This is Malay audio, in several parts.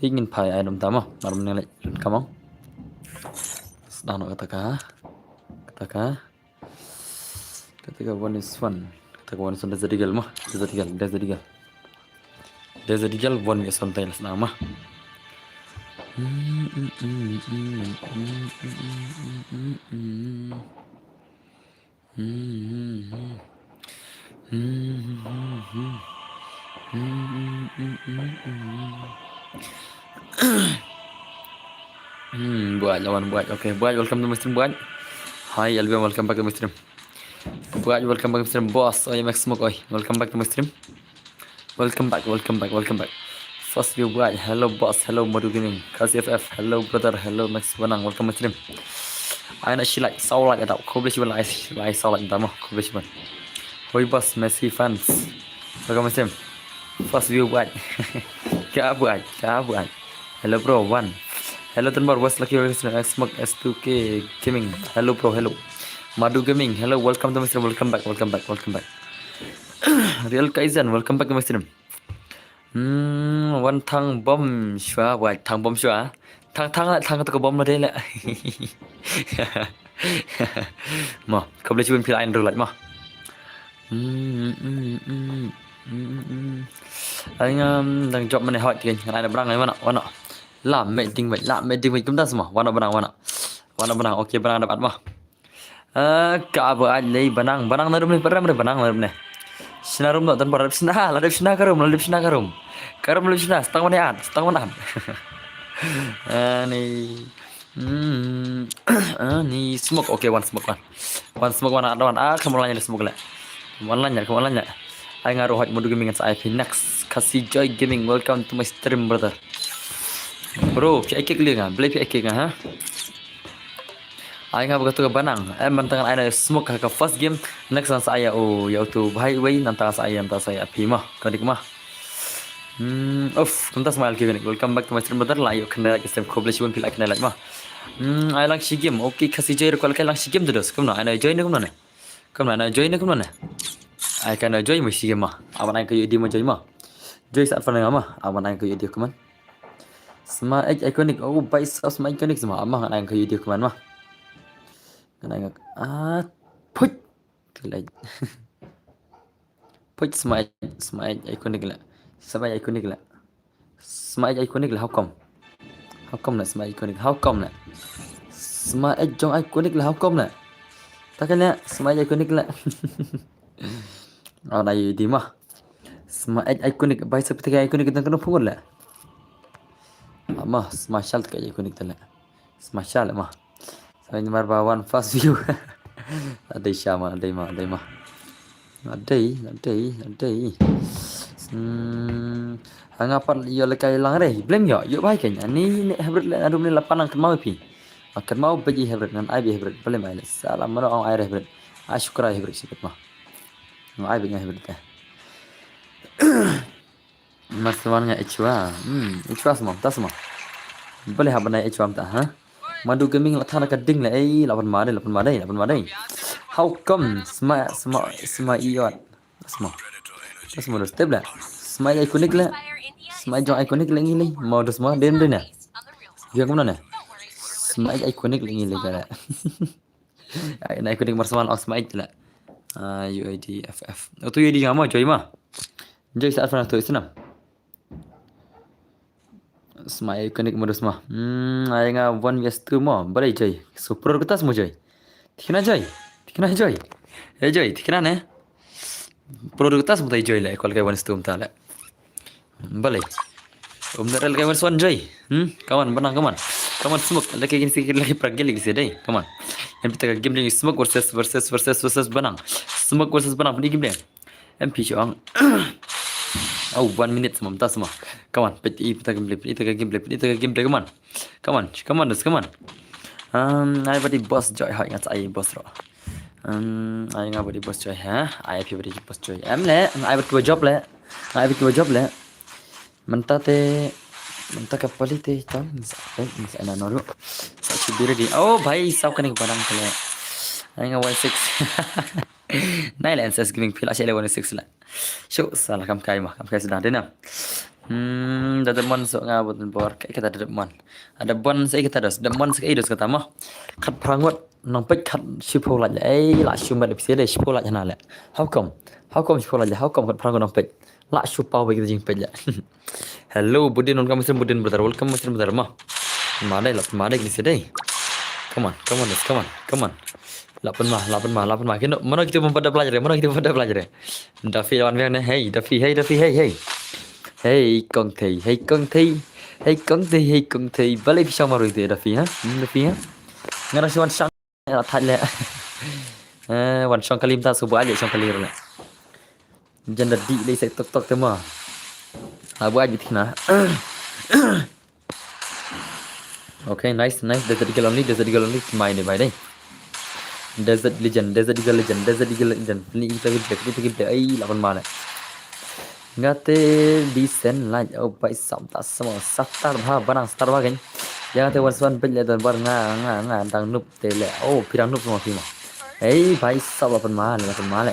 ingin pai ai dom tamo marum nele kamong sedang kata ketika one is one ketika one is one desde digal mah desde digal one is one taylas nama buat lawan buat. Okay, buat, welcome to Mr. Buat. Hi Albion, welcome back to my stream. Buat, welcome back to my stream. Boss, I am Max Smoke. Welcome back to my stream. Welcome back. First view Buat. Hello boss, hello Modu Gaming. KCFF, hello brother, hello Max Banang. Welcome to my stream. I know she like sound like that. Koblish one like sound like that. Koblish one. Hoi boss, Messi fans. Welcome to my stream. First view Buat. Kya Buat. Hello bro, one. Hello Tanbar, what's lucky Smoke S2K Gaming. Hello bro, hello. Madu Gaming, hello, welcome to my stream. Welcome back. Real Kaizen, welcome back to my stream. One thang bomb shua, white thang bomb shua. Thang to bomb la day. Ma, couple you feel I do like ma. Anh đang chọn mình hỏi tiền cái này là băng này bạn ạ làm mẹ tình vậy chúng ta xem mà bạn ạ ok bạn dapat mah cả vợ anh lấy bạn nó đúng này sinarum nonton pada sina karum setengah mana nih smoke okay one smoke ada kamu lanya smoke lah kamu lanya I ngaruh hot Modu Gaming sa IP next kasih joy gaming welcome to my stream brother bro PIK lihat beli PIK ha I ngah begitu ke banang mantangan I smoke ke first game next sa saya yaitu bahai way nantang saya IP mah kadik mah tuntas smile ke welcome back to my stream brother lah yuk kena like stream koblish one feel like kena like mah I like si game okay kasih joy kalau kalian like si game terus kamu nak I join join I can enjoy my game mah. Awan I kayu di mau join mah. Join saat fana mah. Awan I kayu di keman. Semua iconic. Oh, by semua iconic semua. Amah I kayu di keman mah. Kena put. Kelai. Put semua iconic lah. Semua iconic lah. How come? How come lah semua iconic? How come lah? Semua jong iconic lah. How come lah? Takkan lah semua iconic lah. Đây đi mà smart iconic bay seperti kayak iconic kita kena pukul lah mah smart shell kayak iconic tala smart shell mah saya ni marba one fast view ada syama ada hangapan yo lekai lang re blame yo baik kayaknya ni hybrid lah adum ni lapan ang mau pi akan mau bagi hybrid dengan IB hybrid blame ai salam mana ang ai hybrid syukra hybrid sikit mah ai bagi hybrid teh maswannya ichwa semua tas semua boleh habanai ichwa tak ha Madu Gaming lah thana kading lah lapan madai how come semua iot semua dah step lah semua iconic lah semua jong iconic lagi ni mau dah semua dem ni dia kemana ni semua iconic lagi kan ai iconic marsawan semua lah UID FF. Itu UID ngama joy mah. Joy saat pernah tu isnam. Smile connect modus mah. Ay nga 1vs2 mah. Boleh joy. Super kita semua joy. Tikna joy. Joy. Tikna ne. Produk kita semua joy lah. Kalau kayak 1vs2 tak lah. Boleh. Umdar kayak 1vs1 joy. Kawan benang kawan. Kawan smoke. Lagi pergi lagi sedai. Kawan. Yang kita game ni smoke versus benang. Smoke versus benang ni game ni. MP Chong. 1 minute semua tak semua. Come on, kita gameplay. Come on. I body boss joy hai ngat ai boss ro. I ngah body boss joy ha. I body boss joy. I body job le. Mentah kapal itu kan saya nak naruh saya beri di भाई सब करने के बाद हम आएंगे 16 9 lenses giving feel asyik 16 lah show salah kam kai sudah ada na Ada mon sok ngabut bor kayak kita ada mon. Ada bon saya kita ada mon sekali dos kata mah. Kat prangot nang pek kat shipo la la shuma de pise de shipo la jana le. How come? How come shipo la how come kat prangot nang pek? La shupa bagi jing pek la. Hello Budin on kamu Budin brother. Welcome Muslim brother mah. Madai ni sedai. Come on, come on, come on, come on. 8 mah. Mana kita pada belajar? Mana kita pada belajar? Dafi lawan mana? Hey, Dafi, hey. Hey con thì, balik pisang maru itu ya Dafi ha? Dafi ha? Ngara si wan sang thay le. Wan sang kalim ta subuh aja sang kalir le. Jangan di lagi saya tok tu mah. Abu aja tina. Okay, nice. Desert Eagle only. Main ni, baik. Desert Eagle Legend. Ni kita gila. Ay, 8 mana. Ngate decent like oh pai som ta semua satar bha banang star ba kan yang te wan pej le don bar nga dang nup te le oh pirang nup semua phim ei bhai sab lapan mal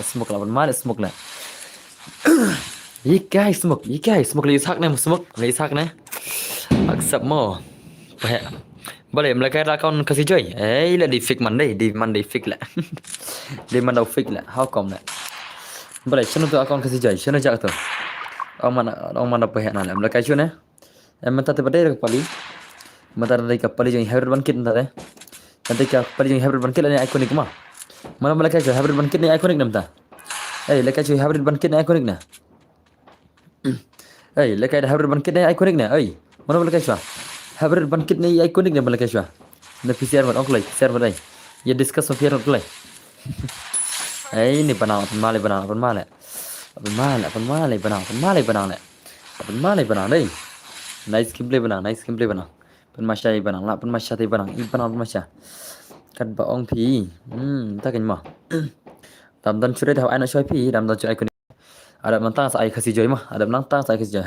smoke le ikai smoke le sak ne accept mo pe boleh mereka rakon kasih joy ei le di fix man di fix le di man dau fix le how come le boleh chano tu account kasih joy chano jak tu orang mana pihak nak mereka cun mentah terpada kepali mentah dari kepali yang hybrid bangkit mentah nanti kepali yang hybrid bangkit ni ikonik mah mana mereka cun hybrid bangkit ni ikonik mentah mereka cun hybrid bangkit ni ikonik na mereka ada hybrid bangkit ni ikonik na mana mereka cun hybrid bangkit ni ikonik na mereka cun na PCR buat orang PCR buat ya discuss PCR buat ini panang malai benang deh. Nice gameplay benang. Penmasya benang lah, penmasya. Kan baong pi. Tak kan mah. Dam sudah dah anak cuy pi, dam cuy ikon. Ada mentang saya kasih joy mah,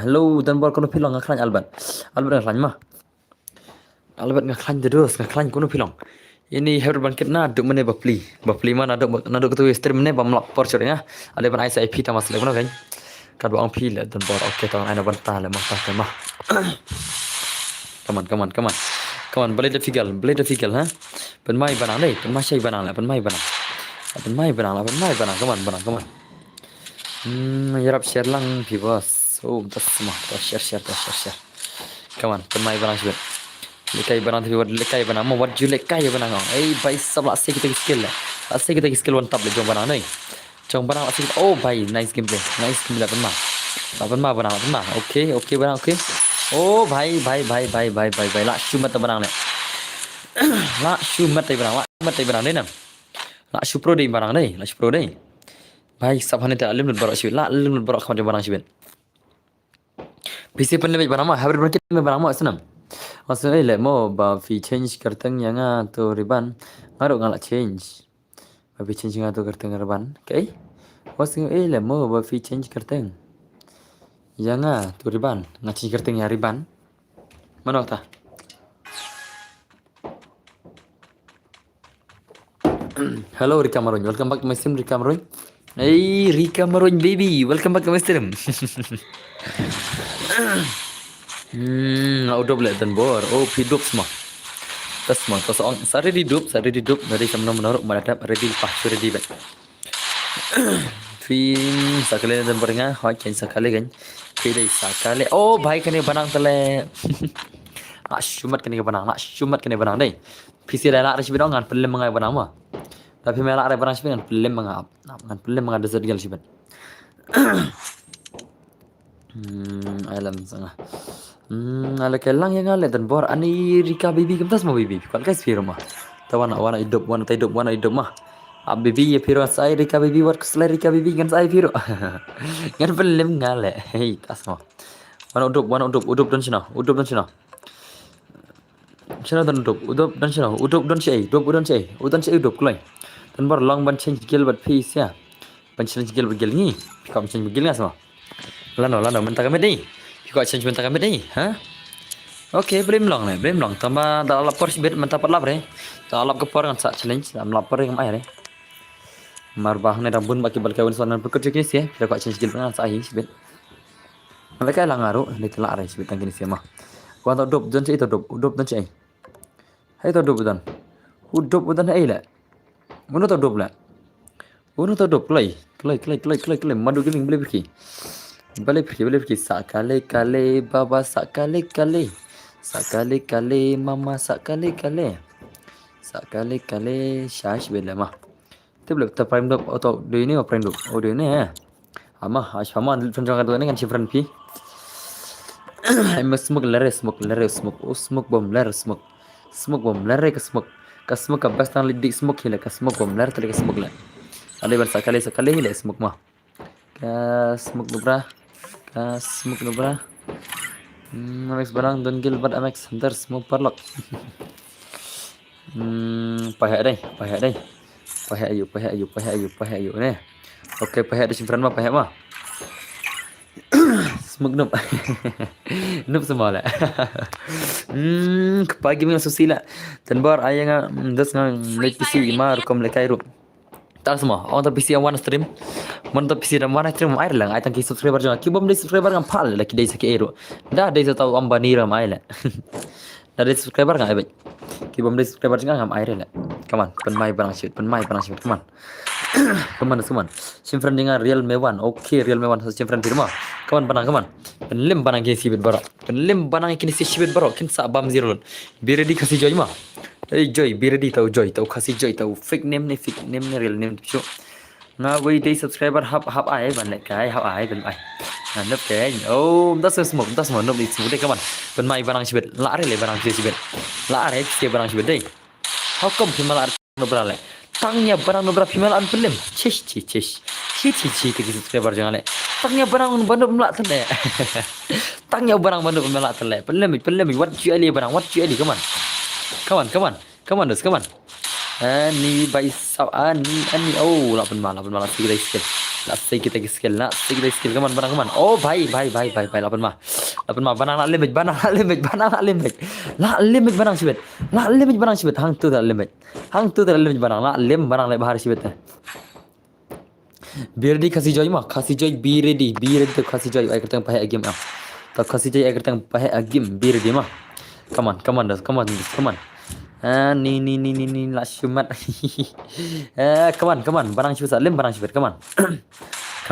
Hello dan bor kono pilong ngaklan Albert ngaklan mah. Albert ngaklan terus, kono pilong. Ini hybrid bangkit na duk mene bapli mana duk tu stream mene bam lapor cornya ada ban IC IP tamas le kan kad bang pil dan bor okey tang ana bantah le mah come on boleh figal ha pen mai banang deh pen masai banang come on yarap share lang pibos tas semua share come on pen mai banang sibet lekai banang mau buat julek kai banang baik sabla se kita skill lah ase kita skill one tap le jong banang ase oh baik nice gameplay 8 mah banang okay banang okay oh baik la shumat banang le la shumat banang deh nam la shu pro deh banang deh baik sabhane ta limit barak shu la limit barak khawan banang shu PC pen lebih banang mah hybrid market banang mah senam maksudnya mau bafi change karteng yang tu riban ngaruh ngalak change bafi change yang tu karteng riban okay maksudnya mau bafi change karteng yang tu riban ngaci karteng ya riban mana ta hello Rika Maroon welcome back to my stream Rika Maroon Rika Maroon baby welcome back to my stream udah boleh dan bor hidup semua tas on sari hidup dari sama menurut meradap ready pas ready bet fin sakale dan bornya hoi chen sakale kan pilih sakale oh baik kan banang tele shumat kan deh PC dah arif bidang ngan pelem mengai banang mah tapi melak arif banang ngan pelem mengai desert gal sibat alam sangat ala kelang yang ala dan bor ani Rika baby kemtas mau baby kalau guys firma mah tawana hidup mah baby ya firma saya Rika baby work selai Rika baby kan saya firma kan film ngale hey tas mah wana udup dan cina dan udup dan cai udup kulai dan bor long ban change gel bat piece ya ban change gel ni kam change gel ngas mah lano mentah kami ni kau change mentah kami ni ha okay belum long tambah dah lapor sibet mentah pat lap dah lap ke por kan sak challenge dah lapor yang mai marbah ni rambun baki balkai wan sonan bekerja kini sih kau change gil dengan sak sibet Mereka lang ngaruh di telak rai sebetang kini siapa. Kau tahu dop dan itu dop dan cai. Hai tahu dop dan hai lah. Mana tahu dop lah. Mana tahu dop kelai. Madu gaming boleh pergi. Sakale baba sakale mama sakale syash bela mah. Tu boleh kita prime dop atau dia ini apa prime dop? Oh dia ini ya. Ama sama pencangkat tu ni kan shifran pi. I'm smoke bomb lare ke smoke ka bas tang lidik smoke hila ka smoke bomb lare tali ka smoke la ada bar sakali hila smoke mah ka smoke nubra Amex barang don gil bad Amex hunter smoke parlok pahek ayu ne oke pahek ada simpan mah pahek mah smoke noob semua lah pagi memang susila tanbar ayah das like PC mar kom lekai rup tak semua orang tak PC one stream man tak PC dan one stream air lang ay tang ki subscriber jangan ki bom di subscriber kan pal lagi dai sakit ero dah dai tahu ambani ram ay lah dah dai subscriber kan ay ki bom di subscriber jangan am air lah come on penmai barang shoot come on simfran dengan real mewan okay real mewan simfran firma come on penlim banang kini sibit barok kin sa bam zero biredi kasih joy mah joy biredi tahu kasih joy tahu fake name ni real name tu nga wei day subscriber hap ai ban lek kai hap ai ben ai nap kai oh das semua nob di semua deh come on penmai barang sibit la are le barang sibit la are ke barang sibit deh how come himal no berale tangnya barang no himal an pelim cish ke subscriber jangan le tangnya barang banduk melak tele tangnya barang banduk melak tele pelim what you ali barang come on dos ani bai saw ani oh lapan malah kita skill come on oh bye lapan mah banang la limit barang sibet hang tu dah limit barang la lim barang le bahar sibet biredi kasih joy biredi tu kasih joy ai kertang pahe game ah tak kasih joy ai kertang pahe game biredi mah come on dos ni la shumat come on barang sibet lim barang sibet come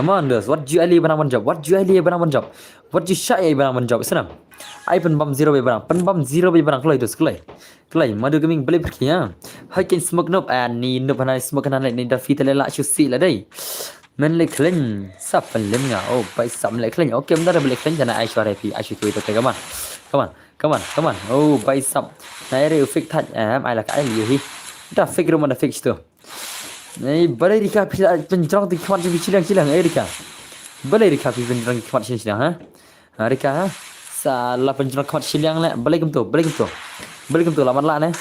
on dos what you ali barang job what you shy barang job senam ai pen bam zero barang kelai madu gaming boleh pergi ya hai kin smoke nob ni nob hana smoke hana ni da fit la shu si la dai men le klen sap pen lim nga oh bai sam le klen okay mendar boleh klen jana ai share pi ai shu tu come on oh bai sap nai re fake that ai la kai li hi da fake ro mana fake tu nei boleh rika penjrong di kwan di cilang rika boleh rika penjrong di kwan cilang ha rika salah penjrong kwan cilang le boleh kem tu laman la ne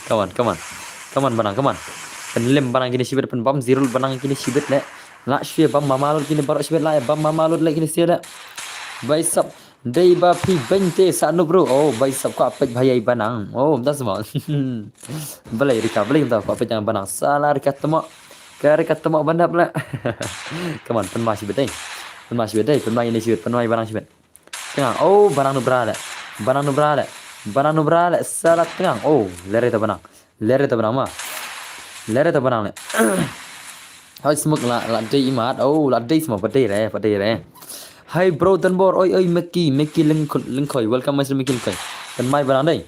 come on barang penlem barang kini sibet pen bam zero barang kini sibet le la shwe bam mamalud kini barok sibet la bam mamalud le kini sia bai sap dei ba pi bente sa no bro oh bai sap ko apet bhai banang oh dah semua boleh rika boleh kem ko apet jangan banang salah rika temo bandap la come on pen masih betai pen ini sibet pen barang sibet tengah oh barang no brale salah tengah oh lere ta banang le hai smoke la dei imat oh la dei semua padai re hai bro tanbor oi Mickey lengkoi welcome mas Mickey lengkoi dan mai barang dai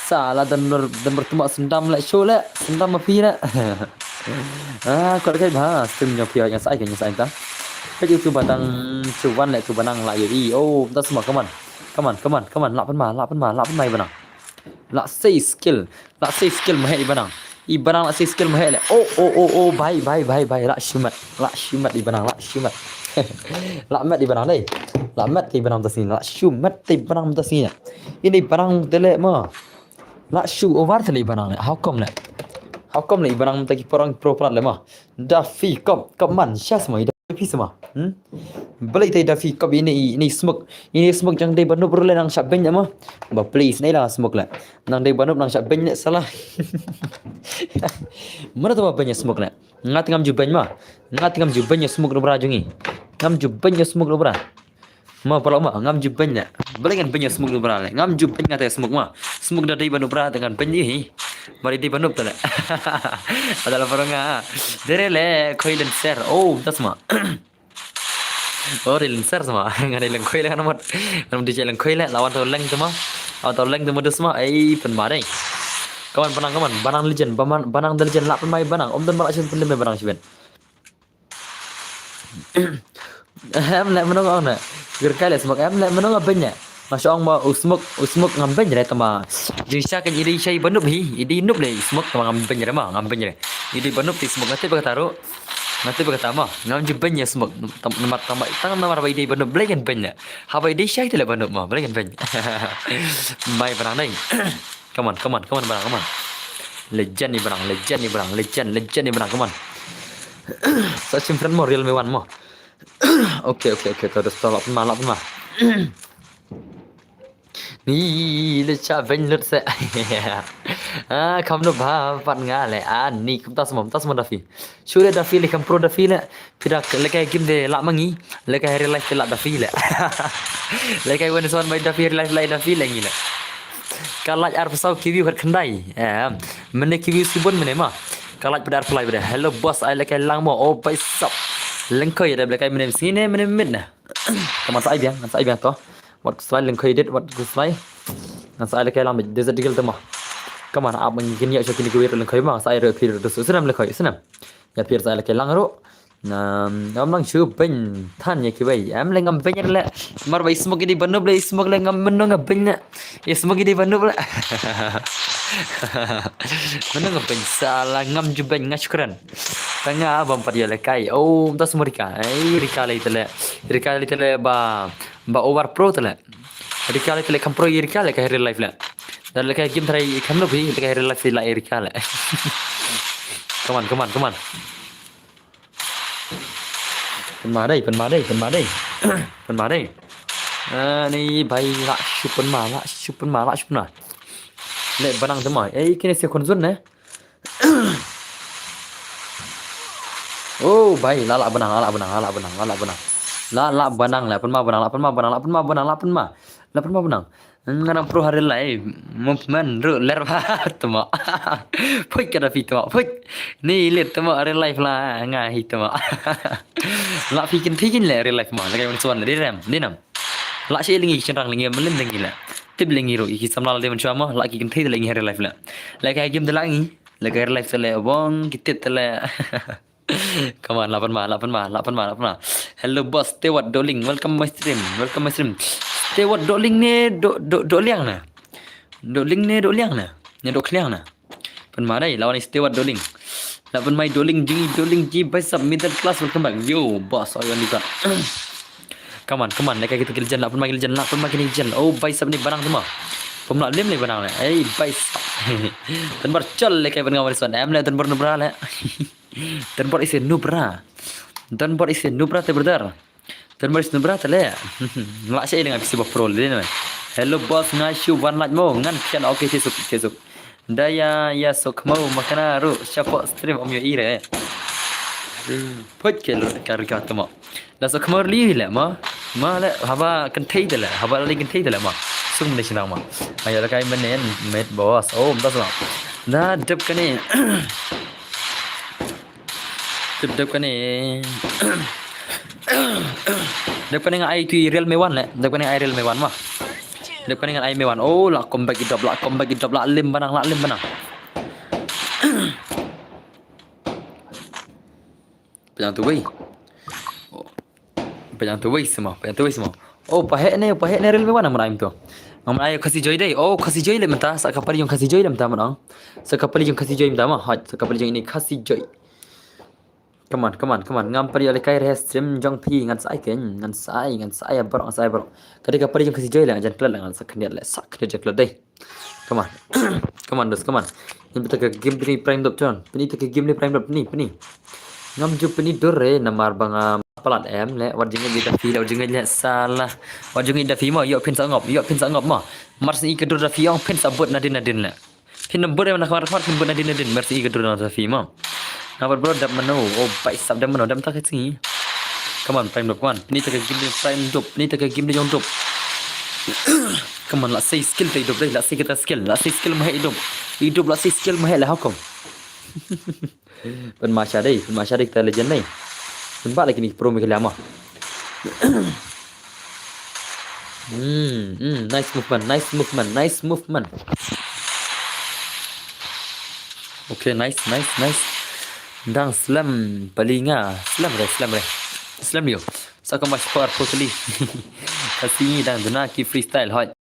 salah dan bertemu sendam la show la sendam api la kalau kai bah stream nya pia yang sai ta cái YouTube batang cuan lại tu banang lại đi oh ta semua come on lapan mai banang la say skill mahal di banang i banang la say skill mahal oh bye la shumat di banang la mat di banang dai la mat di banang tasini la shumat di banang tasini ini banang tele ma la shu over tele banang how come le banang taki porang pro plat le ma da fi kop man sha semua pi semua boleh tay da fi kop ini smoke jang dai banu perlu nang syak banyak mah ba please nai lah smoke la nang dai banu nang syak banyak salah mana tu banyak smoke la ngat ngam ju banyak mah ngat ngam ju banyak smoke no bra jungi ngam ju banyak smoke no bra Ma pala ma ngam ju benya. Belengan benya smuk nu bra le. Ngam ju benya te smuk ma. Smuk da dei banu bra dengan benyi. Mari di banu tale. Adalah paranga. Dere le koilen ser. Oh, tas ma. Oh, rilen ser sama. Ngane leng koile kan mat. Nam di jalan koile lawan tau leng tu ma. Lawan tau leng tu modus ma. Ai pen ma dei. Kawan, banang legend, banang the legend, lap mai banang, om dan balak sih pendem banang sih ben. Em lại menong ông nè, gerkai lại smoke em lại menong apa nya? Masya ông mà usmuk ngamben jadi tama. Jadi cái ide saya banup hi, ide nup le smoke tama ngamben jadi mah ngamben jadi. Ide banup di smoke nanti berkata mah ngam jumpen ya smoke nomor tambah tangan nomor apa ide banup beli kan benya. Apa ide saya tidak banup mah beli kan benya. Mai barang dai. Come on barang, come on. Legend nih barang, legend nih barang, come on. Searching friend mo real me one mo. Okay, terus tolak pun mah. Ni le cha ven lut se. Không được ba bạn ngã lại ni cũng ta semua dafi. Sudah dafi le kam pro dafi le. Pira le kai game de la mangi. Le kai real life la dafi le. Le kai when son mai dafi real life la dafi le ngi le. Kalau ar pasau kiwi kat kendai. Mene kiwi sibun mene mah. Kalau pada ar fly pada. Hello boss, I like lang mo. Oh bye sup. Lengkoi ada belakang mene sini mene mid nah. Kamu sai biang toh. What slide lengkoi dit what slide. Nan sai like lang desert digil temah. Kamu ab mungkin ya so kini kiwi lengkoi mah sai re pir dus senam lengkoi senam. Ya pir sai like lang ro. Nam lang chu ben than ya kiwi. Am le ngam ben le. Mar bai smoke di banu ble smoke le ngam menong ngam ben na. Ya smoke di banu ble. Menong ngam ben salah ngam ju ben ngashkran. Tengah abang pada lekai. Oh, tak semua rika. Rika le tele ba over pro tele. Rika le tele kam pro rika le kai real life le. Dan lekai game try kam lo bi lekai real life la rika le. Come on. Pen ma đây. Ni bai la super ma. Le banang temai. Kini saya konzun ne. Oh, baik. Lala benang. La pen ma benang. Ngana pro hari lai movement ru lerba tuma. Poi kada fitma. Poi. Ni lit tuma hari life la nga hitma. La fikin le real life ma. Lagai man suan di ram. Ni nam. La shi lingi cenrang lingi melim lingi la. Tib lingi ro iki samlal de man chama la ki kin thei lingi real life la. Lagai game de langi. Lagai real life le bong kitit le. Come on, 8 ma. Hello boss, Stewart Doling, welcome my stream. Stewart Doling ni do liang na. Do liang na. Ni do kliang na. Pen ma dai lawan Stewart Doling. 8 mai Doling G by sub middle class, welcome back. Yo boss, ayo ni kan. Come on, lekai kita kiljan 8 mai kiljan. Oh by sub ni barang semua. Pemlak lim le barang le. By sub. Tan bar chol lekai ban ngawal son. Am le tan bar nubra le. Dan buat isi nubra te brother. Dan buat isi nubra te le. Lak saya dengan PC pro le ni. Hello boss, nice you one like mo. Ngan kian okay sesuk. Daya ya sok mau makana ru siapa stream om yo ire. Put kelo karika tama. La sok mau li le ma. Ma le haba kan thei de le. Haba li kan thei de le ma. Sum ne sinang ma. Ayo la kai menen met boss. Oh, das la. Na dep kane. Dep kane dengan ai tu real me one le. Dep kane ai real me one mah. Dep kane dengan ai me one. Oh, la comeback idop la lim banang. Penyang tu wei semua. Oh, pahek ni real me one nama tu. Ngam ai kasih joy dai. Oh, kasih joy le mentah. Sak kapal yang kasih joy le mentah manang. Sak kapal yang kasih joy mentah mah. Sak kapal yang ini kasih joy. Come on. Ngam pari oleh kai stream jong pi ngan sai barang. Ketika pari jong kasih joy lah jangan kelat ngan sak dia kelat deh. Come on. Ini betul ke game ni prime dop John. Ini tu ke game ni prime dop ni. Ngam ju peni dore namar bang pelat em le wajinga di dafi le wajinga le salah. Wajinga dafi mo yo pin sa ngop mo. Marsi ke dur dafi yang pin sabut nadin le. Pin nombor yang nak kamar pin bud nadin. Marsi ke dur dafi mo. Nawar bro dap mano. Oh baik sab dap mano dap tak sini. Come on, prime drop, come on. Penita ke game dia prime drop. Penita ke game dia yang drop. Come on, let's say skill kita hidup deh. Let's say kita skill. Let's say skill mahal hidup. Hidup let's say skill mahal lah hukum. Penmasya deh kita legend deh. Nampak lagi ni pro mereka lama. Nice movement. Okay, nice. Dang slam palinga. Slam dia. Saka mas par totally. Kasi dang duna ki freestyle hot.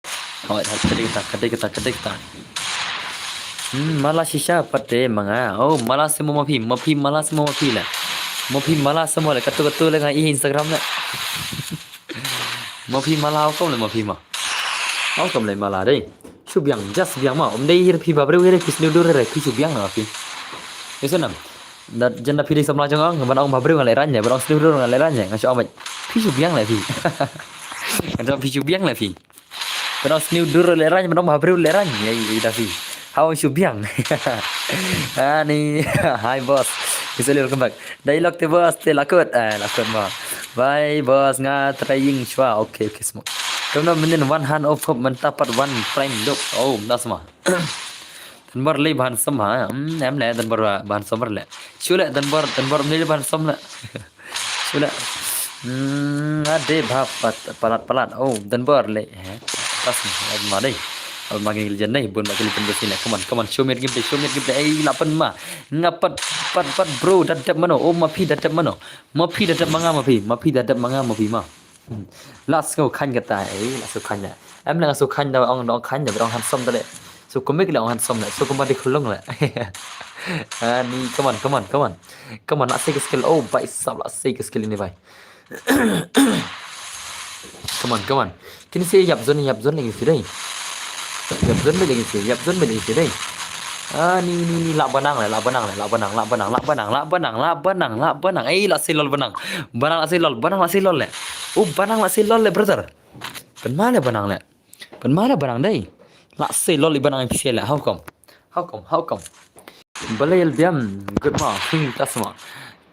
Kadai kita. Malah sisa pate manga. Oh, malah semua mapi malah semua mapi lah. Mapi malah semua lah. Kata lah ngai Instagram lah. Mapi malah kau lah mapi mah. Kau lah malah deh. Subyang just biang mah. Đây phi vào đâu đây phi new đưa ra phi subyang là phi. Thế sao nằm? Đặt dân là phi đi xong la cho ngon. Bạn ông vào đâu lại ra nhảy. Bạn ông new đưa lại ra nhảy. Ngay cho ông vậy. Phi subyang lại phi. Ngay cho phi subyang lại phi. Bạn ông new đưa lại ra. Bạn ông vào đâu lại ra nhảy. Dah phi. How subyang. Ni. Hi boss. Misalnya welcome back. Dialog te boss te lakut. Lakut mah. Bye boss nga trying chua. Okay semua. Kamu mending one hand off mendapat one prime dok. Oh, dah semua. Dan baru leh bahan sama. Em leh dan baru bahan sama leh. Cula dan baru mending bahan sama leh. Cula. Ada palat. Oh, dan baru leh. Tas ni. Ada. Al magi legend ni bun magi legend sini. Come on. Show me gameplay. Lapan mah. Ngapat bro dadap mano. Oh, mapi dadap mano. Mapi dadap manga mapi mah. Let's go khanh cái tài là số khanh này em là số khanh đâu ông đó khanh rồi ông hành xong đây số có mấy cái ông hành xong này số có bao nhiêu khung lại ni come on let's see cái skill oh vậy sao let's see cái skill này vậy come on cái này nhập zone này phía đây nhập zone bên phía đây ni lap benang lại lap benang ấy là xì lol benang là xì lol lại benang là xì lol lại brother bên má là benang đây là xì lol lại benang phía lại how come balai biam good morning tas semua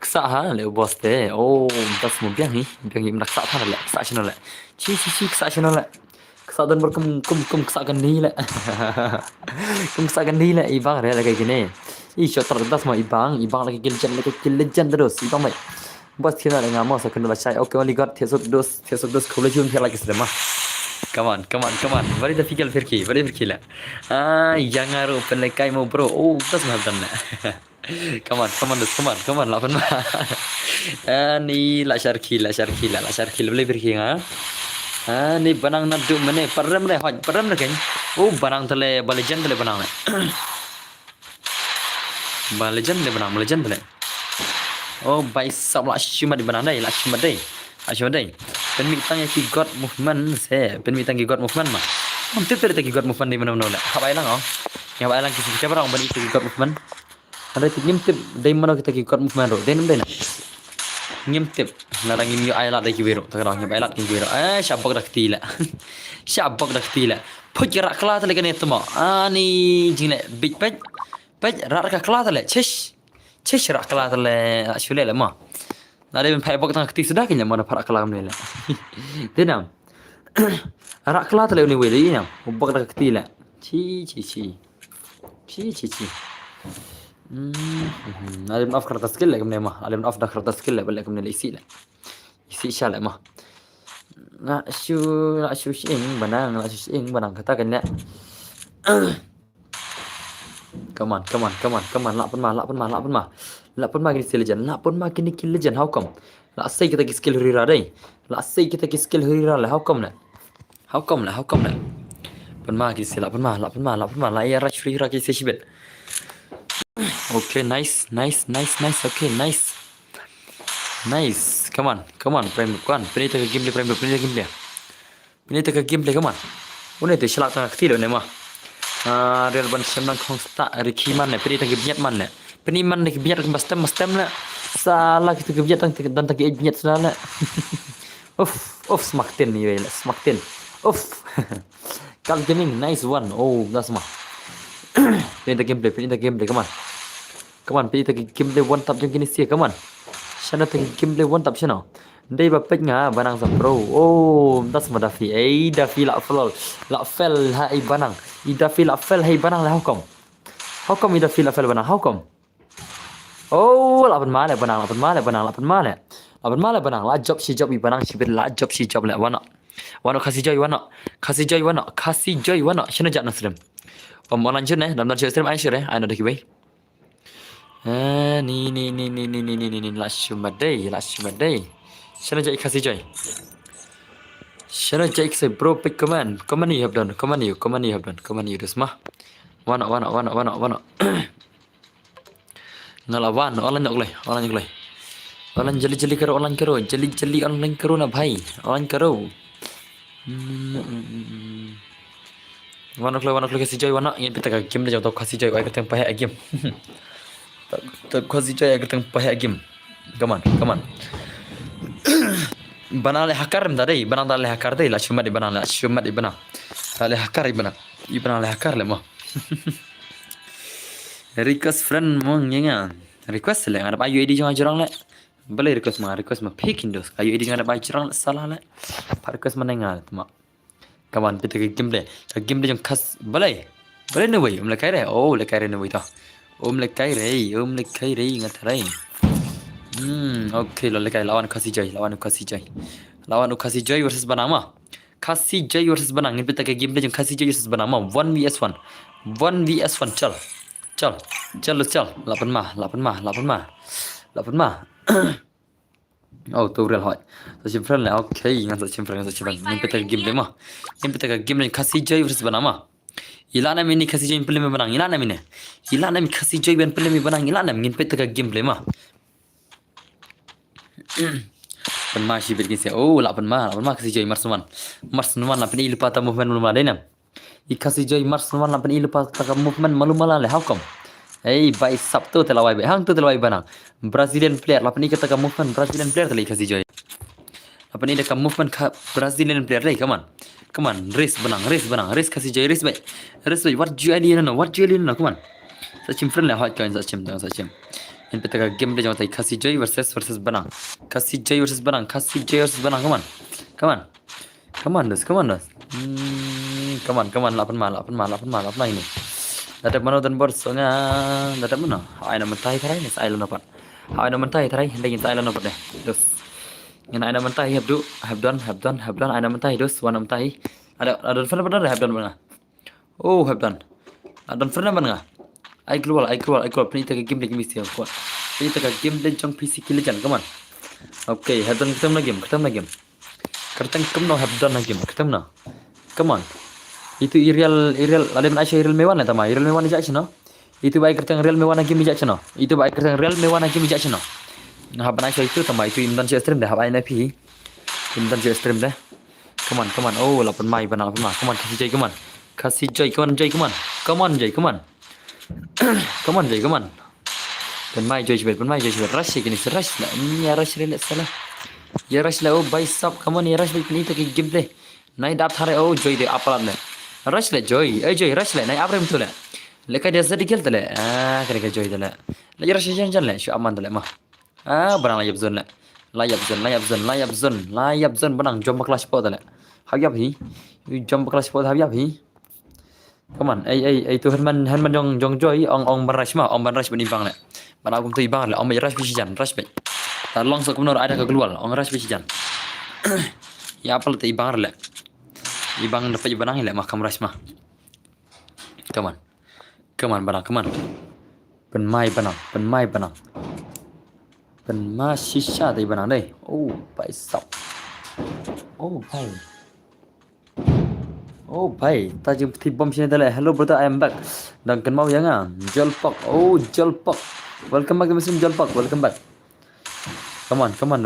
ksa ha le boss te oh tas semua biang ni nak ksa than lại ksa channel lại chi ksa channel lại ksa dan berkum ksa kan ni lại ksa kan ni lại ibang re kayak gini shot terdas semua ibang lagi kill legend terus ibang mai bos kita dengan mau saya kena baca okay only got thirsop dos collection feel like sedema come on very difficult firki lah jangan open like kai mau bro oh tas mahal dan lah come on lapan mah ni la syarki boleh firki ni benang nak duk mana param dah kan oh benang tele legend tele benang legend tele oh baik sabla cuma di benang dai la cuma dai penmitang yang god movement god movement mah hampir tadi god movement di mana lah habai lang yang habai lang kita berang bani god movement ada ngimtip dai mana kita god movement ro denum dai na ngimtip narang ngim ai la dai kiwero takarang habai la kiwero syabak dak tila pujrak kala tale kan itu mah ni jingle big pej rak kala tale chesh rak kala tale shule la mah nade ben phay bak tang kti sudah kenya mana parak kala kamne la denam rak kala tale ni wele ina bak dak kti la chi alim af kertas skill la kamne mah alim af dak kertas skill la bal kamne la isi shala mah na shu sing banang katakan ya come on lap pun mah kini skill legend how come la sai kita skill hurira dai la how come la pun mah kini skill lap pun mah la ya rush hurira kini sibet okay nice okay nice come on prime kan penita ke gameplay come on une te shalak tang akti lo ne ma real ban semang khong sta riki man ne penita ke biat man ne peni man ne ke biat ke mastem la salah kita ke biat dan tak ke biat sala off smakten ni wela smakten off kal gaming nice one oh that's ma penita gameplay come on penita ke gameplay one tap jeng kini sia come on sana te gameplay one tap sana Đây bapet nga banang sa pro. Oh, das ma Dafi. Dafi la flol. La fel hai banang. Dafi la fel hai banang là how come? How come Dafi la fel banang? How come? Oh, la ban ma le banang, la ban ma le banang, la ban ma le. La ban ma le banang. La job si job i banang si ber la job si job le wana. Wana kasih joy wana. Kasih joy wana. Kasih joy wana. Shana jak nasrem. Online chưa nè, làm chơi stream ai chưa đấy, ai nói được vậy? Ni, last cuma day. Shana jai kasih joy. Shana jai kasih bro pick comment you have done, comment you this mah. Wana. Ngelawan, online nhok leh. Online jeli karo, jeli online karo na bhai, online karo. Wana kasih joy wana, ingin kita game dah jauh kasih joy, aku tengah pahak game. Tak kasih joy, aku tengah pahak game. Come on. Bana le hakar mdare, bana le hakar deh, la cuma di bana. Le hakar ibana le hakar le mah. Request friend mo ngenga. Request le, ada bayu edi jangan jurang le. Boleh request mah fake indos. Ayu edi jangan ada bayu jurang salah le. Request mana ngal, mah. Kawan kita ke game deh yang khas boleh ni wei lekai re lekai re ni wei ta lekai re ingat rai okay lo lekai lawan kasih joy versus banama kasih joy versus banang ni kita ke game deh yang kasih joy versus banama 1vs1 chal 8 mah oh tu real hỏi saya friend lah okay ingat saya friend ini kita game deh mah ini kita game ni kasih joy versus banama ilana mini kasih joy film banang ilana mini kasih joy film banang ilana ini kita game deh mah penmah sih berkini sih oh 8 mah kasih joy marsuman lah ini lupa tamu movement malu malah deh kasih joy marsuman lah ini lupa tamu movement malu malah le how come by Sabtu telawai be hang tu telawai banang Brazilian player lapan ni kata movement Brazilian player tali kasih joy lapan ni dekat movement Brazilian player lagi come on race banang kasih joy race baik what you idea no come on sachin friend lah hot join sachin yang kita game dia jangan kasih joy versus banang kasih joy versus banang come on dos come on 8 mah ini Dapat mana dan borsanya dapat mana? Ai nama mentai terai ni saya lawan apa? Ai nama mentai terai hendak saya lawan apa deh? Dos. Yang ai nama mentai have done. Ai nama mentai dos, wana mentai. Ada fan benar have done mana? Oh have done. Ada fan mana? Ai keluar. Ini tak game lagi mesti aku. Ini tak game lagi jang PC kili jan, come on. Okay, have done ketam lagi game. Kertang ketam have done lagi game. Ketam na. Come on. Itu Irial ada mana Irial mewan lah Irial mewan ni jaksa no itu baik kertang real mewan lagi jaksa no itu baik kertang real mewan lagi jaksa no nah bana itu itu imdan stream dah apa IP imdan stream dah come on oh 8 mai bana 8 mai come on kasih joy come on joy ben mai joy rush kini rush lah ini rush relax salah ya rush lah oh by sub come on ya rush ni tak game deh naik dap thare oh joy deh apalan deh rush le joy rush le naik apa betul le lekai dia sedikit le kena joy le lagi rush jangan le syu aman le mah barang layap zone barang jom kelas pot le habis hi jom kelas pot habis hi come on tu Herman jong joy ong rush bani bang le barang aku tu ibang le ong rush baik long sok menor ada ke keluar ong rush bisi jan ya apa le ibang le ibang dapat banang le makam rush mah come on banang penmai banang penmai sisa dari banang deh oh pai sap oh pai tajam ti bom sini dah hello brother I am back dan kan mau jangan Jolpok welcome back Muslim Jolpok welcome back come on 8 mah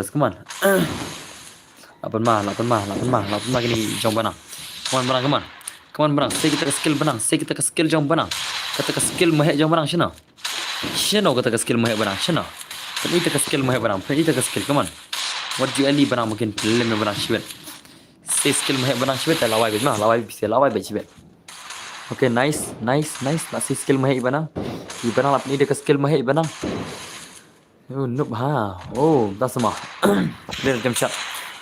gini jom banang come on banang saya kita ke skill jom banang kata ke skill mahek jom banang shino kata ke skill mahek banang shino ini ke skill mahek banang come on what you ali banang mungkin lem banang shibet saya skill mahek banang shibet lawai bet shibet okay nice nak skill mahek banang lap ni ke skill mahek banang Oh, noob ha. Oh, that's ma. Dia jam shot.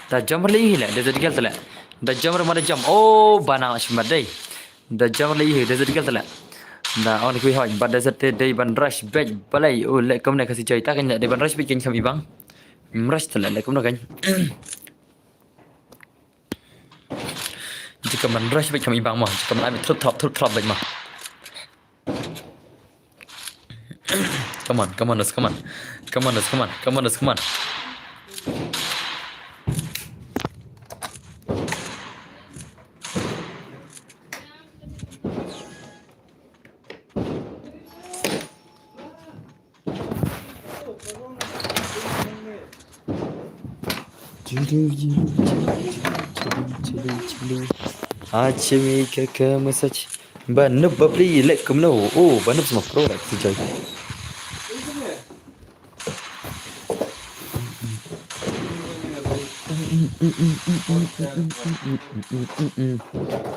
Da jammer lagi lah. Dia jadi tala. Da jammer mana jam. Oh, bana shmat dai. Da jammer lagi. Dia jadi tala. Da on kui hoi. But dia day ban rush back balai. Oh, lek kom nak kasih cerita kan dia ban rush back kan kami bang. Rush tala lek kom nak kan. Jika ban rush back kami bang mah. Jika man ami thut top back mah. Come on, come on, let's come on. Come on, let's come on. Come on, let's come on. Acemi kakak massage. Banep babli lek kemno. Oh, banep semua pro lek sejai.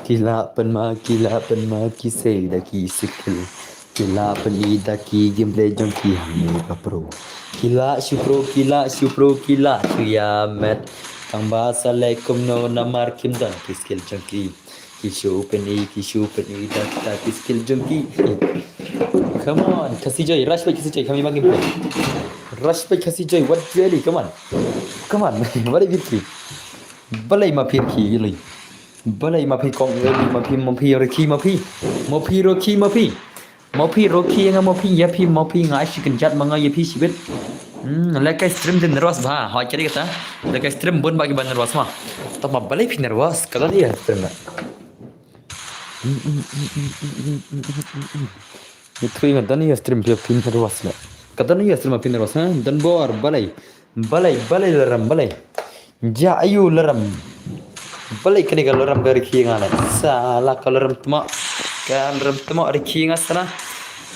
Kila penma kisai daki skill. Kila peli daki gameplay junkie hame pro. Kila supro kila kiamat. Kang bahasa laikum no namar kim dan skill junkie. Kishu peni daki skill junkie. Come on, kasih joy, rush back kasih joy kami bagi play. Rush back kasih joy, what really? Come on, what victory? Balai mapi ki, balai mapi kong, mapi roki yang mapi ngai si kenjat manga yapi sibet. Lekai stream di nervous bah, hoi cari kata, lekai stream bun bagi ban nervous mah. Tapi balai pi nervous, kata dia stream lah. Itu ingat dan ia stream dia pi nervous lah. Kata dia stream pi nervous, dan bor balai leram balai. Ja ayu leram. Balai kini kalau leram dari kiengan lah. Salah kalau leram tema dari kiengan sana.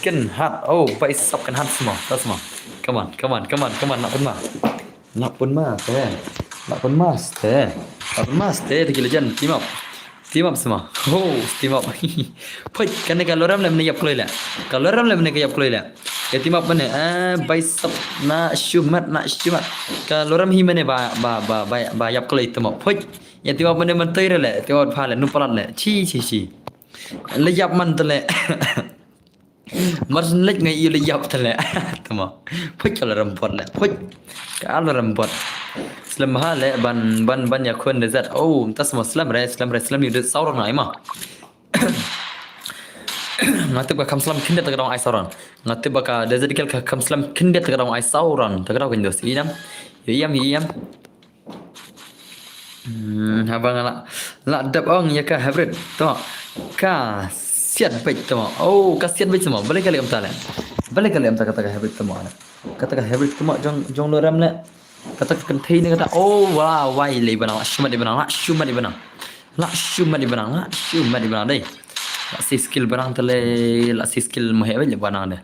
Kan hat. Oh, baik sab kan hat semua. Tas semua. Come on. Nak pun mas teh. Terkila jan team up semua. Oh, team up. Poi kini kalau leram lemne yap keloi lah. Kalau leram lemne yap keloi lah. Ya team up mana? Bicep na shumat. Kalau orang himane ba yap keloi team up. Poi ya team up mana mentai le. Team up phala nupalat le. Chi. Le yap man tele. Marsen lek ngai ile yap tele. Team up. Poi kalau rambut le. Poi kalau rambut. Selam hale ban ya kun dezat. Oh, tas semua selam ni de saurang ngai mah. Ngati ba kam selam kindet tagadang ai sauran. Ngati ba ka dezadikal ka kam selam kindet tagadang ai sauran. Tagadang kan dos. Iyam. Abang la dap ong ya ka hybrid. To. Ka siat baik to. Oh, ka siat baik semua. Boleh kali am tala. Kata hybrid to mana. Kata hybrid to jong loram le. Kata kentai ni kata oh wow wai le banang. Shumat di banang dai. Si skill barang tele si skill mahal je barang dia.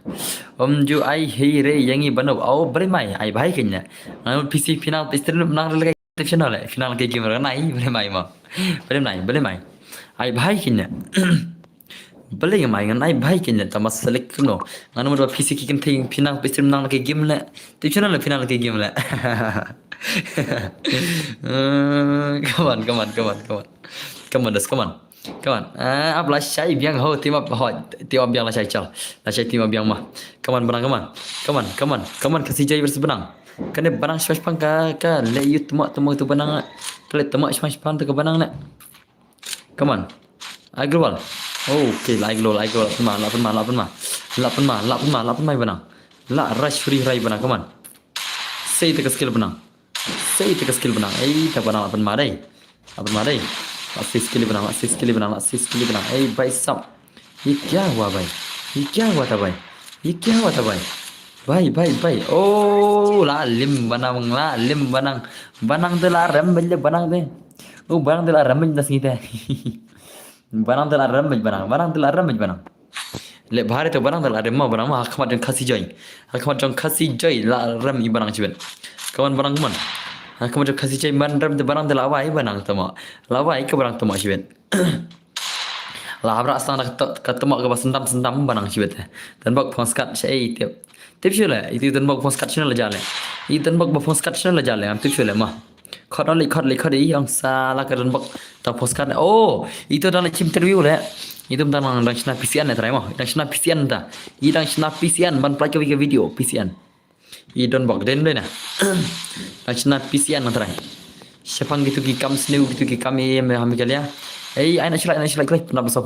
Ju ai re yangi bano au beri mai ai bahai kenya. Ngan PC final istri nang lagi final ke game nai beri mai. Ai bahai kenya. Beli mai ngan ai bahai kenya tamas select no. Ngan mo PC ki kenting final istri nang lagi game le. Final ke game le. Come on. Ap lah syai biang ho tim ap biang lah syai chal. Lah syai tim ap biang mah. Come on kasih jai bersebenang. Kena benang smash pan ka le you temak tu benang. Kale temak smash pan tu ke benang nak. Come on. Agrwal. Oh, okay, like lo. Lapan mai benang. La rush free rai benang. Come on. Say te skill benang. Tak benang lapan ma dai. Asli skill benang. Baik sab. Ye kya hua bhai? Ye kya hua tha bhai? Bhai. Oh, la lim banang. Banang te la ram banje banang te. Oh, banang te la ram banje dasngite. Banang te la ram banje. Le bahare to banang te la ram banang ma khmat jong khasi joy la ram I banang chiben. Kawan banang man. Kemudian kasih cai bandar tu barang tu lawai banang tama. Lawai ke barang tama siwen. labrak sang dah ketemu ke sendam banang sibet dan bak phoskat sei tip chule itu dan bak phoskat chune la jale itu dan bak phoskat chune la jale am tip chule mah khot yang salah ke dan bak ta phoskat oh itu dan chim interview le itu dan dang chna pisian ne trai mah dang chna pisian ta i dang chna pisian ban plai ke video pisian i don bak den le na dang chna pisian na trai sepang gitu ki kam sneu gitu ki kami ham galia aina silai pernah besar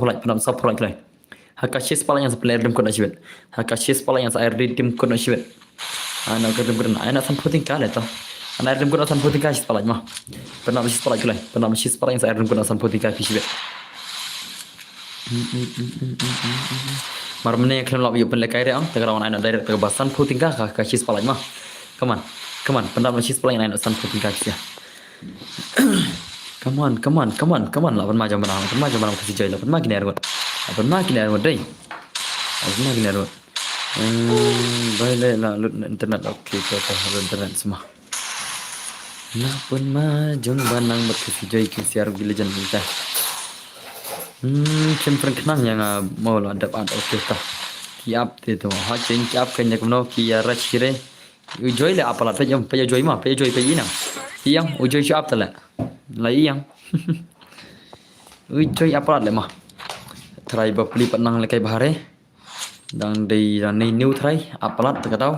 polai haka chis pala yang sepelar dem kona sibet haka chis pala yang air dem kona sibet ana kadem kadem ana san puting kale to ana dem kona san puting chis pala mah pernah chis pala kulai pernah chis pala yang air dem kona san puting kale sibet marmene khlem lab yupen lekai re ang tegrawan ana direct ke basan puting ka chis pala mah come on pernah chis pala yang ana san puting ka sia come on lawan macam mana kasih joy lawan makin air got deh lawan makin air got boleh lah internet oke kalau internet semua nah pun majung banang berkasih joy kisiar bilajan kita cempreng kenang yang mau lah dapat oke tah kiap tu hacing kiap kenya kuno kiara cire joy le apalah pe joy mah pe ina yang ujoy siap tala lah yang ujoy apalah le mah try bapli penang lekai bahare dang dei dan ni new try apalah tak tahu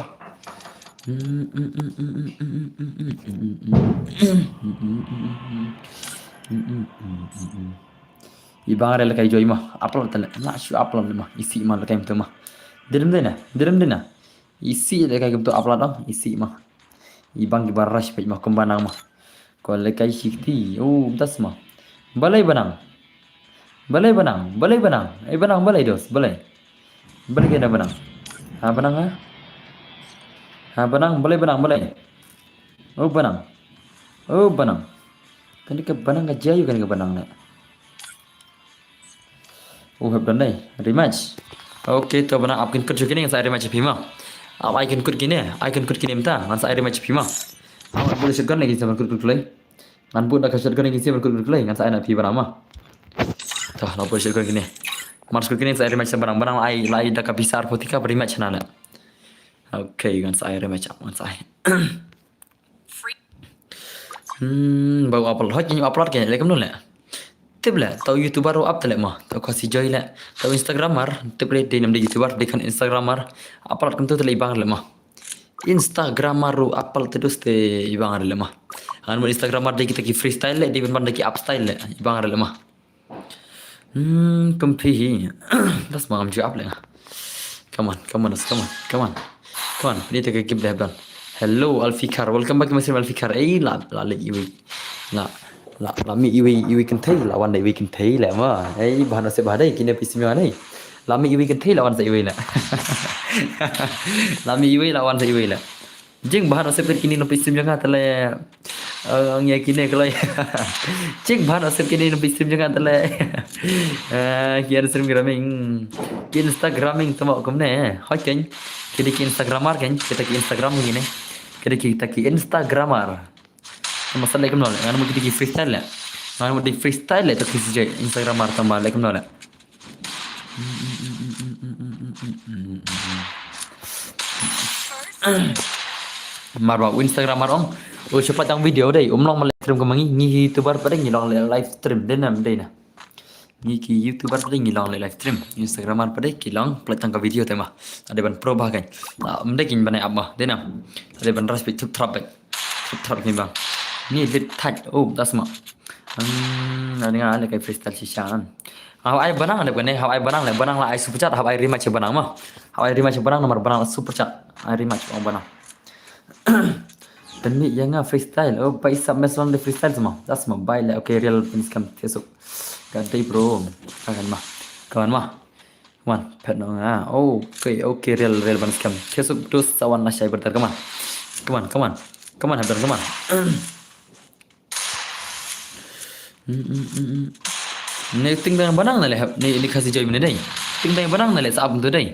ibang ada lekai joy mah apalah tala nak syu apalah le mah isi mah lekai tu mah derem dena isi lekai tu apalah dong isi mah ibang di barash pe mah kumbanang mah ko lekai sikti oh das mah balai banang banang balai dos balai kena banang banang balai oh banang kan ke banang ka jayu kan ke banang le oh heb dan dai rematch okay to banang apkin kut kini saya rematch phima अब आइकन कुट किने मता नसा आइरे match femur अब बोले शटगन लगी से कुट कुट लई नन बुट का शटगन लगी से कुट कुट लई नसा आइना फी बरामा तो ना बोले शटगन किने मार्स कुट किने आइरे match barang barang ai lai da ka pisar fotika beri match na la okay nasa आइरे match nasa ai bau upload ke le kam le tibla tau youtuber ro up tele mah tau kasi joy le tau instagramer tible de nam de youtuber de kan instagramer upload kam tu tele bang le mah instagramer ro upload terus te ibang le mah an instagramer de kita ki freestyle le de ban de ki up style le ibang le mah kampi das ma am jawab le come on ni te ke kib de ban hello alfikar welcome back to alfikar la le iwi la mi iwi kan thai la wan dai iwi kan thai la ma ai bahana se bahadai kine pismia nai la mi iwi kan thai la wan sa iwi la la mi iwi la wan sa iwi la jing bahana se kini no pismia nga tale ngia kine kelai jing bahana se kini no pismia nga tale kian serim graming instagraming tamo komne hoken kidi ki instagramar kan kita ki instagram gini kidi kita ki instagramar masalah like nol ngana mo kiti freestyle la ngana mo di freestyle la to kisi jay instagram mar tamba like nol la marwa instagram mar om o cepat yang video dai long live stream kemangi ngi youtuber pada ngi long live stream denam dai na ngi ki youtuber pada ngi long live stream instagram mar pada ki long pelatang ka video tema ada ban pro bahagian mde kin banai abma denam ada ban ras tup trap ni bang ni lit touch oh das ma ada ngah le kai freestyle sisaan hau ai banang ada bane hau ai banang la ai super chat hau ai rematch banang mah hau ai rematch banang nomor banang super chat ai rematch on banang dan ni yang freestyle oh pai submit on the freestyle semua das ma bai le okay real pins kam tesuk ganti bro kawan mah wan pet no oh okay real pins kam tesuk terus sawan na shai bertar come on habar come on ni ting dang banang na le ni kasi joy mene dai ting dang banang na le sa abun tu dai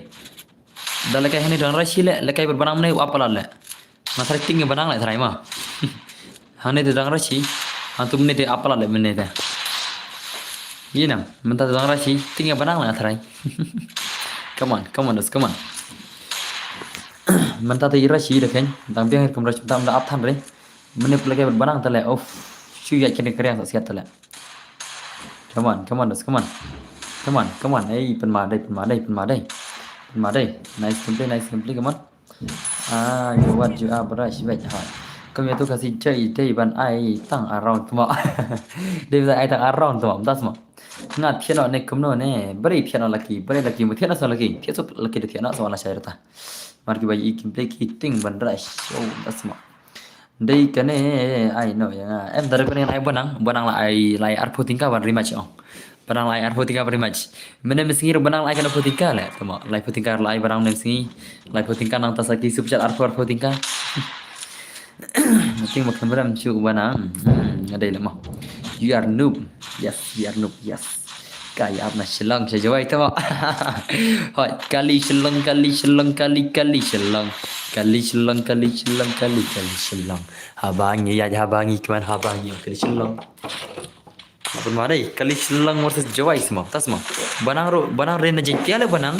dalakai hani dang rashi le kai berbanang mene apala le masar ting banang le tharai ma hani dang rashi antum mene de apala le mene da Gini, mentah tulang rasi, tinggal benang lah terai. Come on, come on. Mentah tu rasi dah kan, tang biang kum rasi tam dah apthan re. Menip lagi benang tale, oh, cuy kini kerja tak sihat tale. Come on, come on. Hey, pen madai. Nice simply, come on. You what you are, brush, wait, hard. Kamu itu kasih jai day ban ai tang around semua. Dia bisa ai tang around semua, entah semua. Ngat tiada nak kumno ne, beri tiada lagi mu tiada soal lagi, tiada lagi dia tiada soal saya rata. Marki bayi ikim play kiting ban rush, oh entah semua. Day kene ai no ya, dari kene ai benang lah ai lai arpo tingkah ban rematch oh. Benang lai arpo tingkah ban rematch. Mana mesti benang lai kena tingkah le, semua. Lai tingkah lai benang mesti, lai tingkah nang tasaki subcat arpo tingkah. Nanti makan beram cu banang. Ada lemah. You are noob. Yes, we are noob. Yes. Kaya apa selang saya jawab itu mak. Hot kali selang. Habangi ya habangi kemana habangi kali selang. Apa marai kali selang versus jawab semua. Tas semua. Banang rena jengkel le banang.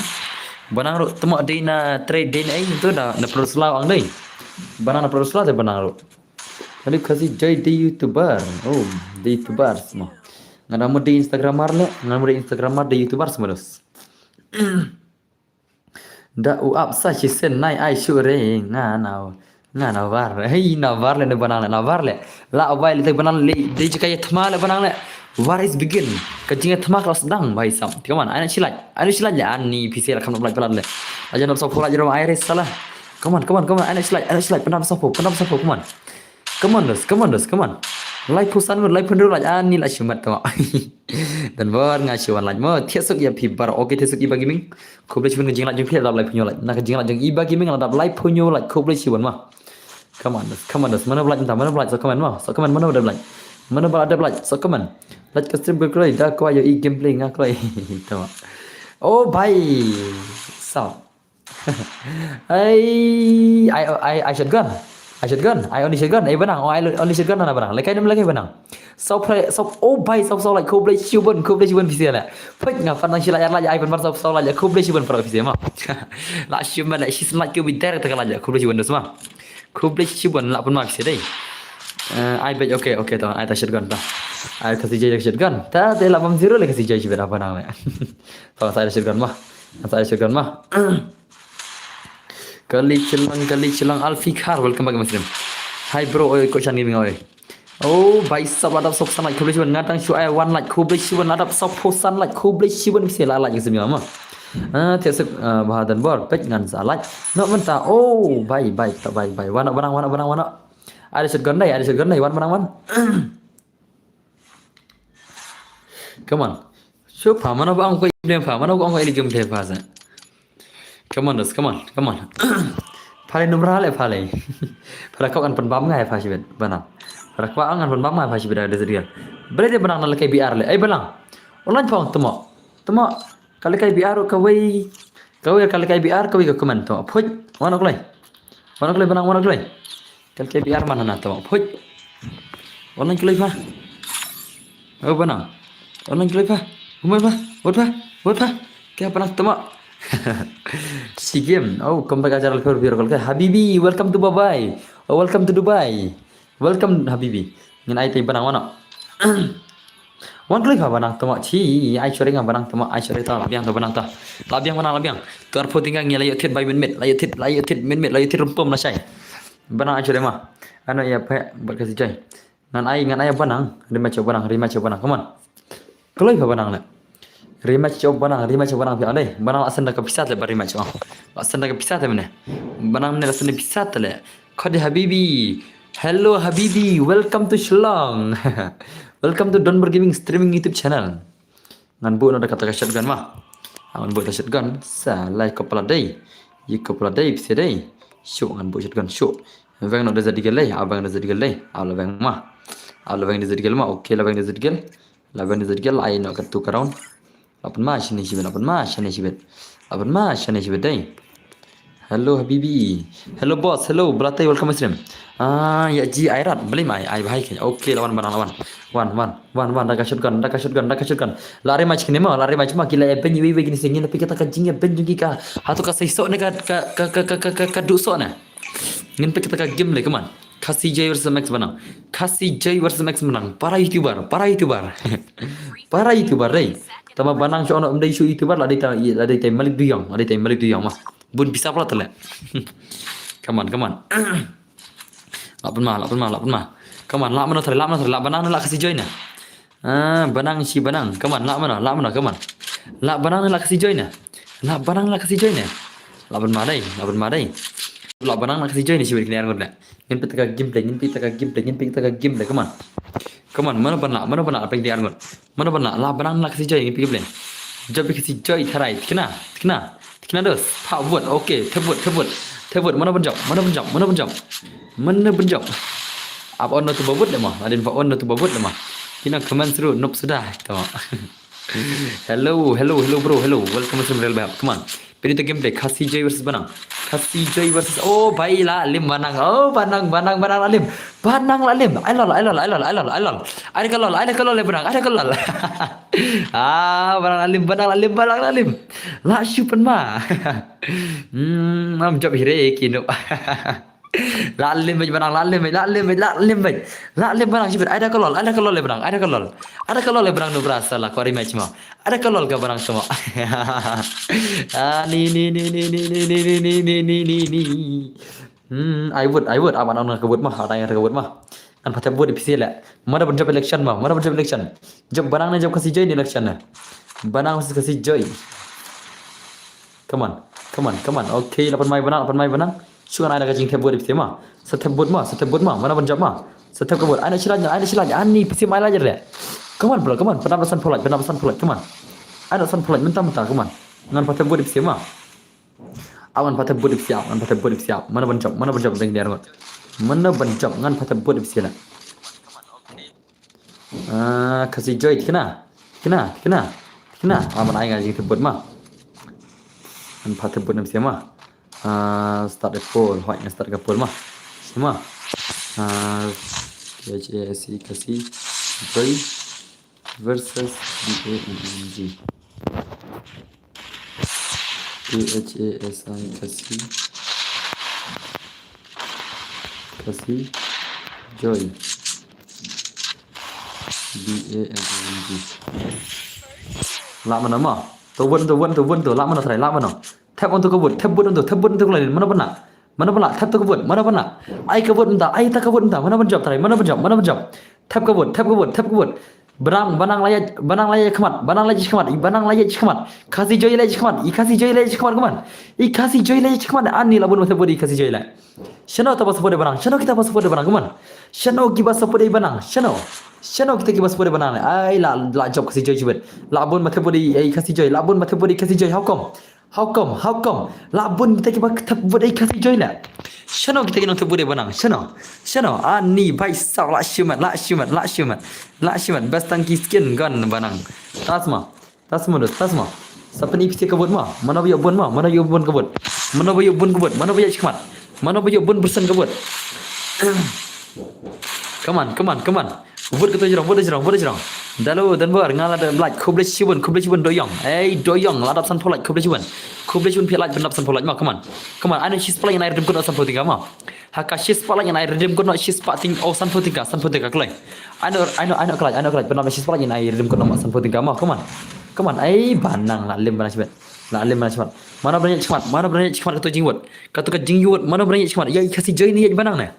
Banang ro temak dina trade dina itu dah perlu selau ang deh. Banana produs lah banana ro. Kali kasih jai di YouTuber. Oh, di YouTuber semua. Ngadamu di Instagramar le, di YouTuber semua dos. Da uap sa sen nai ai sure ngana var. Hei navar le navar le. La abai le banana le di jika ya thma le banana le. War is begin. Kajinga thma kelas sedang bhai sam. Kaman ana silat ya ani PC la kamno belaj belaj le. Aja nak sok pula jero air salah. Come on. Anak slide. Penam sapo. Come on. Like pusan like pendu like ani la shimat tama. Dan bar ngasiwan like mo tiesuk ya pibar oke tiesuk ibagi ming. Koble shiwan jing like jing pia like punyo like. Nak jing like jing ibagi ming la like punyo like koble shiwan mah. Come on. Mana belaj so come on mah. So come on mana ada belaj. Mana ada belaj. So come on. Like custom berkelai dah kau ayo e gameplay ngaklai. Tama. Oh bye. So I shotgun. I only shotgun. Benang. Oh, I only shotgun na benang. Lekai lagi benang. So oh bye so like koble shiban bisa lah. Pek ngafan nang sila la I ben bar so la koble shiban para bisa mah. La shiban la she's like you be there tak la koble shiban dos mah. Koble shiban la pun mak sedai. I bet okay tahu. I tak shotgun dah. I kasih jai shotgun. Tak ada 80 lagi kasih jai shiban apa nang. Tahu saya shotgun mah. Kali cilang Alfikar, welcome back Muslim. Hi bro, oi coach gaming oi. Oh, bhai sab adap sok san like kublish ngatang shu ai one like kublish adap sok posan like kublish bisa la like semua mah. Tiasuk bahadan bor pek ngan sa like. No menta. Oh, bhai. Wana. Ada shotgun dai, wan benang. Come on. Shu phamana ba ang ko ibne phamana ko ang ko eligum the phasa. Come on. Pale numra le pale. Pada kau kan penbam ngai pasi bet benang. Pada kau angan penbam ngai pasi bet ada serial. Bere dia benang nak kai biar le. Benang. Online pang temo. Kali kai biar kawai kali kai biar kawai ke komen temo. Poj. Mana kulai benang mana kulai. Kali kai biar mana na temo. Poj. Online kulai pa. Oh benang. Online kulai pa. Umai pa. Buat pa. Kaya benang temo. Si game. Oh, kembali acara viral ke Habibi, welcome to Dubai. Oh, welcome to Dubai. Welcome Habibi. Ngan ai tai banang mana? Wan klik ha banang tama chi, ai chore ngam banang tama ai chore ta labiang ta banang ta. Labiang mana labiang. Tu arpo tinggal ngi layut tit bai minit, layut tit rumpum la sai. Banang ai chore ma. Ano ya pe berkasih jai. Ngan ai banang, rima coba banang. Come on. Klik ha banang le. Rematch banang pi alai banang asan dak pisat le rematch asan dak pisat mana banang ne asan pisat le khode habibi hello habibi welcome to Shillong welcome to Donber Gaming streaming YouTube channel ngan bu no dak kata shotgun mah ngan bu shotgun sa like kepala dai pise dai show ngan bu shotgun show veng no da jadi gelai abang da jadi gelai ala veng da jadi gel mah okay la veng da jadi gel ai no katu karon Apan ma shane shibet dai. Hello Habibi. Hello boss. Hello Belate welcome stream. Ya Ji Airat beli mai ai bahai kayaknya. Oke lawan barang lawan. Wan dah shotgun. Lari match kini mah lari match mah gila ben yiwi gini singin tapi kita kajingnya ben juga ka. Hatu ka sisok ne ka dusok ne. Ngin pe kita ka game le kaman. Kasih J versus Max menang. Kasih J versus Max menang. Para YouTuber. Para YouTuber deh. Tama banang so ono mdai su YouTuber lah dai Malik Duyong mah. Bun bisa pula terlek. Come on. Lapan mah. Come on, lak mana tadi, lak banang nak kasih join na. Banang. Come on, lak mana, come on. Lak banang nak kasih join na. Lapan mah dai. Lak banang nak kasih join ni sih beri kena ngot. Ngin pitaka gameplay, come on. Come on, mana ban lak apa yang dia ngot. Mana ban lak banang nak kasih join ngin gameplay. Job kasih join tarai, kena dos. Pak buat, okey, terbut. Mana penjam. Apa ono tu babut dah mah? Adin pak ono tu babut dah mah. Kena komen seru, noob sudah. Tama. Hello bro, welcome to Real Bab. Come on. Pintu gameplay Kasih J versus Banang. Oh baiklah Lim Banang. Oh Banang Lim. Ailol. Ada kelol Banang. Banang Lim. La syupan mah. Mam job hire kinu. Lalim Banang. Ada kelol le Banang. Ada kelol le Banang nu berasa lah kori match mah. Ada kelol ke Banang semua. Ni. I would. Aman orang kebut mah. Ada yang kebut mah. Kan patah buat di PC lah. Mana berjab election mah. Job Banang ni job kasih joy ni election lah. Banang mesti kasih joy. Come on. Okay, 8 mai Banang. Sukan ada kajing tebut di PC mah. Setebut mah. Mana berjab mah. Setep kebut. Ada silanya. Ani PC mai aja deh. Come on. Penampasan polat. Come on. Ada san polat mentah. Come on. Ngan patah buat di PC mah. Awan patah buat di siap. Mana berjab dengan dia ngot. Mana berjab ngan patah buat di PC lah. Kasih joy kena. Aman ai ngajing tebut mah. Ngan patah buat di PC mah. Start the poll, start ke poll mah. Semua. KHASI kasih joy versus DANG. KHASI kasih joy DANG. Lak mana mah? Tu lak mana try? Lak mana? Tap untuk kebut untuk lain. Mana pernah? Tap tu kebut. Mana pernah? Ai kebut entah. Ai tak kebut entah. Mana berjab try? Mana berjab? Tap kebut. Banang layar kemat. Kasih joy layar kemat. Kasih joy layar kemat. Ani labun masa bodi kasih joy layar. Shano kita support Banang. Keman. Shano kita support Banang. Shano kita support Banang. Ai la job kasih joy cubit. Labun masa bodi kasih joy. How come? Labun kita support kasih joy layar. Shano kita kena support Banang. Shano. Ani baik sah la syumat. Best tangki skin gun Banang. Tasma. Siapa ni PC kebut mah? Mana bayar bun kebut? Mana bayar cekmat? Mana bayar bun bersen kebut? Come on. Buat kita jerang. Dalu dan ber ngala dan like kublis cibun doyong. Doyong ladap san polat kublis cibun pialat benap san polat mah. Come on. Anu sis pala yang air dem kena san potinga mah. Haka sis pala yang air dem kena sis pating san potinga kelai. Anu kelai benap sis pala yang air dem kena san potinga mah. Come on. Banang lalim banang cibet. Mana berani cepat kata jingwat. Kata jingwat mana berani cepat. Ya ikasi joy ni banang na.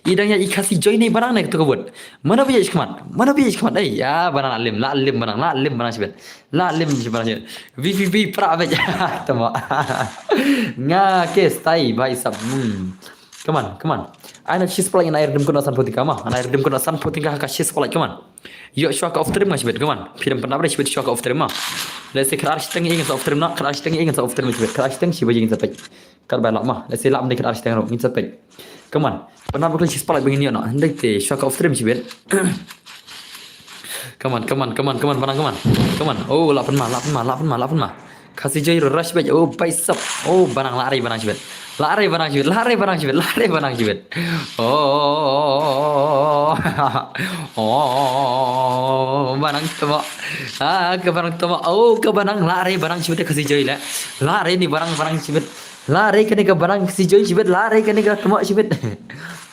Idangnya ikasi joy ni banang na kata kebut. Mana berani cepat. Ya banang lalim banang cibet. Lalim banang cibet. VVV pra aja. Tama. Kes tai bai sab. Come on. Aina cheese pala in air dem kuna san potinga mah. Air dem kuna san potinga haka cheese pala come on. Yo shock of trim cibet come on. Film pernah ada cibet shock of trim mah. Let's say kerar steng ingin of trim nak kerar steng ingin of trim cibet. Kerar steng si bajing sampai. Kar balak mah. Let's say lap ni kerar steng ingin sampai. Come on. Pernah bukan cheese pala begini nak. Hendak te shock of trim cibet. Come on. Oh lapan mah. Kasih joy rush bet. Oh bicep. Oh banang lari cibet. lari barang cibet, lari barang cibet, lari barang cibet. Oh, oh, barang temo. Ke barang temo. Oh, ke barang lari barang cibet kasih joy lah. Lari ni barang cibet. Lari ke ni ke barang kasih joy cibet, lari ke ni ke temo cibet.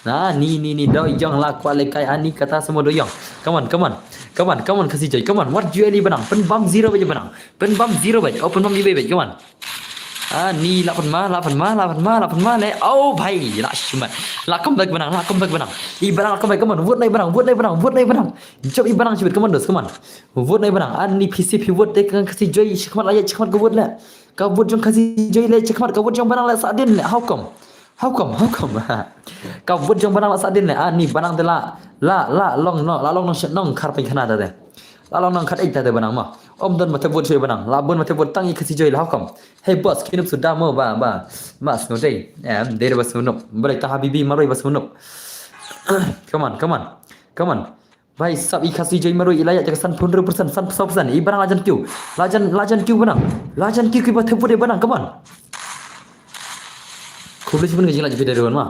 Nah, ni doyong lah kualikai ani kata semua doyong. Come on kasih joy. Come on, what joy ni barang. Pen bam zero baje barang. Pen bam zero baje. Open bam ni baje. Come on. Ni 8 ma le. Oh भाई lah cuma lah comeback benang ibarang comeback come on vote naik benang jom ibarang cibet come on dos come on vote naik benang ni PCP vote dek kasih joy cekmat lah cekmat ke vote lah kau vote jom kasih joy le cekmat kau vote jom benang lah sadin le how come kau vote jom benang lah sadin le ni benang tu la long nong kar pen khana dah la long nong kar ek dah benang mah om don mate vote joy benang labun mate vote tangi kasih joy lah how come hey boss kinup sudah mau mas ngodai dari bas nunup boleh tak habibi maroi bas nunup come on भाई सब इखासी जोई मरो इलाया जगह सन 15% सन 100% इबारang lajan kiu benang kiu ki bathe pure benang come on खुबले सिपन गजिला जबे देरवन मा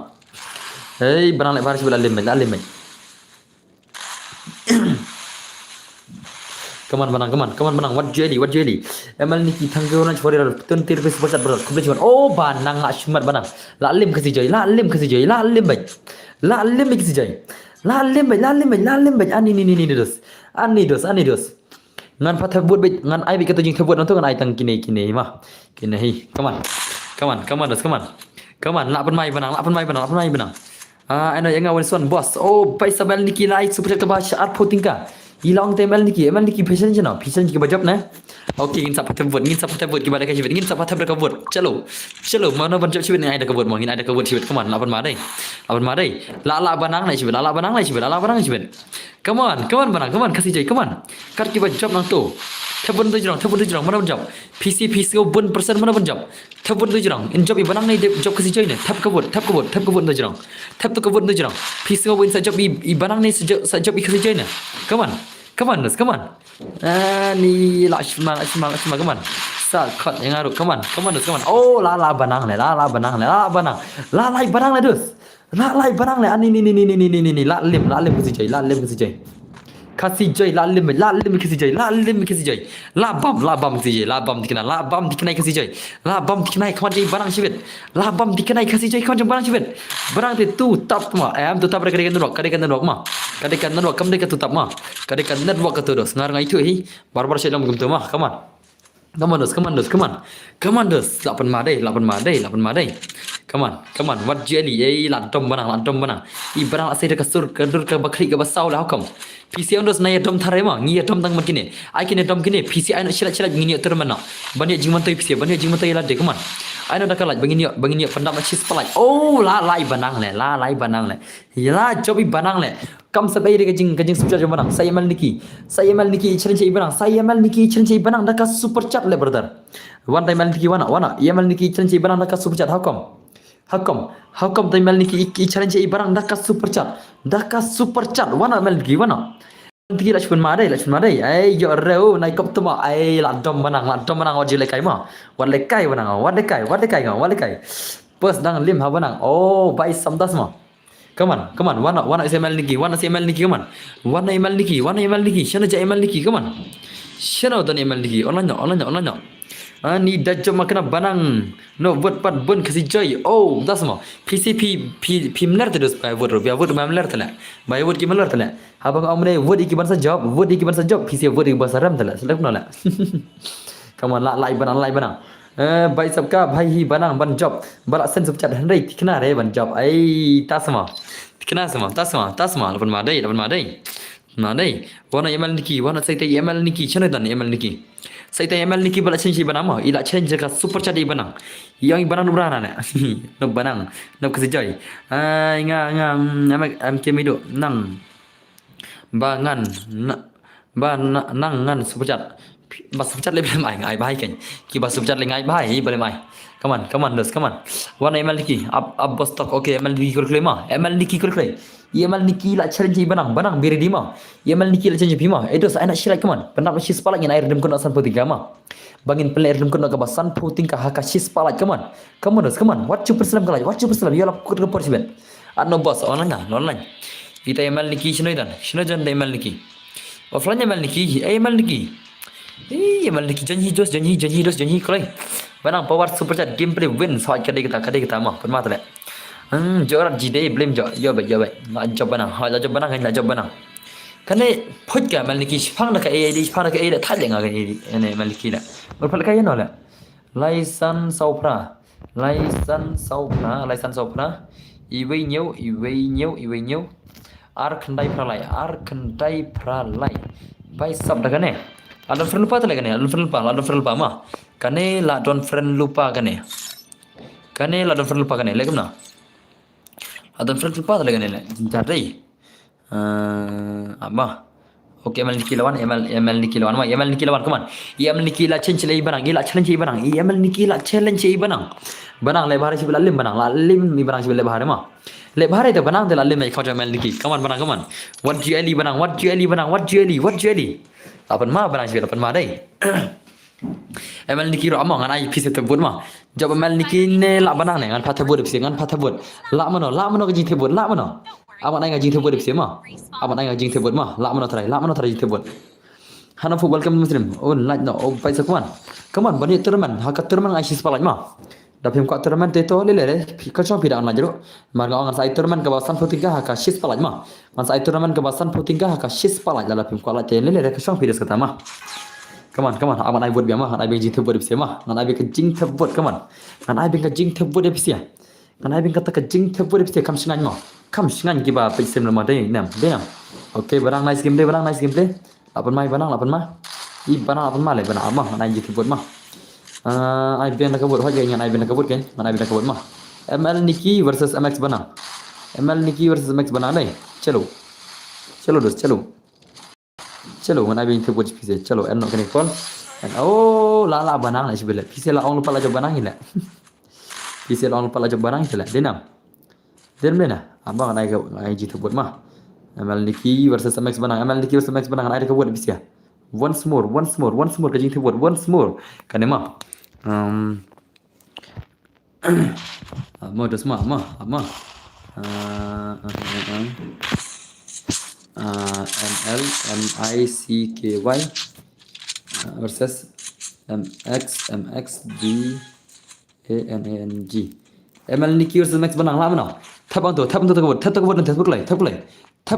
hey benang lek baris bela lim Come on benang what jelly emal niki thangge orang chore tun tir pes basat berat kubli cuman oh banang la shumat benang la lim kasi joy la lim baik kasi joy la lim baik ani dos ngan patha buat baik ngan ai bi kata jing thebut nonton ngan ai tang kini mah kini hi come on dos come on la pen mai benang I know yang awal son boss oh paisa bel niki lai super ta ba shat potingka Ilang temel niki patient je na patient ki bajab na okay ngin sap tebut ki bada ka chibet ngin sap tebut ka vot chalo mana ban chibet ni ada ka vot ngin ada ka vot chibet come on lapan ma dai la banang lai chibet come on banang kasih jai come on kat ki bajab nang tu tebun tu jirang mana ban job PC ko bun persen mana ban job tebun tu jirang in job i banang nai job kasih jai ne tap ka vot tu jirang PC ko bun sa job i banang nai sa job i kasih jai ne come on ni la shma come on sa khot yang aru come on oh la banang le la lai banang le dus la lai banang le ani ni la lim kasi jai kasih joy la lim kasi joy la bam dikenai kasih joy la bam dikenai kawan jai barang cibet la bam dikenai kasih joy kawan jai barang cibet barang tu tap ma tu tap kadekan network ma kadekan network kam dekat tu tap ma kadekan network ka tu dos ngar ngai tu hi barbar sedang gum tu ma come on dos 8 ma dai come on what jelly lantom banang i barang asai dekat sur kedur ke bakri ke basau lah hukum PC on dos naya dom thare ma ngi dom tang makine ai kine dom kine PC ai no chilat ngini termana banyak jingman toi PC banyak jingman toi la de come on ai no dakalaj bangini pandam achis palaj oh la lai banang le ya jobi banang le kam sabai de kajing super chat banang saya mal niki challenge banang saya mal niki challenge banang daka super chat le brother one time mal niki wana ya mal niki challenge banang daka super chat how come time mal niki challenge barang daka super chat wana mal niki wana niki lachpun madai ai yo reu nai kop tuma ai ladom banang wajil lekai ma wat lekai pers dang lim ha banang oh bai samdas ma come on wana SML niki come on wana ML niki shana ja ML niki come on shana dan ML niki online ni dajjal makna banang no buat pat bun kasih joy oh das ma PCP pimler terus vote mamler tala bai vote ki mamler tala abang amne vote iki bansa job PC vote iki bansa ram tala selak nala come on lai banang bai sabka bhai hi banang ban job bala sen sub chat handai tikna re ban job ai tasma lapan ma dai wana ML niki chana dan ML niki Saita ML niki bala change banang ma ila change ka super chat banang yang banang nubrana na no banang no kasijai nga am kemido nang bangan nang ngan super chat bas super chat le mai ngai bai kan ki bas super chat le ngai bai bale mai come on one ML niki up boss stock okay ML niki kol ma ML niki kol ML niki la challenge banang beri di ma ML niki la challenge bima itu saya nak share come on pernah masih sepala ngin air dem kun asan putih ma Bangin player lum kono kabasan puting ka haka shis palat come on. Come on. What you perselam kalaj. What you perselam yola kut report siben. Ano boss online. Kita emal niki shino jan emal niki. Offline emal niki emal niki. Emal niki janji kolai. Banang power super chat gameplay win soal kadai kita mah permata le. Jorat jide blame yo bai la job banang kane phut ka mal niki phang da ka ai tha lenga ka ai ene mal niki la or phal ka yano la laisan saupra iwei nyeu ar khandai pralai bai sab da kane adon friend lupa tale kane adon friend lupa ma kane la don friend lupa kane legam na adon friend lupa tale kane le jadai apa oke emal niki lawan come on emal niki la challenge lei barang emal niki la challenge lei barang le bahare sibel alim barang lalim mi barang sibel le bahare ma le bahare to barang de lalim mai khau emal niki come on what GLE apan ma barang sibel apan ma dai emal niki ro among an ai pise te bud ma job emal niki ne la barang ne ngan patha bud la mano ke jing te bud la mano aman ai ngajing tebut ipsi ma la mano trai jing tebut hana fu welcome muslim like no pai sakman come on bani turman hakat turman ai sis palaj ma dapim ko turman te to le ka chong pida online jero marga angan sai turman ka basan putingga haka sis palaj ma man sai turman ka basan putingga haka sis palaj la dapim ko la te le ka chong pida skata ma come on aman ai buat biama han ai be jing tebut ipsi ma han ai be ka jing tebut come on han ai be ka jing tebut ipsi han ai be ka ta ka jing tebut ipsi kam singan ma kam singan giba pixem lemah deh nam oke barang nice game play lapan mai barang i barang lapan mai le barang amah mana jadi kebut mah ai bian nak kebut hoja yang ai bian nak kebut kan mana bian nak kebut mah ML Niki versus MX Banang deh chalo mana bian kebut pise chalo enok kene call oh la Banang lah sebelah pise la ong lupa la job Banang hilah pise la ong lupa la job Banang hilah denam Demlena, abang naik jitu buat mah. ML Niki versus MX Banang ai ke buat bisa. Once more ke jitu buat once more. Kan mah. Mau das mah. ML MICKY versus MX BANANG. ML Niki versus MX Banang lah mana? Tap to kebut dan tap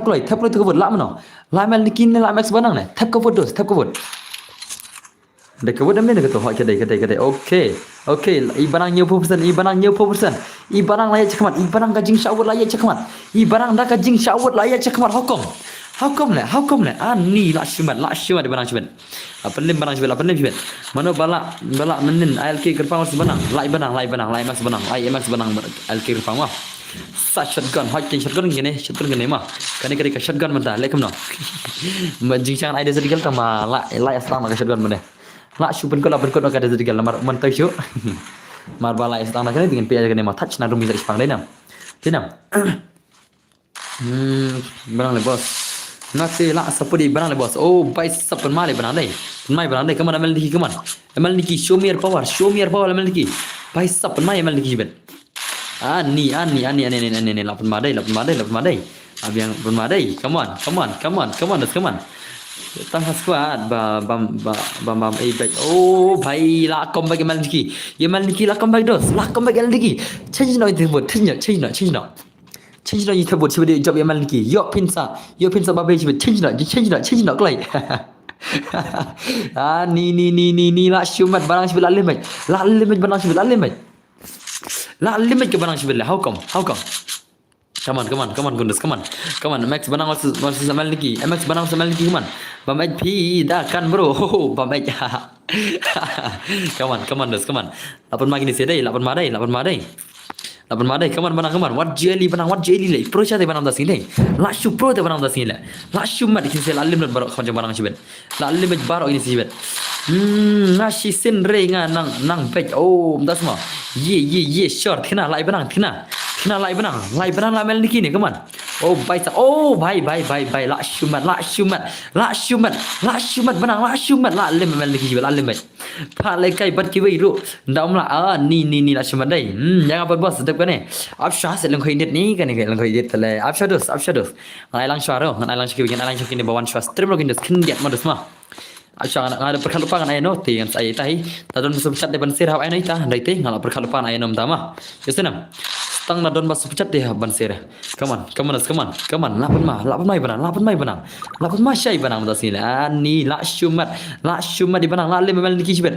kelai to kebut la mano la ML Niki ne la MX Banang ne tap kebut de kebut am ne to ha kedai okay i barang nyeu persen i barang la ya cekmat i barang ka jing shawut la ya cekmat i barang da ka jing shawut la ya cekmat how come le ani la shimat di barang shimat apa lim shimat mano bala menin ALK kerpang mas banang lai banang MX Banang ALK kerpang mah shotgun gini mah kani ka shotgun menta lekum no majing changan ide sedikit tama la aslam ka shotgun mene la shupen ko ka de sedikit mar mentai syu mar bala aslam kani dengan pia kani mah touch na rumi dari spang denam barang le boss nasi la sapudi barang le boss oh bai sapen male barang dai kaman ML Niki show me your power ML Niki bai sapen mai ML Niki ben ani lapan madai abi yang bermadai come on tang squad bam back oh bhai la comeback ML Niki la comeback ML Niki change no itu buat change no itu buat coba job ML Niki yo pinsa babai coba change no kelai ni la shumat barang sebelah limit barang sebelah limit la limit ke barang sebelah how come come on Gundas come on MX Banang versus ML Niki come on Bamaj P dah kan bro Bamaj come on lapan magi ni sedai lapan madai come on Banang what GLE le pro cha te Banang das ni la shu pro te Banang das ni la shu mat ki se la limit baro khon Banang siben la limit baro ini siben nasi sin re nga nang pek oh das ma ye short kena lai Banang la ML Niki ni come on Oh baik. Oh baik. La Shumat benang la Shumat la lem lagi juga la lem baik. Pak lekai bat kiwi ru. Ndam la ni la Shumat dai. Jangan apa bos sedap kan ni. Absyah set lengkoi net ni kan ni lengkoi net tele. Absyah dos. Ngai lang syaro, ngai lang syaki ngai lang syaki ni bawan syas. Terima login dos kendiat modus mah. Absyah ngada perkalupan ai no ti kan saya tahi. Tadon musuh cat depan sirah ai no ita. Dai ti ngala perkalupan ai nom tama. Yesenam. Tang na don basu pecat dia ban sirah. Come on. Lapan mai benang. Lapan ma syai benang mata sini. Ni la Shumat di benang. La lem mel niki sibet.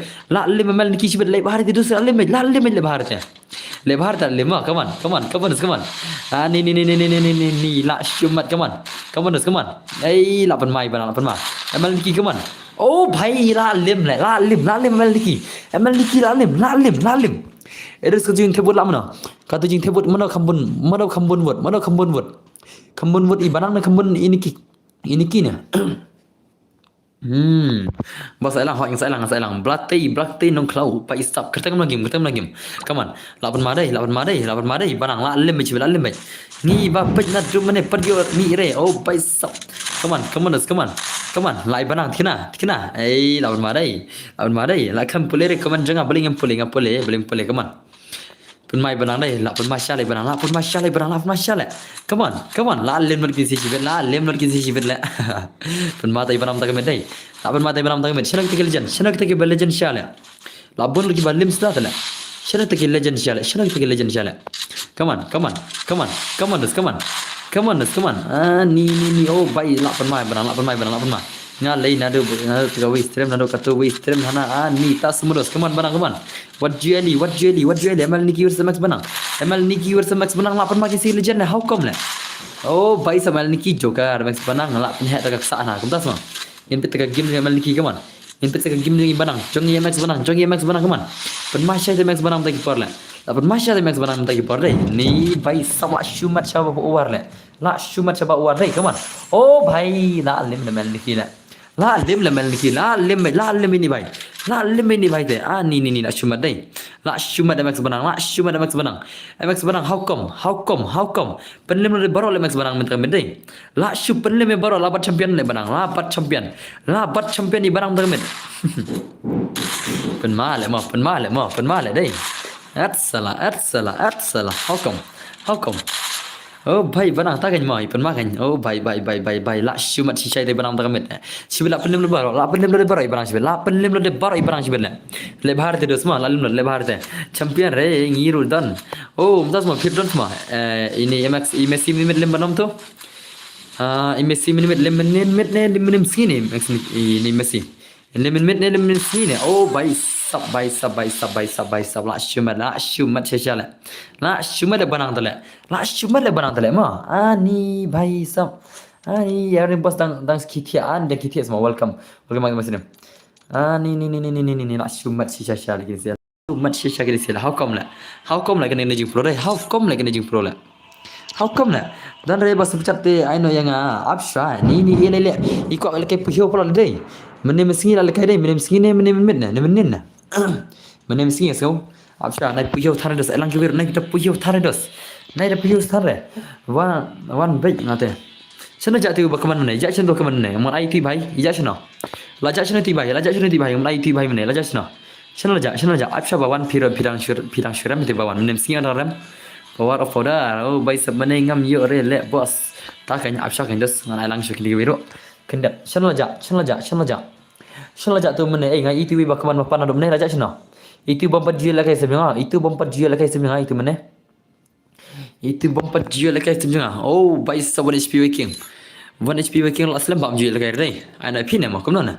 Le bahar itu dus la lem le bahar teh. Le bahar tak lema. Come on. Ni la Shumat. Come on. Lapan mai benang lapan ma. Mel niki come on. Oh bhai la lem mel niki. Mel niki la lem. Eres kejing tebut lah mana? Kata jing tebut mana kambun word. Kambun word ibarang na kambun ini ki ni. Bahasa elang. Belati nong klau. Pa isap. Kerta lagi. Come on. Lapan madai. Barang la lem baik. Ni ba pej na drum mana pergi ni re. Oh pa isap. Come on. Lai barang kena. Lapan madai. La kan pulere come on jangan boleh ngapole. Come on. Pun mai benang dai, la pun masya le benang. Come on. La lem lagi si cibet la. Pun mata benang tak medai. La pun mata benang tak med. Shanak take legend syala. La bun lagi balim sudah tala. Shanak take legend syala. Come on. Ni oh bai la pun mai benang. Ngalai nado tegawi stream nado katu wi stream hana ni tas mudos. Come on. What jelly ML Niki versus Max benang lapan makin si legend how come lah. Oh bai sama ML Niki joker Max benang lapan hat tegak sana kum tas mah. Impit tegak game ML Niki come on. Impit tegak game ni benang jong Max benang come on. Pen masya Max benang tagi por lah. Lapan masya Max benang tagi por deh. Ni bai sama Shumat coba uar lah. La Shumat coba uar deh come on. Oh bai la lem ML Niki lah. La lem ini bai. Deh. Ni la Shumat deh. La Shumat Max benang. Max benang how come? Penlem le baro le Max benang mentang deh. La Shu penlem le baro labat champion le benang. Labat champion ni benang mentang med. Pen ma le deh. At salah. How come? Oh bhai benang tak kan mai pen makan. Oh bhai la Shumat si cai de benang tak met. Sibela penlem le baro benang sibela. Penlem le baro benang sibela. Le bahar te semua le bahar te. Champion re ngirul dan. Oh mtas semua fit don semua. Ini Messi minit lem benang tu. Messi minit lem minit sini Max ini Messi. Lem sini. Oh bhai sab la Shumat syala. La Shumat le benang tale ma. Ni bhai sab. Ni yang bos dang kitian dan kitia semua welcome Muslim. Ni la Shumat syala gitu. Shumat syala gitu. How come lah kena jing pro lah. How come lah? Dan re bas pecat te I know yang absha ni ele ikut lekai puhio pula dei. Menem singi la lekai dei menem singi menem na. Menem singi so absha naik puhio thare dos elang kibir naik kita puhio thare dos. Naik da puhio thare. Wan baik ngate. Sana jak tu bakaman mana? Jak chen do kaman mana? Mon IT bhai, jak chena. La jak chena ti bhai, mon IT bhai mana? La jak chena. Sana jak absha bawan pirang syuram ti bawan menem singi ram. Power of order. Oh baik sebenarnya ngam yo re le bos. Tak kan absha kan dos ngan ai lang syuk li wiro. Kendap. Channel jak tu mana ngai itu bakaman mapan adom ne raja chena. Itu bompat dia lakai sebenarnya. Itu mana? Itu bompat dia lakai sebenarnya. Oh baik sawan HP waking. 1 HP waking aslam bam dia lakai re. Ana pin mah kum nona.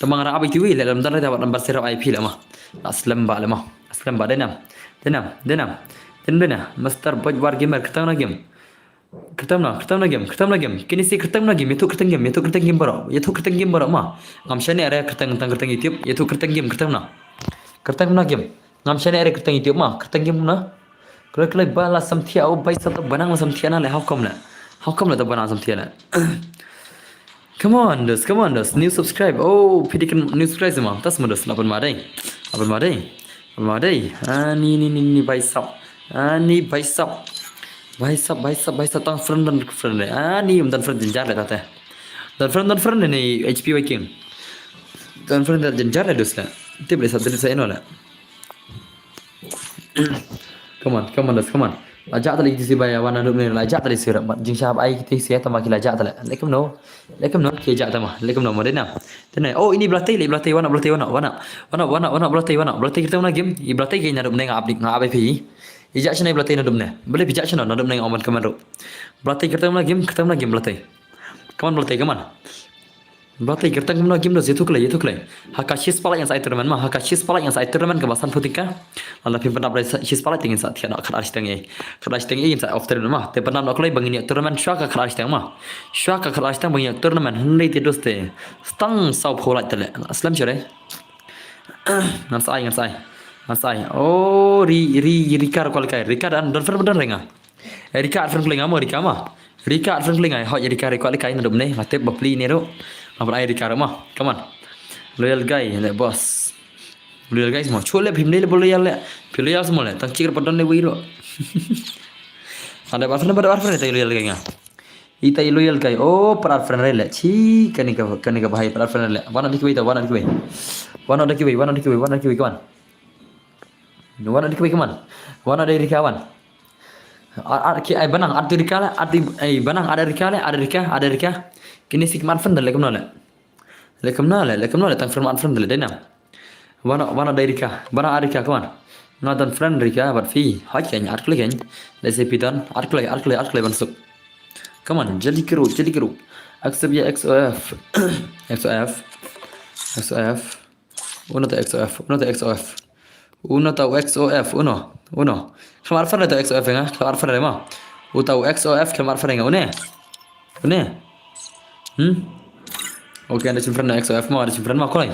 Tamang ra abi TV le dalam dan dapat nambar serap IP lah mah. Aslam ba denam. Tendena master boj war gamer kertam na game. Kini si kertam na game itu kertam game baru mah. Ngam shane are kertam YouTube itu kertam na game. Ngam shane are kertam YouTube mah kertam game na. Kalau bala samthia au bai sat banang la samthia na le how come la ta banang samthia na. Come on dos new subscribe. Oh pidikan new subscribe mah. Tas modus lapan madai. Ni bai sap. Ni bai sap. भाई साहब तंग फ्रेंड ले ni dan friend jenjar le tate dan friend ni HP Viking dan friend jenjar le dusla te boleh satu saya no la come on come on lajak tali kisi baya wana dum ni lajak tali sira jing syab ai kiti sia tama ki lajak tala lekum no ki jak tama lekum no modena tenai oh ini belatih wana belatih kita na game i belatih ki na dum ne ngap ngap ai phi ijak chana belatih na dum ne boleh bijak chana na dum ne ngaman kamero belatih kita na game belatih come on belatih kita na game do yetu klay hakashis pala yang saya turnamen mah hakashis pala yang saya turnamen ke basan putika Allah pin pernah shis pala tingin saat tiada kharash tengi in sa after mah te pernah nak klay bangin turnamen shwa ka kharash teng mah shwa ka kharash teng bangin turnamen hendai ti doste stang sau phola tele aslam chere ngan sai oh rikar kol kai rikar dan fer bener lenga rikar fer lenga mo rikar mah rikar fer lenga ho ya rikar kol kai ndum ne latep bapli ne ro apa ai rikar mah come on loyal guy le boss loyal guys mah chole phimne le loyal semua le tang chikar padon le wiro ada apa friend tai loyal guy nga itai loyal guy oh para friend le chi kanika bahai para friend le wana dikwi come on wana dikwi come on wana dari kawan ki ai banang adu rikala adu ai banang ada rika kini sik man friend le kamna le tang friend friend le dena wana dari rika bana arika kawan ngadan friend rika bat fi hakyan arkle gen le se pidan arkle bansuk come on jali kiro accept ya xof uno ta xof uno kamar friend ta xof nga kamar friend ma utau xof kamar friend nga une oke ada friend xof ma ada friend ma klay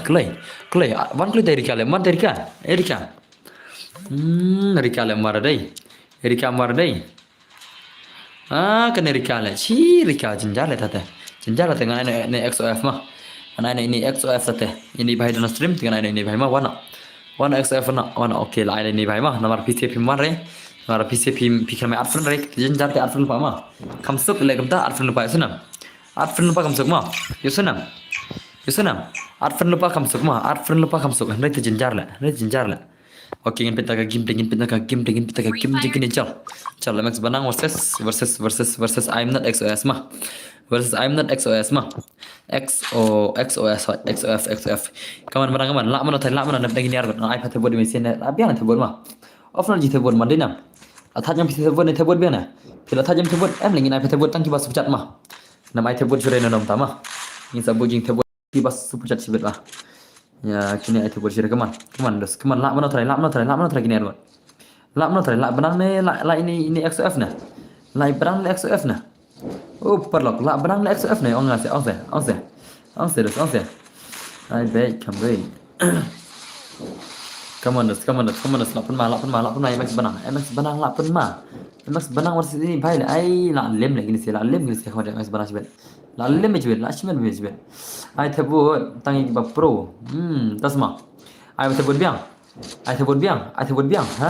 wan klay dari kale man dari ka erika rika le mar dai kan rika le chi rika jinjar le tate ngana ne xof ma ana ini xof tate ini bahai dan stream dengan ini bahai ma wana xof na wana oke la ini bahai ma nomor PCP mare nomor PCP pikir me friend rek jinjar te friend pa ma kamsuk le gamta friend pa sunam friend pa kamsuk ma yusunam friend pa kamsuk ma friend pa kamsuk ne te jinjar la oke ingin peta ka game jikin chal max banang versus I'm not XOS ma XOF kaman la mana nak gini arbat na iPad tebod mesin la biang tebod ma offline ji tebod ma dinam athajam tebod ne tebod biana pila thajam tebod em lingin iPad tebod tang ki bas pucat ma nam ai tebod jure nom tama ingin sabu jing tebod ki bas pucat sibet lah ya kini ai tebod jure kaman la mana try gini arbat la mana try la benang ne la ini XOF na la benang ne XOF na oh perlok la benang ne XOF ne ong se ai baik kambe come on lapan ma max benang lapan ma max benang warsi ini bhai le ai la lem le gini se khode max benang sibet la lem sibet la shimen be sibet ai thabu tangi ba pro tasma ai thabu biang ha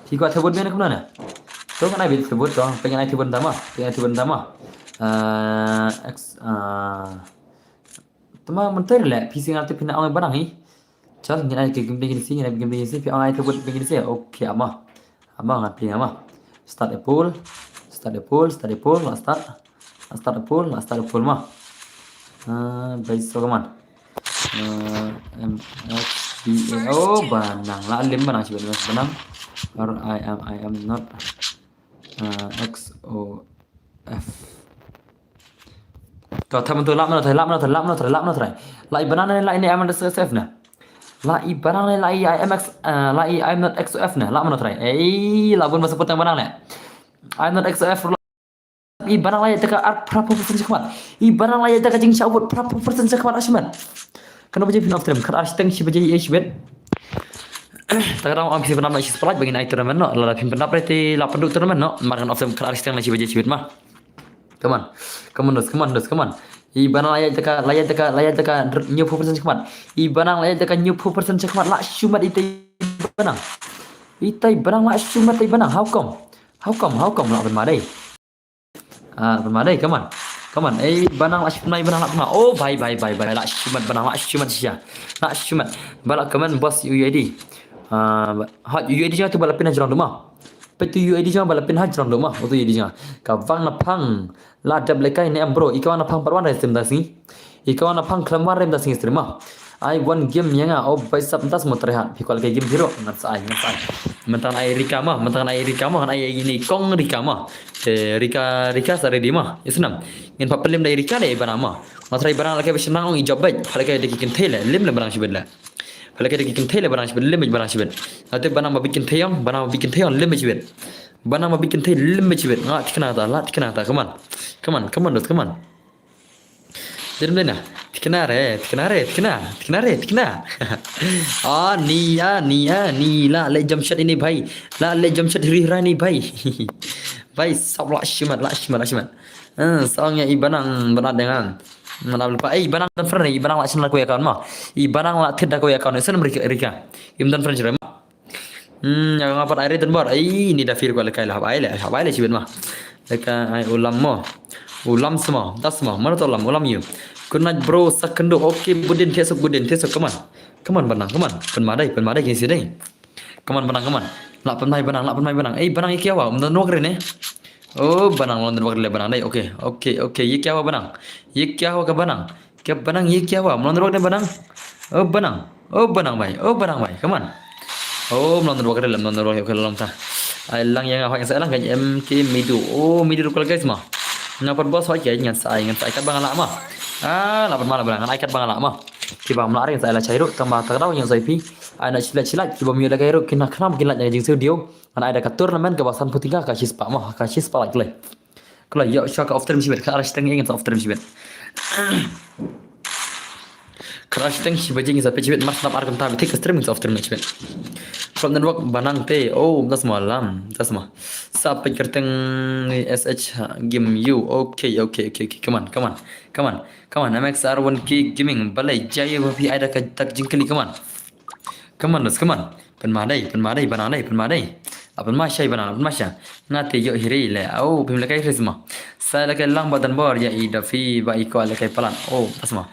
thi ko thabu biang kumna na to kan ai be thabu to pengen ai thabu tama x tama mentor le PC ngarti pina ong barang hi chal ngin ai ke game begini si pi ong ai thabu begini si okay ama ngapi ama start a poll la start a poll ma baik so kaman oh banang la lim banang sih banang or I am not XOF kau tham tu lap mana try lai banana lai ini I'm not XOF na lai banana lai I'm not XOF na lap mana try labun masa potong banang na I'm not XOF i banang lai taka berapa persen sekmat i banang lai taka jing syawut berapa persen sekmat asman kenapa jadi pin of them kar arsteng si baje isbet takarang am si penam si splat bagi naik turnamen no la pin penap rete la penduk turnamen no markan of them kar arsteng si baje isbet mah come on i banang lai taka new persen sekmat i banang lai taka new persen sekmat la shumat itai banang la shumat itai banang how come How come lại bên mà đây? Bên mà đây, come on. Banang lại này banang lại mà. Oh, bye. Lại cuman banang lại cuman sia. Lại cuman. Balak kaman bos UAD. Hot UAD jangan tu balapin aja orang rumah. Petu UAD jangan balapin aja orang rumah. Itu UAD jangan. Kawang napang. La dab lekai ni bro. Ikawan napang parwan dah sistem dah sini. Ikawan napang kelamar rem dah sini sistem mah. I one game yang oh by sab entas mau terlihat. Pikul kayak game hero ngat sai. Mentang ai Rika mah ai ini kong Rika mah. Rika sare di mah. Isnam. Ngin papelim dari Rika dai bana mah. Matrai barang lagi bersenang ong ijab baik. Halai deki kin thele lim le barang sibedla. Halai deki kin thele barang sibed lim barang sibed. Ate bana ma bikin theyong lim sibed. Bana ma bikin they lim sibed. Ngat kena ta. Come on. Jadi mana? Tikna. Ni la le Jamshid ini bhai. La le Jamshid Rihra ni bhai. Bhai sab la shimat. Soalnya ibanang benar dengan mana lupa ibanang dan friend ibanang la channel aku ya kawan mah. Ibanang la tidak aku ya kawan sen mereka. Imdan friend jerema. Yang ngapa air dan bor. Ini dah fir ko lekai lah aile sibet mah. Leka ai ulam semua. Mana tu ulam you. Kunaj bro sakendo okay budin tesok come on banang penmadai kini sini come on la penmai banang banang iki awa umdan nokre ne oh banang london wakre banang dai okay ye kya awa banang ka banang ye kya awa london wakre banang oh banang bai come on oh london wakre lam ta ai lang yang apa yang saya lang kan MK midu kul guys mah ngapa bos hoy kaya ngan sai kan bangang lak mah lapan mana barang kan ikat bangang lak mah kiba melaring saya la cairo tambah takrau yang saya pi ana cilat kiba mi la cairo kena mungkin la jing studio ana ada ka turnamen ke basan putiga ka shispa lak le kala ya shaka after misbet ka arashtang ingin after misbet kerashtang si bajing sa pecibet mas nap arkam tabi tik streaming after misbet from the work banang te das malam sampai kerteng SH game you okay come on MXR1K gaming balai jaya wapi ada ka tak jingkali come on penmadai bananai apa masya ngate yo hirei le pimlakai resma saya lagi lang badan bor ya ida fi ba iko lagi palan asma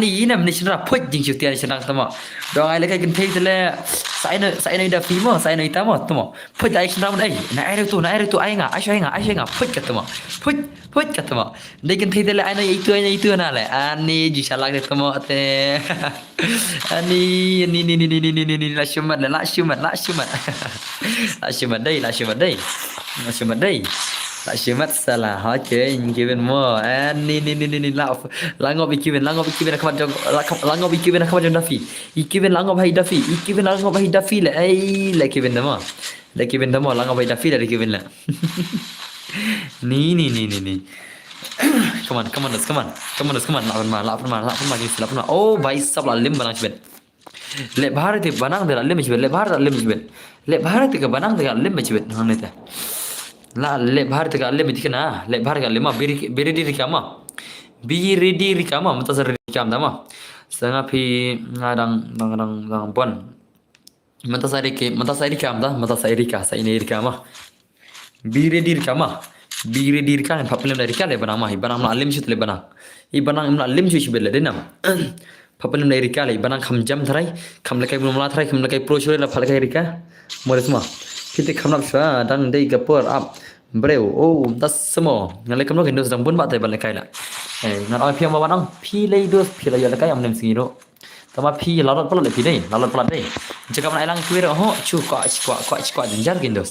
ni inam ni sira poj jing syutian senang tama dong ai lagi kin thei tele saya ida fi mo saya ida mo tama poj ai senang na air tu ai nga poj katama lekin thei tele ai itu na le ani ji salak de tama te ani ni la shumat dai tak syimat salah okay given more ni langop ikiven akamat dafi ikiven langop hai dafi le kiven dama langop hai dafi le kiven la ni come on lapan ma oh bhai sab la lim banang sibet le bhar te banang de lim sibet le bhar te ka banang de lim sibet haneta la le bhar te ka lim dikna le bhar ka lima biri di rikama mutasar rikam dama sanga phi ngadang bon mutasari rika sa ini rikama biri di rikama papilem dari kale banang alim shit le banang banang alim shit bele denam papilem dari kale banang kham jam tharai kham lekai belum la tharai kham lekai pro shore la phalekai rika moresma kita khamnap sha dang dei gapor up breu das semua ngalai kamno kendo sedang pun batai balekai la ngan oi phiam banang phi lei dos phi la lekai am nem singiro tama phi lalot pala le phi dei lalot pala dei jaka ban ailang kuira chu kwa jenjar gendos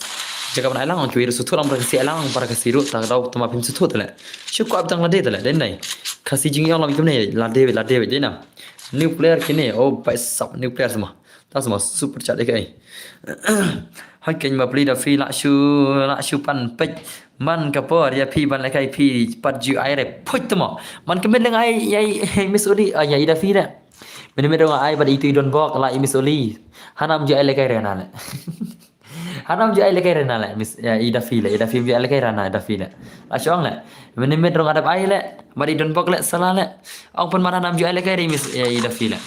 jaka ban ailang kuira sutu lam para si ailang para kasiru ta dau tama phim sutu tele chu kwa btang la dei tele den nai kasi jing yang lam kim nei la dei dei na new player kini pai sap new player semua super chat dekai hakin ma pli da fi la shu pan pej man kapor ya phi ban lekai phi pat ju ai re phoj tama man kemen leng ai yai misuli ya ida fi da men dong ai bad itu don bok la misuli hanam ju ai lekai rena le hanam ju ai lekai rena le mis ya ida fi ju ai lekai rena ida fi le la shong le men dong ada ai le bad don bok le salah le ong pun mana nam ju ai lekai re mis ya ida fi le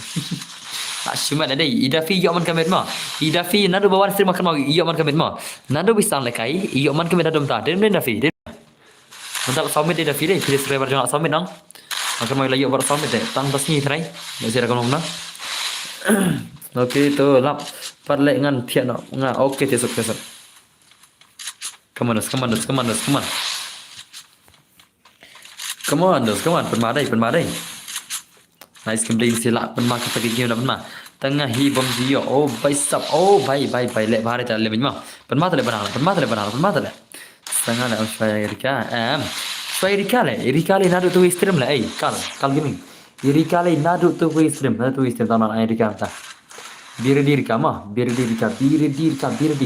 tak shumat ada idafi yo man kamet ma idafi nado bawan stream makan ma yo man kamet ma nado bisa lekai yo man kamet adom ta den dafi den mantap summit idafi deh please subscriber jangan summit nang makan ma lagi bar summit deh tang tasni trai masih rakam na okey tu lap par lek ngan thian no nga okey tesuk tesuk come on come on come on come on come on come on pen ma dai nice kembali sila pen ma kata game pen ma tengah hi bom dio oh bye sub oh bye lek bahare ta le ma pen ma tale banang setengah le Erika le nadu tu stream le kal gini Erika le nadu tu stream tanan Erika ta bir dirka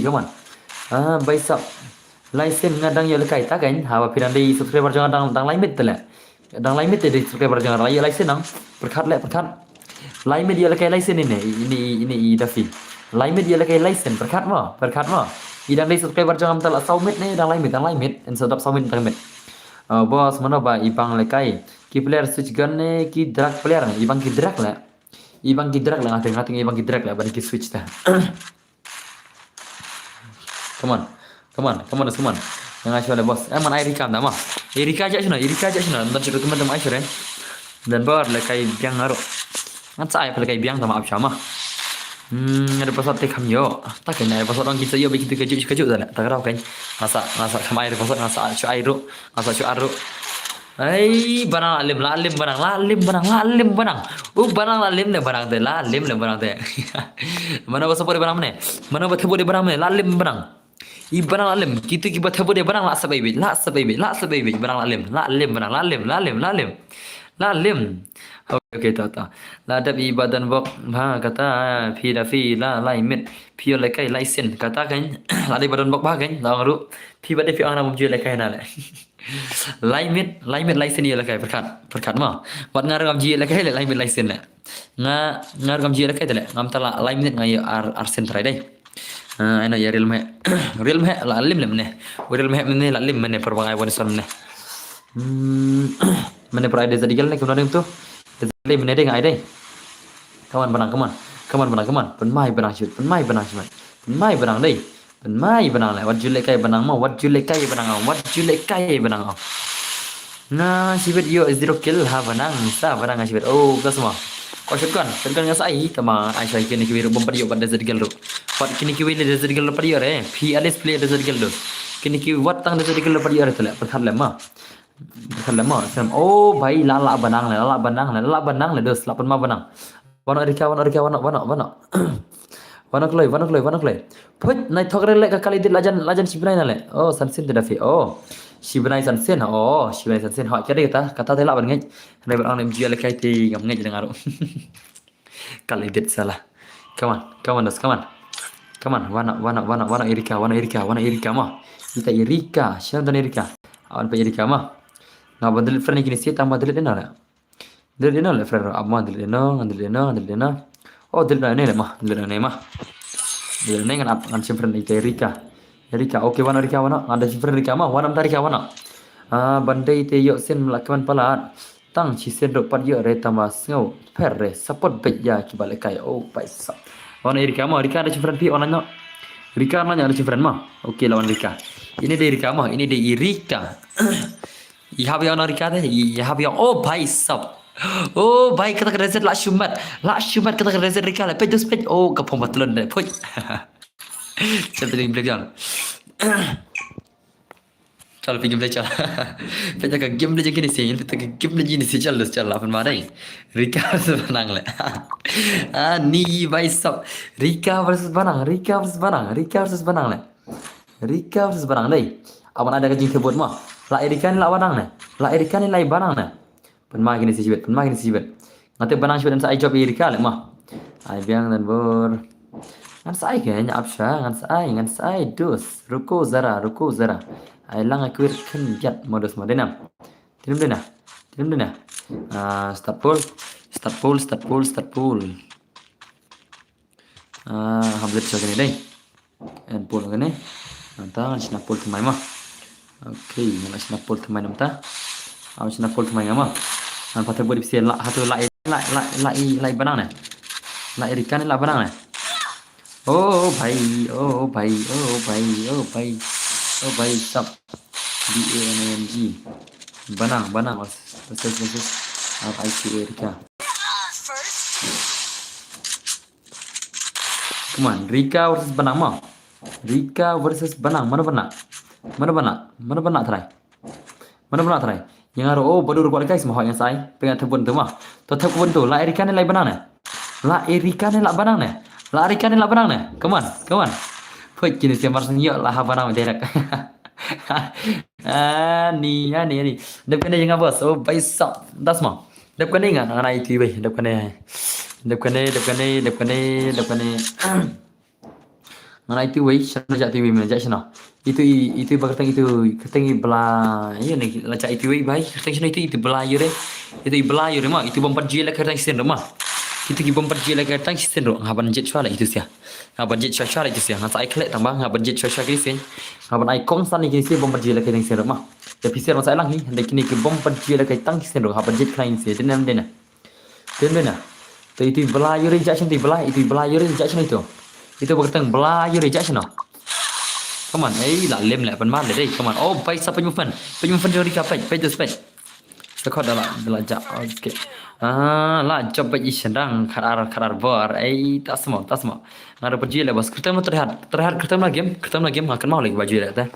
kaman bye sub license ngadang yo lekai ta kan hawa piran dei subscriber jangan dang limit tele dang limit dei subscriber jangan raya license nang perkat limit dia lekai license ini dafi limit dia lekai license perkat ma idang dei subscriber jangan tala saumit ni dang limit en sedap saumit dang limit bos mana ba ibang lekai ki player switch gun ne ki drag player ibang ki drag la ngating ibang ki drag la ban ki switch ta come on yang asyik bos mana Erika dah mah Erika aja sini dan cerita teman-teman asyik dan bawa lekai biang ngaruh ngan saya lekai biang sama apa sama ada pasal tekam yo tak kena pasal orang kita yo begitu kejut dah tak tahu kan masa sama air pasal masa cu aru barang lalim barang barang lalim le barang teh mana pasal boleh barang mana pasal boleh barang lalim barang Ibarang lalim, kita kibat habo dia barang lak sebaik, barang lalim. Okey tahu. La ada ibadan bok, kata fi la limit, fi lekai license kata kan, la ada ibadan bok kan, la ngaru, fi bade fi ana mumju lekai na le. Limit license dia lekai perkat ma. Wat ngar ngam ji lekai le limit license le. Ngar ngam ji lekai le, ngam tala limit ngai arsen try dai. Ana ya real me la lim ne la lim ne perbangai wan son ne mene per ide jadi ne kemudian tu jadi mene ding ide kawan benang pen mai benang dai pen mai benang le wat jule kai benang na sibet yo 0 kill ha benang sa benang sibet oh kasma kau shotgun ngas ai tama ai sai kini kiwiru bombar yo pada zedigal ro pat kini kiwi le zedigal ro parior p alis play le zedigal ro kini kiwi wat tang le zedigal ro parior tele perkhat lema sam oh bhai la banang le dos 8 ma banang wana kloi put nai thogre le ka kali dit lajan sibnai na le oh sansin da fi oh Sibnai sansen ha kira kata tela ban ngai ne ban am jia le kai ti ngam ngai dengar kali dit salah come on wana Erika mah kita Erika siapa dan Erika awan pe Erika mah ngab bandel friend kini sih tambah delete na le friend amma delete no oh delete ne mah delete ne ngan ap ngan friend Erika okey wana ada friend Erika mah wana Erika wana bandai te yo sen melakukan palat tang chi sen ro pat yo re tambah ngau per re support bet ya kibale kai oh paisa wana Erika ada friend pi onanya Erika nanya ada friend mah okey lawan Erika ini dia Erika mah ini dia Erika ya habis wana Erika deh ya habis oh paisa oh baik kata reset la shumat kata reset Erika le pejos oh kapom batlon deh poj Chal game play chal. Chal game play chal. Peja ka game play jekini sih, itu ka game play jini sih chal apa marai. Rika versus Banang le. Ni bhai sab. Rika versus Banang le. Rika versus Banang le. Awan ada kajing kebot mah. La Erika ni la Banang le. La Erika ni lai Banang le. Penma gini sih jibet. Nanti Banang jibet dan saya job Erika le mah. Ai biang dan bor. Ngan sai kayaknya absha ngan sai dus ruko zara ai lang akwir kan jat modus modena tilim dena start pool hamlet so gini deh and pool gini nanta sina pool tumai mah okay ngan sina pool tumai namta sina pool tumai mah nan pathe bodi psi la hatu lai banang ne La Erika ni lah benang Oh भाई oh भाई oh भाई oh भाई oh भाई stop BANNG benang versus IQ Erika. Come on, Rika versus benang mah. Rika versus benang mana benang? Mana benang? Mana benang try? Mana benang try? Yang ada oh baru rupa guys mah yang saya pengen terbun tu mah. Tu terbun tu la Erika ni lai benang ne. La Erika ni la benang ne. La Erika ni la benang ne. Come on. Phơi kini siapa harus nyok lah benang derek. Ni. Depan ni jangan bos. Oh baik sap. Das mah. Depan ni ngan ngan IT bay. Depan ni. Ngan IT bay. Sana jat TV mana jat sana. Itu bakatang itu katang belah. Iya ni lacak IT bay. Katang sana itu belah yure. Itu belah yure mah. Itu bompat jela katang sen mah. Itu bompat jela katang sen ro. Ngaban jet suara itu sia. Ngaban jet suara itu sia. Ngan saya kelak tambah ngaban jet suara kini sen. Ngaban ai kong san ni kini sen bompat jela katang sen mah. Tapi sia masa lang ni. Hendak kini ke bompat jela katang sen ro. Ngaban jet kain sen. Denam. Dena. Itu belah yure jat sana itu belah yure jat sana itu. Itu bakatang belah yure jat sana. Come on, lah lem lah penmal deh. Come on. Oh, baik siapa penyimpan dari kapai, tu spek. Sekot dah jap. Okay. Lah job baik isendang karar bor. Tak semua. Ngada pergi lah bos. Kita terhad kita game akan mau lagi baju dah.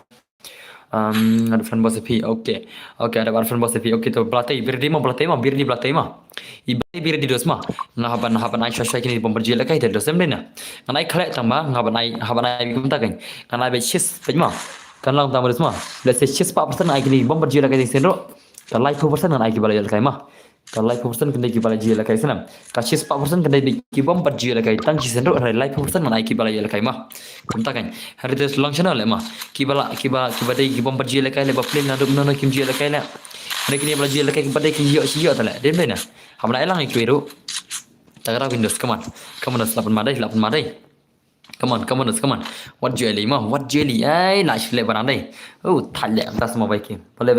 Ada fan bos sepi. Okay, ada fan bos sepi. Okay, tu belatih bir di belatih mah. Ibai bir di dos mah. Ngahaban ai syai kini pemberji lah kai dos semena. Nganai khalek tambah ngahaban ai gum tak kan. Nganai be chis pejma. Kan lang tambah dos mah. Let's say chis 4% ai kini pemberji lah kai senro. Kan life 4% nganai ki balai kai mah. Kan life 4% kena ki balai lah kai senam. Kan chis 4% kena ki pemberji lah kai tang ki senro life 4% nganai ki balai lah kai mah. Kum tak kan. Hari des long channel le mah. Ki badai ki pemberji lah kai le ba plane nadu nono kim ji lah kai le. Mereka ni belajar lagi kepada kiyo tak lah. Dia mana? Kamu nak elang itu itu. Tak kira Windows. Come on. 8 madai. Come on. What jelly mah? What jelly? Lah sila barang dai. Oh, tak le. Tak semua baik. Boleh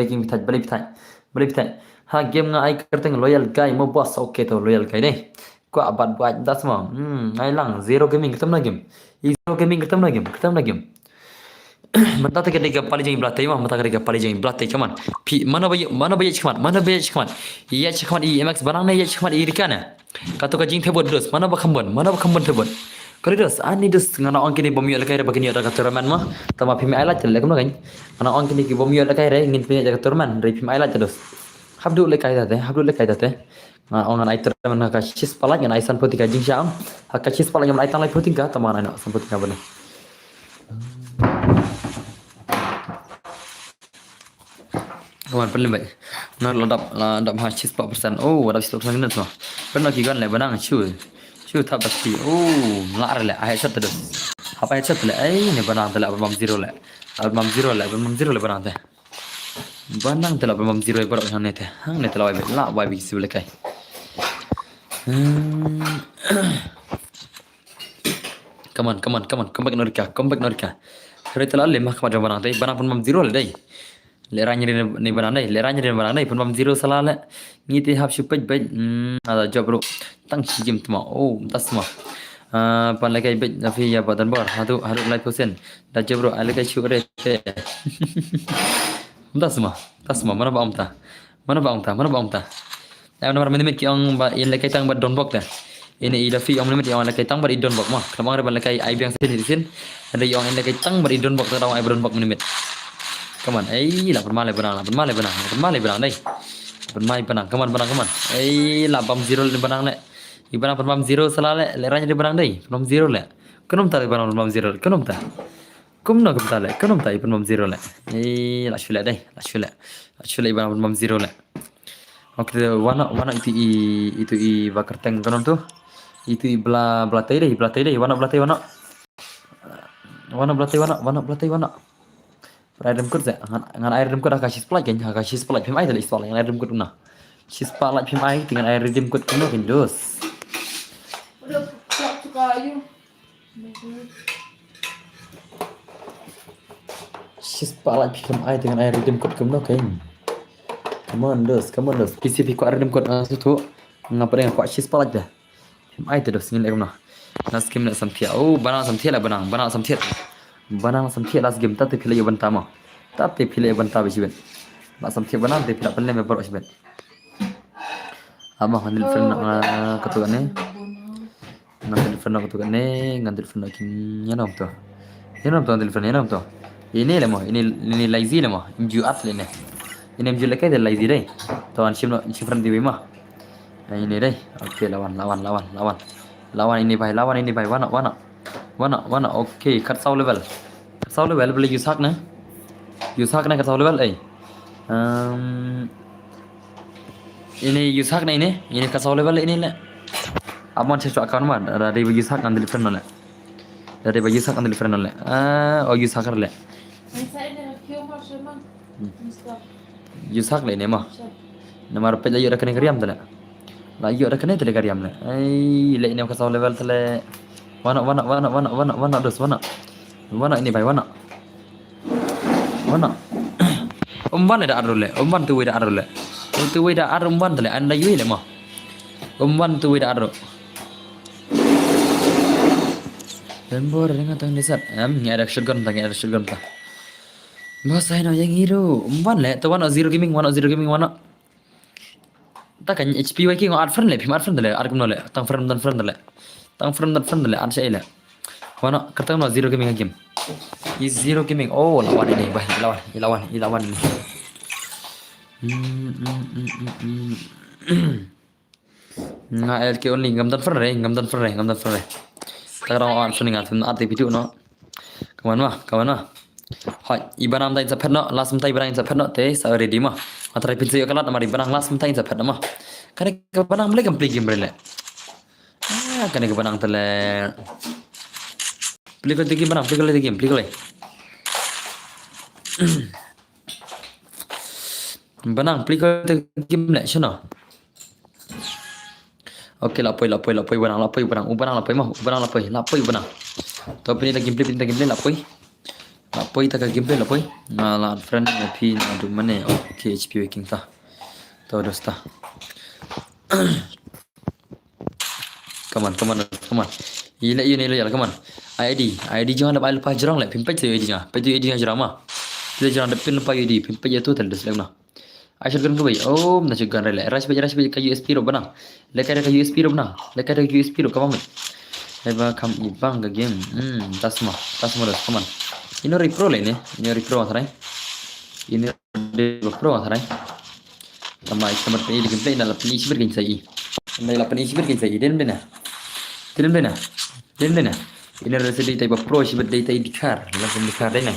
pitai. Ha game ngai kerteng loyal guy mau bos okay tu loyal guy deh. Kau abad buat tak semua. Elang zero gaming ketemu lagi game. Mata tak kena paling jangan belatih mah mata kena paling jangan belatih cuman mana bayar cuman iya cuman EMX barang ni iya cuman iri kana kata kajing tebot dos mana bakambon tebot kali dos ani dos ngana orang kini bomio lekai begini ada kata raman mah tama pimi ailat jelek kan ngana orang kini bomio lekai re ingin punya kata raman dari pimi ailat dos habdu lekai tate orang ai terman ka chis palat ngana aisan poti kajing syam ka chis palat ngana aitan lai poti ka tama ana samput ka bana Kawan paling baik. Nak ladap hasil 4%. Oh, ladap 4% kena semua. Pernah kikan le benang cu tak pasti. Oh, lar le. Ayat satu tu. Apa ayat satu le? Ni benang tu le bam zero le. Bam zero le benang tu. Benang tu le bam zero baru yang ni tu. Hang ni tu le baik. La baik bisu le kai. Come back Norika. Kereta la le mak macam benang tu. Benang pun bam zero le dai. Leranya ni benang dai pun bam zero salah le. Ngiti hap supet baik. Ada job bro. Tang sijim tu mah. Oh, tas mah. Pan lagi baik tapi ya badan bor. Harus live persen. Dah job bro. Lagi syukur te. Tas mah. Mana ba umta. Yang nomor minit ki ang ba yang lagi tang ba don bok dah. Ini ida fi ang minit yang lagi tang ba idon bok mah. Kamang ada lagi ai biang sin. Ada yang lagi tang ba idon bok tau ai don bok minit. Come on, lah bermalai benang dai. Bermain benang, come on. Lah bam zero le benang le. Ibaran bam zero salah le, leranya di benang dai. Bam zero le. Kenum tak benang bam zero, kenum tak. Kumno kum tak le, kenum tak bam zero le. Lah shula dai, ibaran bam zero le. Oke, wana itu bakar teng kenum tu. Itu belatih dai, wana belatih. Air kut ngan air kut agak sisplak kan agak sisplak pim ai tadi ispal yang air kut na sisplak pim ai dengan air kut kena Windows udah suka aja sisplak pim ai dengan air kut kena kan come on dos PC ku air kut tu ngapa dengan kuat sisplak dah ai từ đầu xin lại không nào last game lại sắm thiệt banang sắm thiệt là banang sắm thiệt last game ta từ pilih banta mà ta từ pilih banta besi ben nak sắm thiệt banang từ pilih pilih member besi ben ama handle friend nak ketukan ni ngantil friend nak ketukan ni ngantil friend nak kinya nom tu ngantil friend ni nom tu ini lah mah ini lazy lah mah mju at le ni ini mju lekai dia lazy deh tuan sim friend di mah nah ini deh oke lawan ini bay wana oke cut sau level boleh use hack na cut sau level ini use hack na ini cut sau level ini lah aman saya account mah dari bagi use hack ngambil friend lah dari bagi use hack ngambil friend lah use hack lah use hack lah ini mah nama rupiah ayo rekening keriam tu lah ayo rekening tu keriam lah le ini cut sau level tu lah wana dos wana ini bay wana umban ada arul le umban tu wida arul le tu wida arul umban tu le anda yui le mah umban tu wida arul lembor dengan tang desat ni ada shotgun ta bos saya nak yang hero umban le tu wana zero gaming wana tak kan HP wai ki art friend le phim art friend le art kumno le tang friend le art saya le wana kata no zero gaming game is zero gaming lawan ini bah lawan ini nga LK only ngam dan friend tak orang suning atun art video no kawan mah hai ibanam tain sapet no last mentai ibanam sapet no te sa ready mah atrai pintu kalat amari banang last mentai sapet mah kane ke banang boleh complete game brele kane ke banang tele play kau game banang play kau banang play kau game le shano okay lapoi banang to pini ta gameplay lapoi ta gameplay lapoi la friend pi na du mane okay HP waking ta to dosta come on ila ya come on ID jangan dapat lepas jerang lah pimpai tu ID nya pai tu ID nya jerang mah tu jerang depan lepas ID pimpai tu tel deslam nah Aisyah kan kubai na chugan rela rush ka USP ro bana lekai ka USP ro kamam leba kam ibang ga game tasma dos come on ini repro le ne ini repro atharai ini repro atharai tamai kamar pe di gameplay na la pini sibir gain sai den bena ini resedi type of pro sibir data dikar langsung dikar deh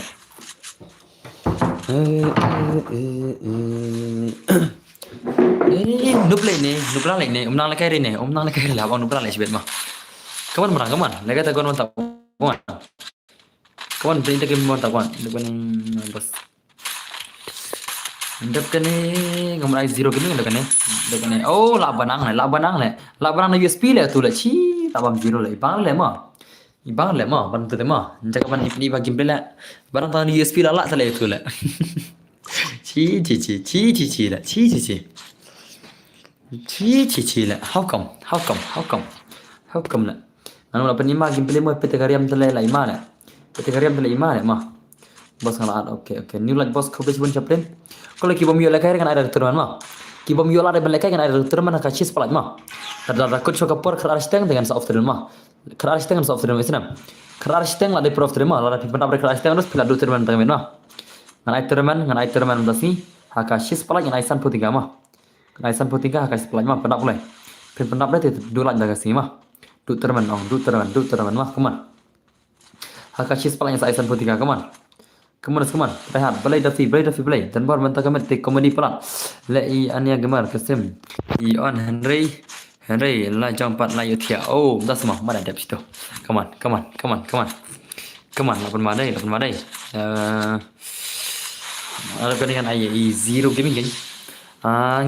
nublang lek ne umnang lekai lah bang nublang lek sibir mah kawan lega ta gon mantap kawan perintah game mantap kawan depan bos ndap kene ngamrai zero gaming dekan ne labanang na USP le tu le chi tabam zero le ibang le mah ban tu mah jaga ban ipni ba game le barang tan USP la tale tu le chi le how come le anu la penima game play mo pete kariam tale la imane mah bos ngalat okay new like bos coverage bun chaplain kalau kibom yo lekai kan ada turman mah kibom yo ada lekai kan ada turman ka chis palaj mah ada coach ka por khar arsteng dengan sa ofter mah khar arsteng isnam khar arsteng la de prof ter mah la pi panda khar arsteng terus pila do turman tang mah ngan ai turman dasni haka chis palaj ngan aisan putinga mah haka chis palaj mah panda boleh panda boleh do laj daga sini mah do turman mah kuman haka chis palaj sa aisan putinga kuman rehat belai dafi dan bar mentah kamet tik komedi pelan lai ania gemar kesem I on Henry la jampat la yotia dah semua mana ada situ come on lapan madai ada dengan ai zero gaming kan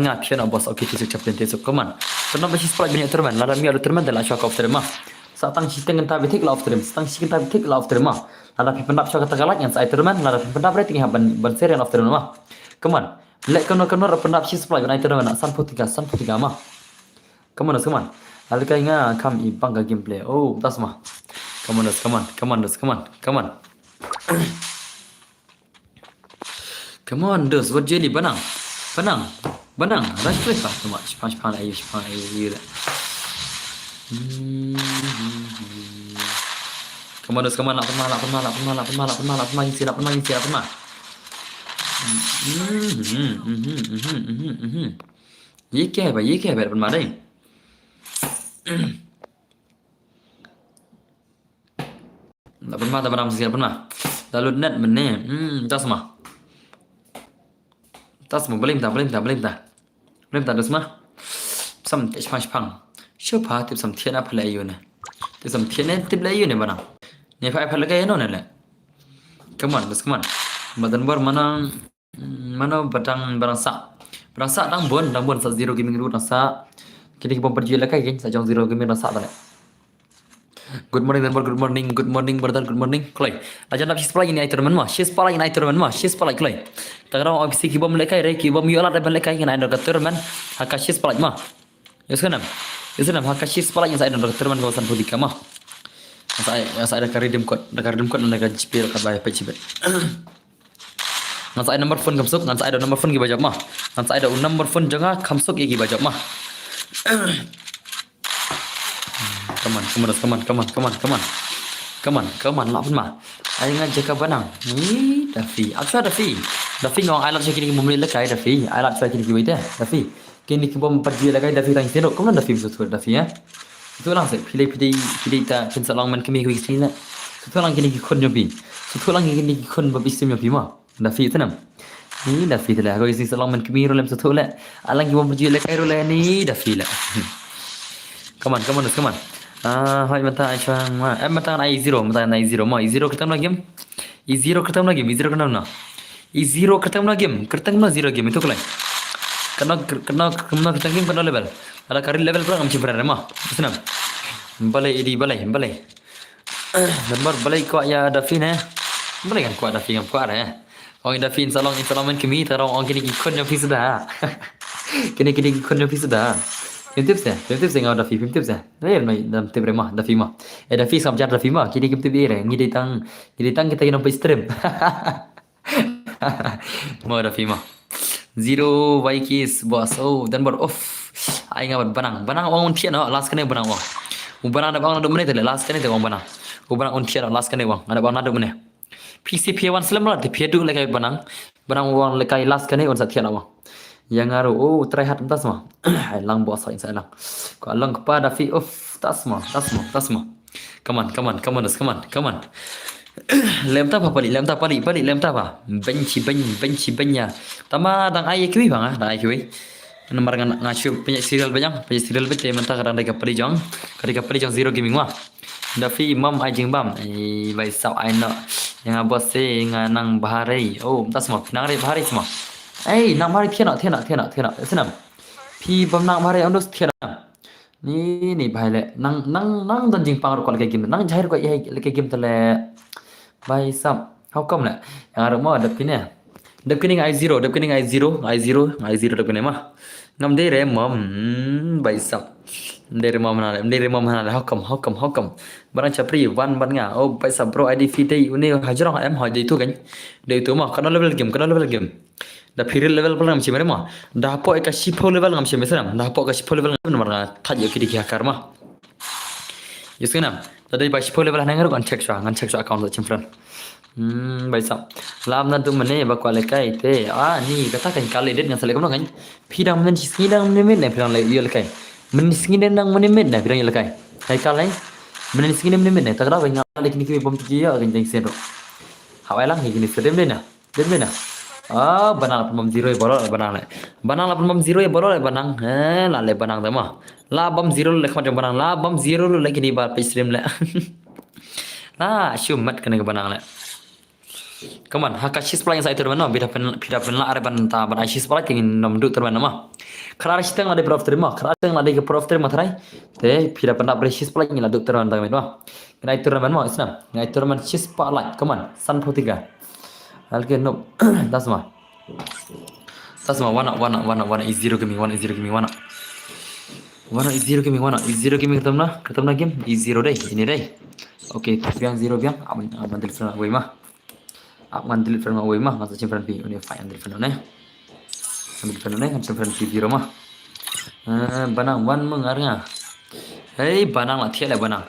ngap sian bos okay tu captain tu come on kenapa sih spot banyak terman la mi ada terman dalam shock of terma satang sistem kan tabi tik la of terma ada pendap shock tagalat yang saya terman ada pendap rating ban serian of terma come on lek kono pendap sih spot banyak terman san putiga mah come on Alka inga kam ipang ka gameplay. Oh, tas mah. Come on, come on, come on, come on, come on. Come on, dos. What jelly? Banang, banang, banang. Rush play pa. Cuma cepat ayo. Come on, dos. Come on, lapar mah. ये क्या है भाई अपन मारे अपन मार अपन से अपन मार lalu net meneh tas mah boleh minta dus mah sam teh pang siapa tip sam tian apa lagi ni tip sam tian ni tip lagi ni mana ni apa lagi no ni le come on badan bar mana barang sa dang bon sa zero gaming root sa kini kita perjual lagi kan sa jong zero gaming sa tak Good morning, brother. Good morning. Klay. Ajan nak sipalai ini aiter man mah. Sipalai klay. Tagarang ob si kibom lekai re kibom yola re lekai kan aiter kater man. Haka sipalai mah. Yuskanam haka sipalai yang saya aiter kater man kawasan Pudika mah. Saya ada karidim kot nak jipir kat bayar pecibet. Ngan saya nomor phone kamsuk, ngan saya ada nomor phone gibajak mah. Ngan saya ada nomor phone jangan kamsuk iki bajak mah. Come on, lapun mah. Ayo ngajak ke Banang. Ni Dafi. Dafi ngong alat saya kini membeli lekai Dafi. Alat saya kini kita Dafi. Kini kita pergi lekai Dafi tang sino. Kamu Dafi betul Dafi ya. Itu lang saya pilih ta kinsa lang man kami kuis ni. Itu lang kini kon nyobi. Itu lang kini kon babistim nyobi mah. Dafi itu nam. Ni Dafi tu lah. Kau isi salang man kami rolam satu lah. Alang kita pergi lekai rolam ni Dafi lah. Come on. Hai mata Aisyah mah. Mata I zero mah. I zero ketemu lagi game. I zero ketemu lagi game itu kelai. Kena ketemu game kena level. Ada kari level pula kami berada mah. Senang. Balai. Lembar balai kuat ya Dafi ne. Balai kan kuat Dafi eh. Orang Dafi insalang main kami terang orang kini ikut yang Dafi sudah. Kini ikut yang Dafi sudah. Film tips ngau Dafi film tips Real mai dalam tip remah Dafi mah. Dafi sam jar Dafi mah kini kita biar ngidi tang kita nampak stream. Mau Dafi mah. Zero Vikis bos. Oh dan ber off. Ai ngabat banang wang untian last kene banang wang. Banang ada bang ada menit last kene wang banang. Banang untian last kene wang ada bang ada menit. PCP1 slam lah P2 lekai banang wang lekai last kene on satian wang. Yang ngaruh try hard tas mah lang bos saya lang ko lang kepada Dafi off tas mah come on lem ta pali lem ta apa benci benya tama dang ai kiwi bang dang ai kiwi nomor ngacu punya serial bete mentah kadang dekat pali jong zero gaming mah Dafi imam ajing bam bai sao ai no yang bos nang bahari oh tas mah pinang bahari semua nang mari thiên nọ senam pi bam nang mari ondos thiên ni bai le nang dan jing pang ro kol game nang jai ro ko ye le game tale bai sam how come le yang ro mo dap kini I zero dap kini mah ngam de re mom bai sam de re mom na how come barang chapri one ban nga oh bai sam pro id fit dei uni hajrong em hỏi dei tu kan dei tu mah kana level game da piril level pun ngamsi mere mah da po eka sipo level ngamsi meseram da po eka sipo level ngamsi marga thaj kiri ki hakar mah yuskenam tadi ba sipo level hangar kan check sa account sa chimfran baisa lam na tu mane ba kwale kai te ni kata kan kale det ngan sale kam kan pidang men skidang men ne pidang le yel kai men skidang nang men ne pidang yel kai kai kalai men skidang men ne takra ba ngal kini ki bom tu ya kan jeng sero hawai lang kini sedem le na banang 80 ya bolol banang la le banang dama la bam zero le khamat banang la bam zero le kini ba stream le la shumat kena ke banang le come on hakashis pala yang saya terima bida pen la are ban ta ban ashis pala tingin nom du terima mah krar sitang ada prof terima tharai te bida pen la precious pala yang la du terima ta mah kena itu terima mah isna ngai terima shis pala come on san potiga alke no that's my one is zero gaming one Mana zero gaming mana? Zero gaming ketemu na game zero deh ini deh. Oke, biang zero biang. Aman telepon aku mah. Aman telepon aku mah. Nggak simpan pi. Ini fine telepon nih. Sambil telepon nih, simpan pi zero mah. Banang wan mengarnya. Hei banang lah tiada banang.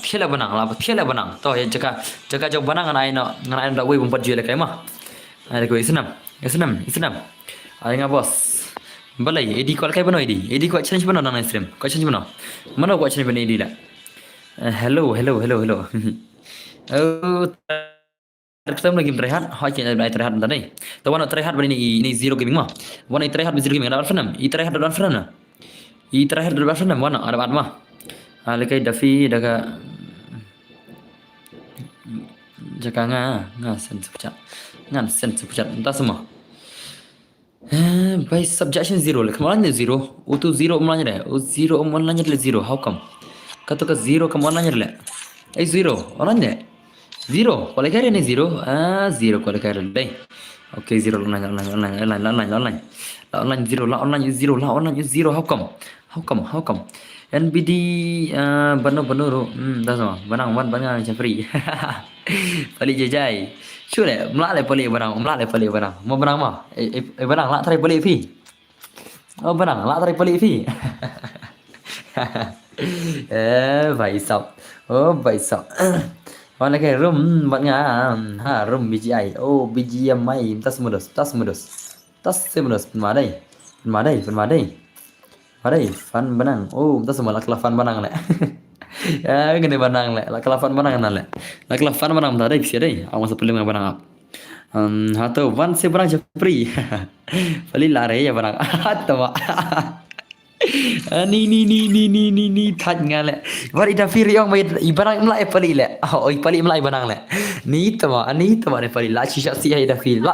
Tiada banang lah, tiada banang. Toh ya jaka jauh banang ngan dak wei bumpat jual kayak mah. Ada gue senam. Ada nggak bos? Balai, edi kuat kayak mana edi? Edi kuat challenge mana nang stream? Kuat challenge mana? Mana kuat challenge mana edi lah? Hello. Oh, ketemu lagi terlihat. Hai kita terlihat bentar nih. Tahu mana terlihat ini zero gaming mah? Mana terlihat zero gaming ada apa nam? Terlihat ada apa nam? Terlihat ada apa nam? Mana ada apa mah? Lekai Dafi jaga sen sepucat entah semua. By subjection zero, kemalannya zero, utu zero mulanya deh, zero mulanya deh zero, how come? Kata ke zero kemalannya deh, zero, orangnya zero, kalau kaya ini zero, zero kalau kaya deh, oke zero online zero, how come? NBD banu dah sama, banang free, paling jajai. Sure, melak le barang, mau barang mah, barang lak tarik balik fi, oh barang lak tarik balik fi, भाई साहब, mana kayak room banyak, room BGI, oh BGM mai, tas modus, madai, fan benang, oh tas semua lak fan benang le. Gini banang le, kelafan banang le, kelafan banang tadi sih deh, awak sepuluh dengan banang up. Hato one se barang japri, paling lari ya barang, hato mak. Ni thaj ngale, baru ida firi yang main ibarang melai paling le, oh paling melai banang le, ni to mak ne paling la shisha siya ida firi,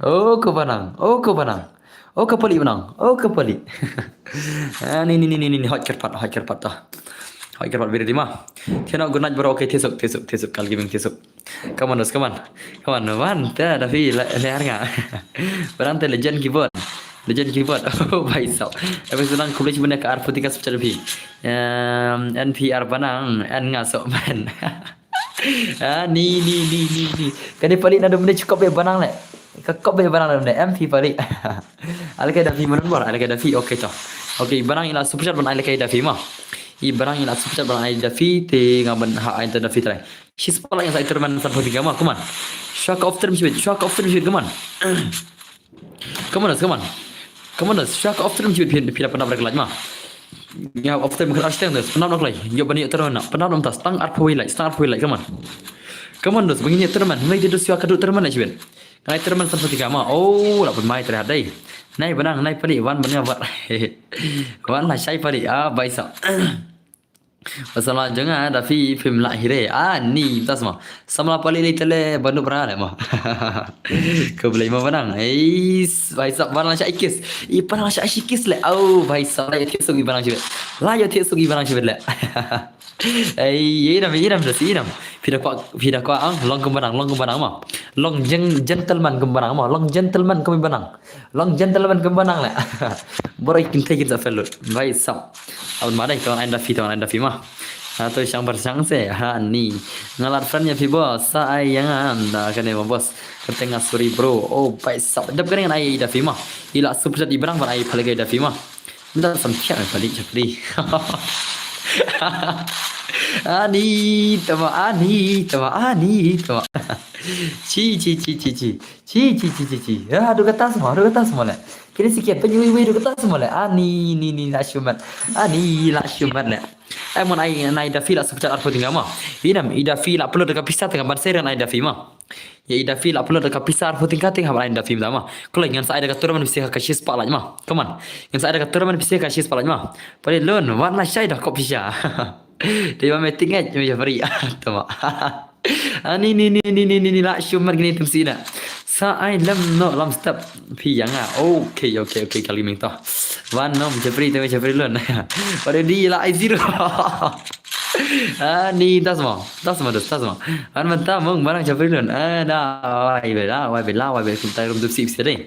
oh ko banang. Oh kepali menang. Ni hot kerpat dah. Hot kerpat beri lima. Tiada guna bro okay tesuk kal gaming tesuk. Come on. Man, dah fi leher nga. Barang te legend keyboard. Oh भाई साहब. Habis senang kulit benda ke arfu tiga secara fi. NPR banang n ngasok man. Ni. Kani paling ada benda cukup be banang le. Kau boleh barang dalam MP paling. Alkai Dafi mana bar? Alkai Dafi okey toh. Okey barang ila super chat ban alkai Dafi mah. Barang ila super chat ban alkai Dafi te ngaban ha anta Dafi try. She's pala yang saya terman sampai tiga mah. Come on. Shock of term shit. Come on. Shock of term shit pila pernah berkelaj mah. Ya of term kerja stang das. Pernah berkelaj. Yo bani terona. Pernah belum tas. Stang art point like. Come on dos. Begini terman. Mulai dia dos shock kadut terman aja ben. Naik terman sampai tiga mah, oh, lapun mai terhadap deh. Naik benang, naik padi, wan benang buat, wan lah saya padi, baik sah. Masalah jangan ada film lahir ni tak semua. Sama pali ni tele bandu pernah mah. Kau boleh mau benang, baik sah, wan lah saya ikis, ipan lah saya ikis le, oh, baik sah, lah tiap sugi benang civet, le. Iram dah si iram. Pida ko long kembarang mah. Long gentleman kembarang mah. Long gentleman kembarang le. Baru ikin take it fellow. Baik sah. Awal mana kawan anda fi mah. Atau yang bersang se ni. Ngalar friendnya fi bos. Sayang anda kan ya bos. Ketengah sorry bro. Oh baik sah. Dap kan ai ida fi mah. Ila super di barang ai palagi ida fi mah. Minta sampai balik japri. Ani tama. Ci. Aduh kata semua le. Kini sikit penyu aduh kata semua le. Ani la syumat le. Mon ai da fila sepucat arpo tinggal mah. Ida fila perlu dekat pisah tengah ban seran ai da fi mah. Ya ida fila perlu dekat pisah arpo tingkat tengah ban ai da fi mah. Kalau ingin saya dekat turun bisa ke shis palaj mah. Come on. Ingin saya dekat turun bisa ke shis palaj mah. Pada learn wan lah saya dah kok pisah. Dia meeting aja macam free. Tama. Ni lah syumar gini temsi nak. Saya lam step pi yang okay kali minta. Wan nom Jeffrey lon. Pada dia lah zero. Ni tas semua. An mentah mung barang Jeffrey lon. Wai bela kita rum temsi deh.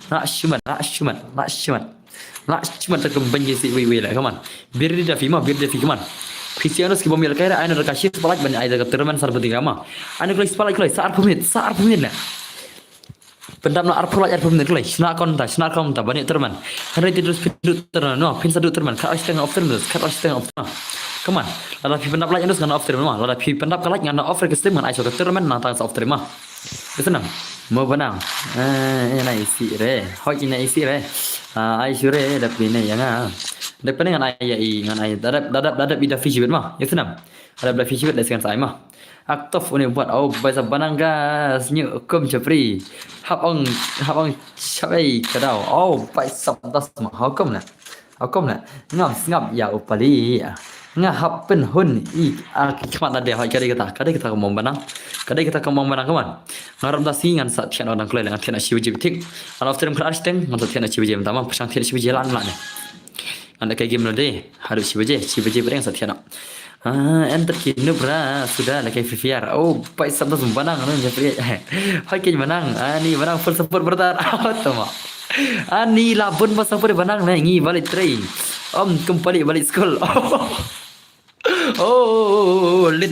Nak syumat. La cuma terkembang si we lah, come on. Bir dia fi come on. Cristiano ski bomil kaira ana rakashis palak ban ai daga terman sar penting ama. Ana kulai palak kulai saar pemit lah. Pendam na arpulak pemit kulai. Sna konta banyak terman. Hari terus pindut terman no, pin sadu terman. Ka asteng of terman, ka asteng of. Come on. Lada pi pendap lagi nus ngana of terman. Lada pi pendap kalak ngana of rekestem ngan ai soka terman na tang of terman. Kesenang. Mau benang. Ina isi re. Hoi ina isi re. Ai sure dapat ini ya nga. Dapat dengan ngan ai dadap ida fish bit mah. Ya senam. Ada bela fish bit dengan saya mah. Aktof ini buat bahasa banang gas nyu kum japri. Hap ong cabai kadau. Bai sabdas mah. Hukum na. Ngap ya upali. Ngahap pen hun kimat ada hoi kadai kita mau banang. Kadai kita mau banang kaman. Ngaram dasi ngan sat tian orang kelai ngan tian asyik tik. Alaf terem kelas teng ngan tian asyik jam tamam pasang tian asyik jalan lah ni. Anda kayak game deh, harus cibaje bereng satiana. Enter kini bra sudah lah kayak VR. Pai sabda sembanang kan jadi. Hai kayak menang, ni menang full support bertar. Tama. Ni labun pas support menang ngi balik train. Kembali balik school.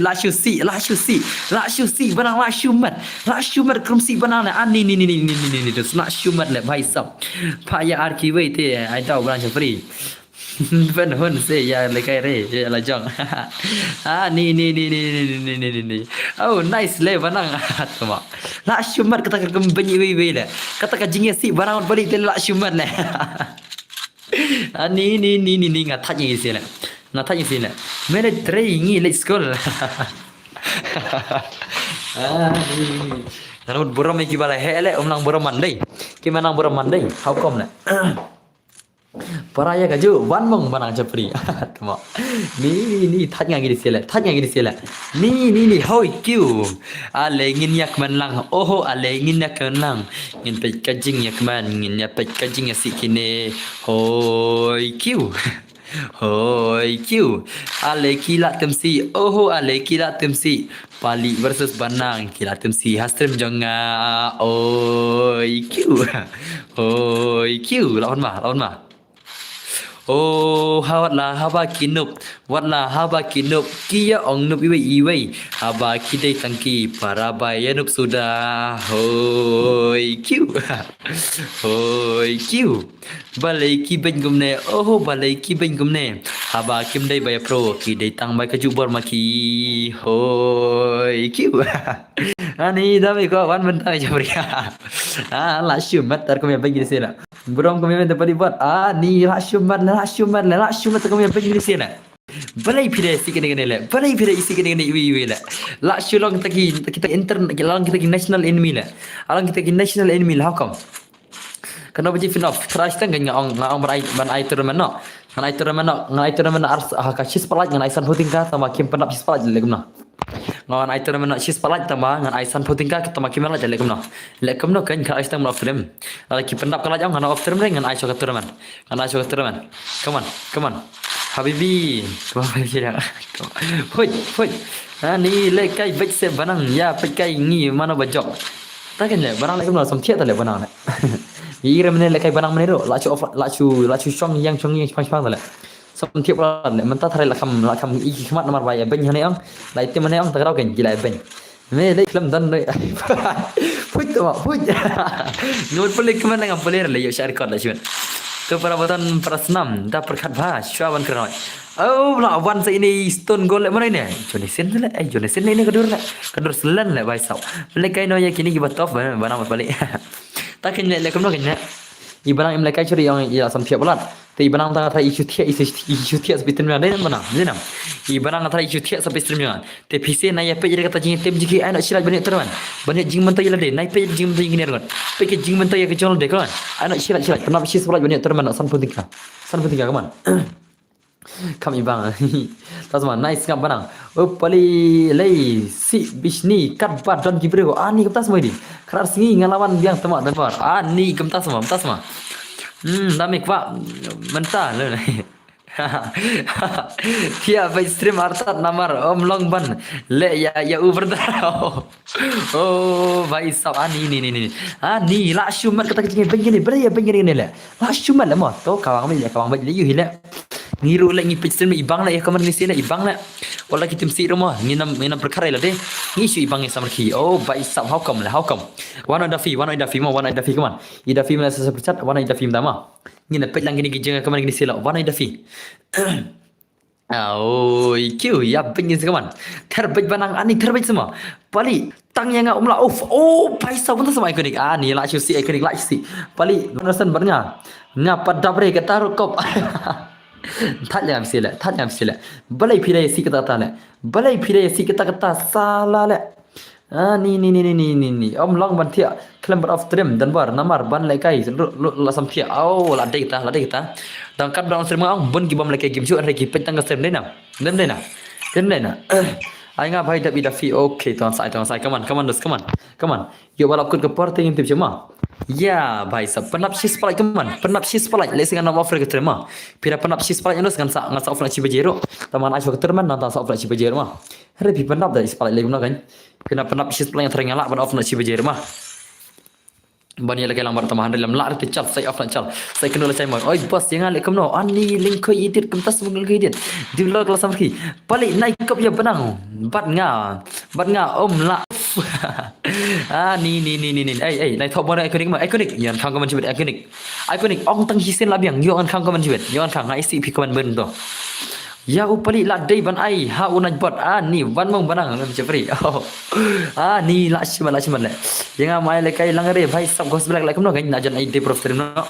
Last you see banang last you mat krumsi banang lah ni terus last you mat lah bhai sab paya arki wei te ai tau banang free ben hun se ya lekai re ya la jong ni nice le banang tama last you mat kata kembali wei lah kata ka jingnya si banang balik te last you mat lah ni ngatat ni se lah Natanya sini. Mere training let's go. Namun buram iki bala hele nang buram mandai. Ki manang buram mandai. How come na? Paraya kaju wan mong manang japri. Tama. Ni tanya gini sila. Ni hoi kiu. Ale ngin yak manlang. Ale ngin yak manlang. Ngin pe kajing yak man. Ngin yak pe kajing yasikine. Hoi kiu. Hoi kiu ale kilat temsi ale kilat temsi Pali versus Banang kilat temsi Hastrim jonga oi kiu lawan mah hawatlah haba kinup kia ong nup iwei haba kidai tangki para baya nup sudah hoi kiu balai ki ben gumne balai ki ben gumne haba kim dai baya pro kidai tang bai kajubor maki hoi kiu ani dami ko wan bentai jabria la shumat tar ko me bagi sila Burong kami minta buat ni laksumat kami pergi di sini. Balai pide isi kene iwi la. Laksu long kita intern lang kita national enemy la. Alang kita national enemy la hukum. Kenapa je finof? Trust kan ngong ban ai tournament no. Ngan ai tournament ars kashis palat ngan ai san puting ka sama kim pendap sis palat le gumna. Ngan ai tournament sis palat tama ngan ai san puting ka tama kim la le gumna. Le gumna kan ka ai stang off frame. Ala ki pendap kala jang ngan off frame ngan ai soka tournament. Come on. Habibi. Hoi. Ni le kai vet se banang ya pekai ngi mana bajok. Takkan le barang le gumna som thiet ta le banang le. Ira meneh le kai banang meneh ro lachu chong yang pang le. Som thiep la le mentah thare la kham iki khmat nomor bai ben hane ang lai te meneh ang tagrau ken gila ben. Me le klam dan le. Put. Nur pelik kemana ngam pelir le yo share record la cuman. Keperawatan prasnam da perkat ba syawan keroy. Lawan saya ini stone goal mana ini? Jonathan ini kedur selan le bai sau. Mereka ino ya kini gibat top barang balik. Tak kena le kemno kena. Ibarang mereka curi yang ya sampai bulan. Tapi ibarang tak ada isu tiap sebetul mana ni mana? Jenam. Ibarang tak ada isu tiap sampai sebetul mana. Tapi PC na ya pejak kata jing tem jiki anak silat banyak teruan. Banyak jing mentai lah deh. Naik pejak jing mentai gini teruan. Pejak jing mentai ya kejauhan deh kan. Anak silat. Pernah PC sebelah banyak teruan. San pun tinggal kaman. Kami bang, tasma nice ngap barang. Pali lay si bisni kat badan kibri ko. Ni kemtas semua ini. Kerar singi ngalawan biang temak dan bar. Ni kemtas semua. Dami kwa mentah le. Ya baik stream artat namar om long ban le ya over oh baik sab ni la shumat kata kecing begini begini ni le la shumat le mo to kawang mai le yu hile ngiru le ngi pitch stream ibang le ya kaman ni sila ibang le wala kitim si rumah nginam perkara le de ngi shu ibang samar ki oh baik sab how come one of the fee come on ida fee la sa percat one of the fee dama ngina pet lang gini gijeng kaman gini sila one of the fee oh, IQ ya begini kawan. Terbaik banang ani terbaik semua. Pali tang yang umla off. Oh, paisa pun semua ikonik. Ni lah si ikonik lah si. Pali narasan bernya. Nya padabre kata rokop. That yang sila. Balai pirai si kata salah le. Ni. Om long ban thia. Climber of trim dan bar namar ban lai kai la sam thia. Oh, la dei kita. Tangkap dalam stream ang bun ki bom lai kai game chu re ki petang stream dei na. Dem dei na. Ai nga bhai dabi dafi. Okay, tuan sai. Come on. Yo balap kut ke party intip cuma. Ya, bhai sab penap sis palai keman. Penap sis palai lesi ngana offer ke stream ma. Pira penap sis palai nus ngan sa offer ci bejero. Taman ajo ke terman nanta sa offer ci bejero ma. Re bi penap da is palai lagi kan. Kena penap sis palai yang terengala ban offer ci bejero ma. Bani lagi lambar tambahan dalam lar kecap saya off cal saya kena saya mau oi bos jangan lek no ani link ko edit kemtas mungkin ko edit di vlog kelas samki balik naik kop ya benang bat nga om la ni naik top mana ikonik yan khang ko man jibet ikonik ong tang hisen labiang yo an khang ko man jibet yo an khang ngai si pi ko man ben to ya upali la dei ban ai ha unaj bot ni ban mong banang ngam cepri ni la shiman le jangan mai le kai langare bhai sab gos black like no gain na jan ai de prof stream no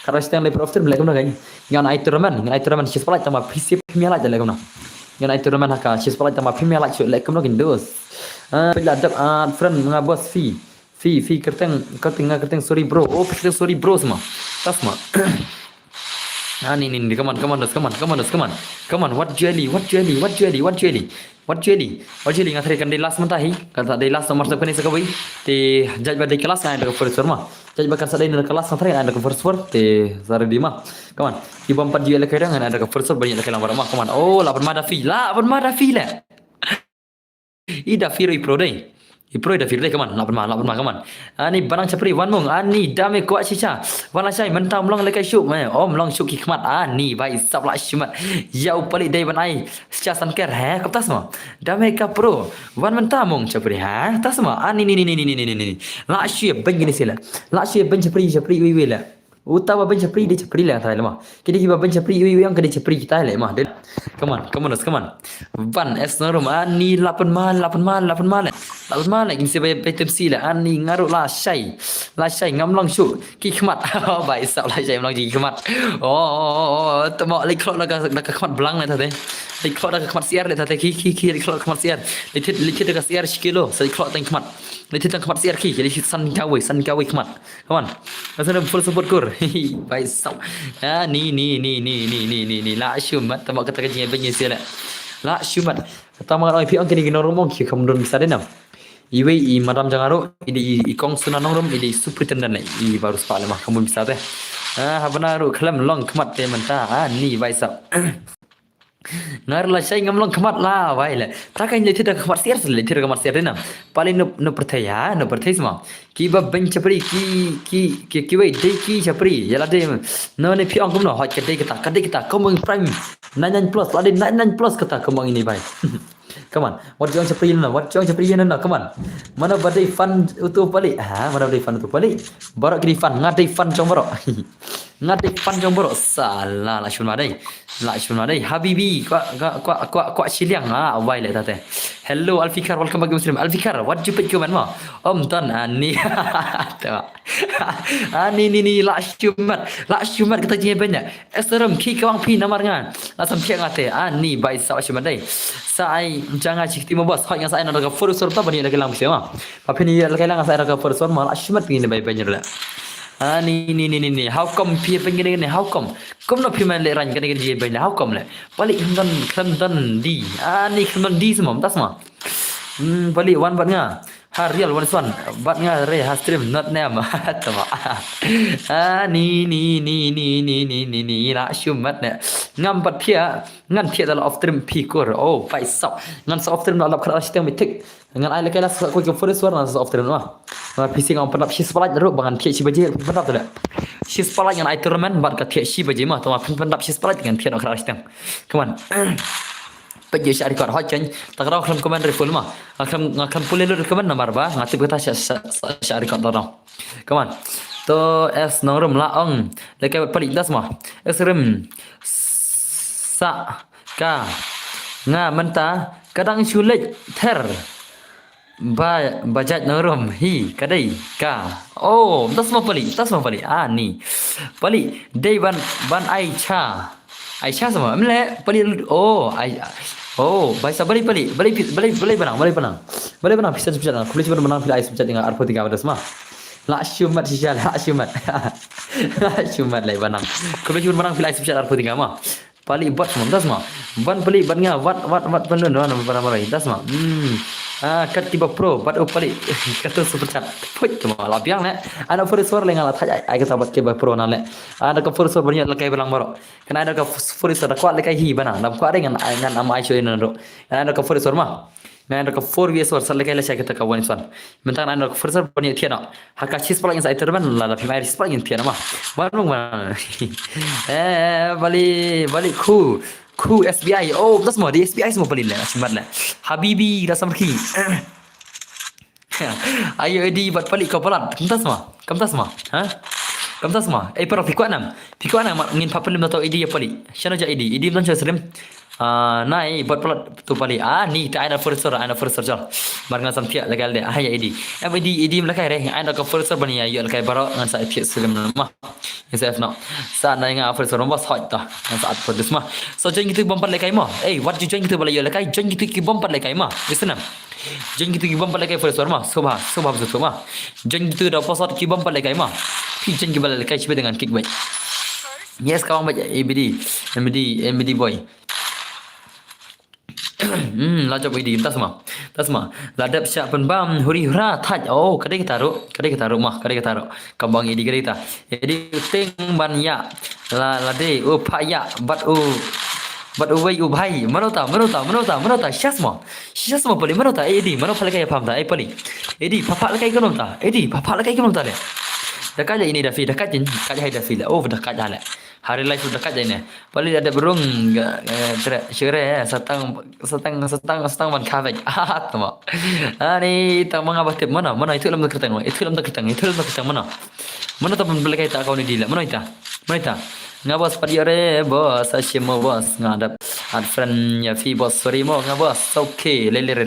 karo stang le prof stream like no gain ngan ai tournament sis pala tama pc premier like like no ngan ai tournament haka sis pala tama premier like like no gain dos bila dap friend nga boss fee kerteng sorry bro oh sorry bro semua tasma ni come on what jelly ngathre kan de last mentahi kata de last nomor sekali sekawi te jaj badai kelas ada ke first ma jaj bakal sadai na kelas ngathre ada ke first te sare di ma come on di bom 4 JL kadang ada ke first banyak ke lambar ma come on oh la bermada fi la ida firo pro dai Ipro ida firle kaman la berma kaman ani barang capri wan mong ani dame ko chicha wala sai mentam long lekai syuk om long syuk hikmat ani bai sab la shmat ya upali dai ban ai secha sanker kaptas ma dame ka pro wan mentamong capri tas ma ani ni la syuk ben gini sila la syuk ben capri wi la utawa ben capri de capri la thai lama kidi ki ben capri wi yang kedi capri kita le ma de come on van es norum ani 8 mal lagi se bay temsi la ani ngaru la syai ngam long syuk ki khmat bai sab la syai long ji khmat oh tamo le khlok la ka khmat blang la thate le khlok la ka khmat siar le thate ki le khlok khmat siar le thit ka siar kilo sai khlok tang khmat le thit tang khmat siar ki le san kawai khmat come on asana full support kur bai sab ni la shumat tamo kata kajing ben sila la shumat tamo oi pi ang kini noromong ki kamdon bisa denam iwe I madam jangaro i kong sunanong rom i superintendent I baru sepala mah kamu bisa teh habanaru kelam long kemat te menta ni baisa ngar la sai ngam long kemat la wai le takai le tidak kemat siar le tidak kemat siar denam paling no percaya semua ki ba ben chapri ki wei dei ki chapri yala de no ne pi ang kum no hot kedai kita kamu prime 99 plus ada 99 plus kata kamu ini bai come on what jong chapri na come on mana badai fun utu pali mana badai fun utu pali barak kiri fun ngadai fun jong barak salah la shun madai habibi kwa siliang wai le tate hello alfikar welcome back muslim alfikar what you pick man ma om tan ani ni la shumat kata je banyak esram ki kawang pi namar ngan la sam piang ate ani bai sa shumat dai sai jangan cikti mo bos hot yang sai nak furus serta bani lagi lang sema tapi ni lagi lang sai nak furus mal shumat pin bai banyak la ni how come pi pengen ni how come no pi man le ran kan je bai how come le balik kham dan di ni kham di semua tas ma balik wan bat nga ha real one swan but nga re ha stream not name tama ni la shumat ne ngam pat phia ngan phia dal of stream pi kor oh pai sap ngan sa of stream la khara sistem mitik ngan ai la kala ko ke first one sa of stream ma PC ngam penap shi spalaj ro bangan phia shi baje penap tu shi spalaj ngan ai tournament bat ka phia shi baje ma tama penap shi spalaj ngan phia khara sistem come on Pagi syari kau hot change, tak kau kelam komen reful mah, kelam pulih lu komen nomor ba, ngati kata syari kau dorong, come on, to es nongrum laong, lekai pelik das mah, es rem sa ka nga menta kadang sulit ter bajat nongrum hi kadai ka oh das mah pelik ni pelik day ban Aisyah sama mele pelik oh baisa balik benang pisah aku boleh benang pilih ais pecat dengan arpo 3 pada semua la syumat sisial la syumat lai benang aku boleh benang pilih ais pecat arpo 3 mah balik buat semua das mah ban pelik ban nga wat penun barang das mah kat tiba pro bat pelik kata super chat put cuma lapiang le ada first suara lengan la thaj ai kata bat ke pro na le ada ka first suara banyak lekai belang baro kena ada ka first suara kuat lekai hi bana lam kuat dengan am ai show ina ro ada ka first suara mah ada ka 4 vs suara sal lekai le saya kata ka wani suan mentang ada ka first suara banyak tiana haka chis paling sai terban la pimai ris paling tiana mah barung mana balik ku SBI oh das semua di SBI semua pelin lah sebenarnya Habibi rasa merki ayo edi buat pelik kau pelat kamtas mah ha kamtas mah pero pikwan nam ngin papelim atau edi ya pelik syana ja edi dan serim nai buat pelat tu pelik ni tak ada first jar marnga samtia legal de ya edi melakai re ada ka first bani ya lekai baro ngan sa pia selim mah SF no sa nai nga first rumah hot ta saat pedes mah so join gitu bompat lekai mah what you join gitu bala ya lekai join gitu ki bompat lekai mah listenam join gitu ki bompat lekai first mah sobha betul mah join gitu dah pasat ki bompat lekai mah pi join ki bala lekai cibe dengan kickback yes kawan baca MBD boy lajak bidi tas mah ladap siap penbam huri hura thaj oh kadai kita taruh mah kambang idi kita jadi ting ban ya lade upaya bat wei ubhai manota syas mah pali manota edi manota lekai pam ta pali edi papa lekai kanota le dekat ini Dafi dekat hai Dafi oh dekat dah hari live dekat je ni pali ada burung syure setang ban kavek tama ni tak mengabah tip mana itu dalam kertang mana tak belakai tak kau ni dila mana itu ngabas padiare bos asymo bos ngadap ad friend ya fi bos sorry mo ngabas okay leler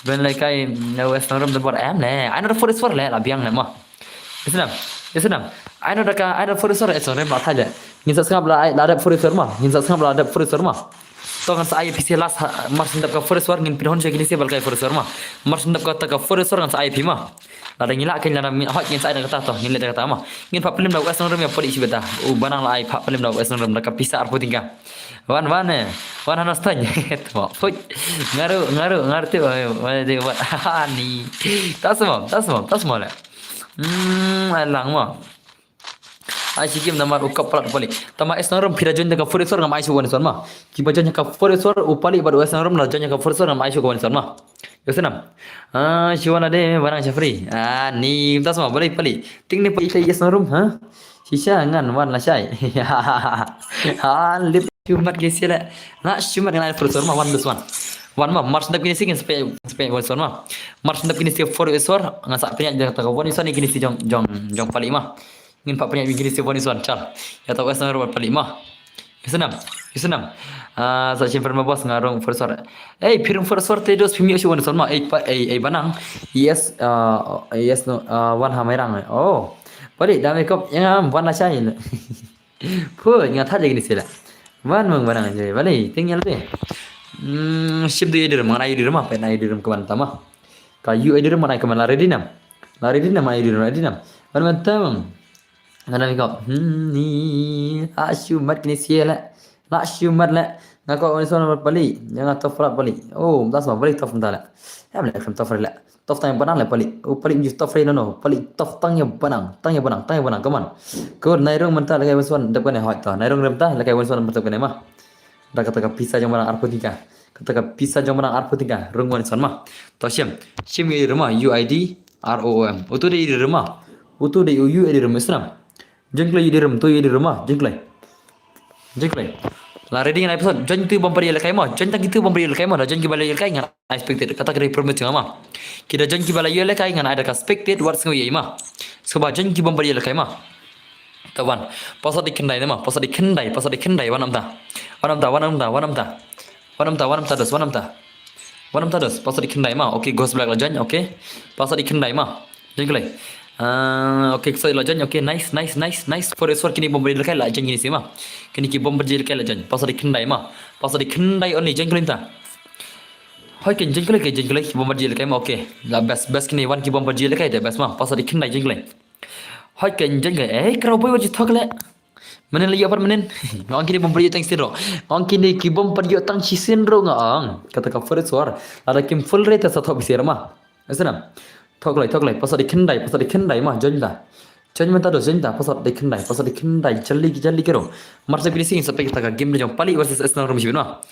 ben lekai no es norum de bor am le ana for is for le la biang le mo Islam ada first suara esok rembat saja ngin sangap la ada first suara mah tongan sa IPC las mars ndap ka first suara ngin pinhon je gini se balkai first suara mah mars ndap ka ta first suara ngan sa IP mah la ngila kan la hot ngin sa ada kata to ngin le kata mah ngin pa pelim da esok rem ya podi sibeta banang la ai pa pelim da esok rem da ka pisa arpo tingka wan hanas tanya to foi ngaru ngarti de wat ni tas mo le alang mah Asyik nama ukap pelat balik. Tama esnorum pirajon dengan furisor ngam aisu kawan mah. Kibajon ka furisor upali badu esnorum lajon ka furisor ngam aisu kawan mah. Yosenam. Siwan ade barang Syafri. Ni tas mah balik pali. Ting ni pali esnorum Sisa ngan wan la syai. Lip cumat gesila. Nak cumat dengan furisor mah wan duswan. Wan mah mars ndap kini sing spay wan son mah. Mars ndap kini furisor ngasak penyak jangan tak wan isan kini si jong pali mah. Ingin pak penyak begini si Boni Suan cal. Ya tahu asal ruat pelik mah. Senam. Sa simpan bos ngarung forsor. Pirum forsor tedos pimi si Boni Suan mah. Banang. Yes no wan hamerang. Oh. Pelik dah makeup yang wan la syai. Pu ngat aja gini sila. Wan barang aja. Balik tinggal tu. Ship tu edir mana edir mah pen edir ke mana tamah. Kayu edir mana ke mana lari dinam edir dinam. Wan mantap. Ngana mikop ni asyumat kini siala la syumat la Ngako Wanson balik, jangan top flat balik. Oh, das mah balik top entah lah. Ya boleh top flat lah. Top tang yang benang lah balik. Oh, balik menjadi top flat no. Balik top tang yang benang, come on. Kau nairung mentah lagi Wanson depan ni hot tah. Nairung mentah lagi Wanson mentah depan ni mah. Dah kata pisa jang benang arpo tiga. Kata pisa jang benang arpo tiga. Rung Wanson mah. To Sim di rumah UID ROOM. Utu di rumah. Utu di UU di rumah Islam. Jengklay di rumah, tu di rumah, jengklay. La reading an episode jon tu bombari el kaimo jon tak itu bombari el kaimo da jon ki bala el kai ngan expected kata kare promote ngama kida jon ki bala el kai ngan ada expected words ngi yima soba jon ki bombari el kaimo tawan pasal dikendai nama pasal dikendai wanam ta dos pasal dikendai ma okay ghost black la jon okay pasal dikendai ma jengklay okay so la jon okay nice for eswar kini bombari el kai la jon ni sima kini ki bom berjil kai lajan pasal dikendai mah pasal dikendai only jengkelin ta hoi ken jengkelai ki bom berjil kai mah okay la best kini wan ki bom berjil kai da best mah pasal dikendai jengkelai hoi ken jengkelai karo boy wajib thok le menen lagi apa menen ngong kini bom berjil tang siro ngong kini ki bom berjil tang chisin ro ngong kata ka for suar ada kim full rate sa thok bisir mah asenam thok lai pasal dikendai mah jonda Jangan minta dosa jangan pasal dikendai jali kero. Marsa pilih sing sampai kita game jam paling versus Arsenal rumah sini mah.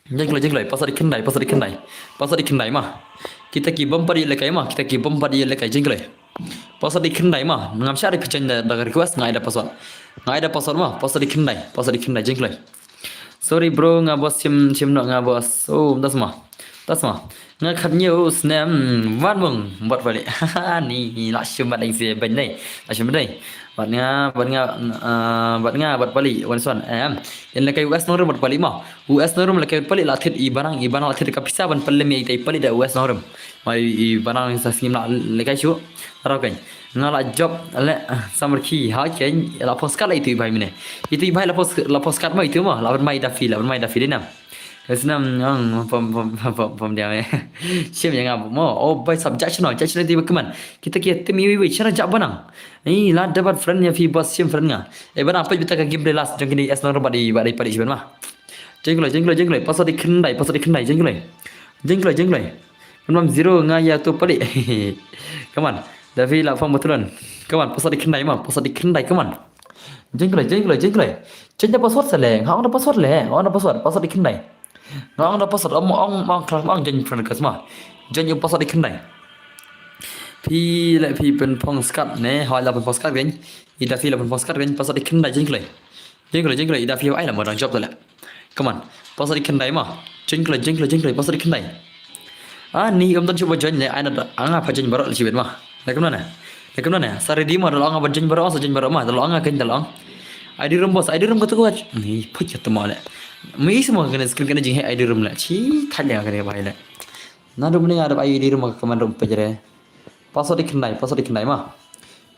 Jangan pasal dikendai mah. Kita ki bom padi lekai jangan pasal dikendai mah. Ngam syari pijan dah request ngai ada password mah pasal dikendai jangan. Sorry bro ngabos sim nak ngabos. Oh das mah. Ngakhat nhiều snap vắt mừng bật vào đấy ni lại xem bạn đánh gì bên đây là xem bên đây bạn nga bật bali one son em yang lekai US norum bật bali mà US norum lekai bali là thịt ibarang là thịt kapisa ban palle mi tai bali da US norum mai ibarang sa sim la lekai chu taro kan ngala job le samar ki ha chen la postcard lai tu bai mine itu bai la postcard mai tu ma la mai da fi đi nam Islam pom dia sim yang apa mo oh by subject tiba keman kita mi cara jak banang ni la dapat friend ya fi bos sim friend nga bana apa kita ka game last jong kini asnor badi padi siban mah jengklai pasal dikendai jengklai penam zero nga ya tu padi keman davi la fam betulan keman pasal dikendai keman jengklai cenya password seleng ha password pasal dikendai ngong da pasal ong kelas ong jen friend kas mah jen yung pasal dikendai pi pen pong skat ne hoi la pen pong skat gen ida fi la pen pong skat gen pasal dikendai jengklai ida fi ai la modang job la come on pasal dikendai mah jengklai pasal dikendai ni tan cuba jen le ai na anga pa jen barak sibet mah la kam na sare di mah dalong aba jen barak mah dalong anga ken dalong ID room kata kuat ni pojat temal le mi semua kena skill kena jing ID room la chi tanya kena bai le na room ni ada ID room ka man room pejare pasal dikendai mah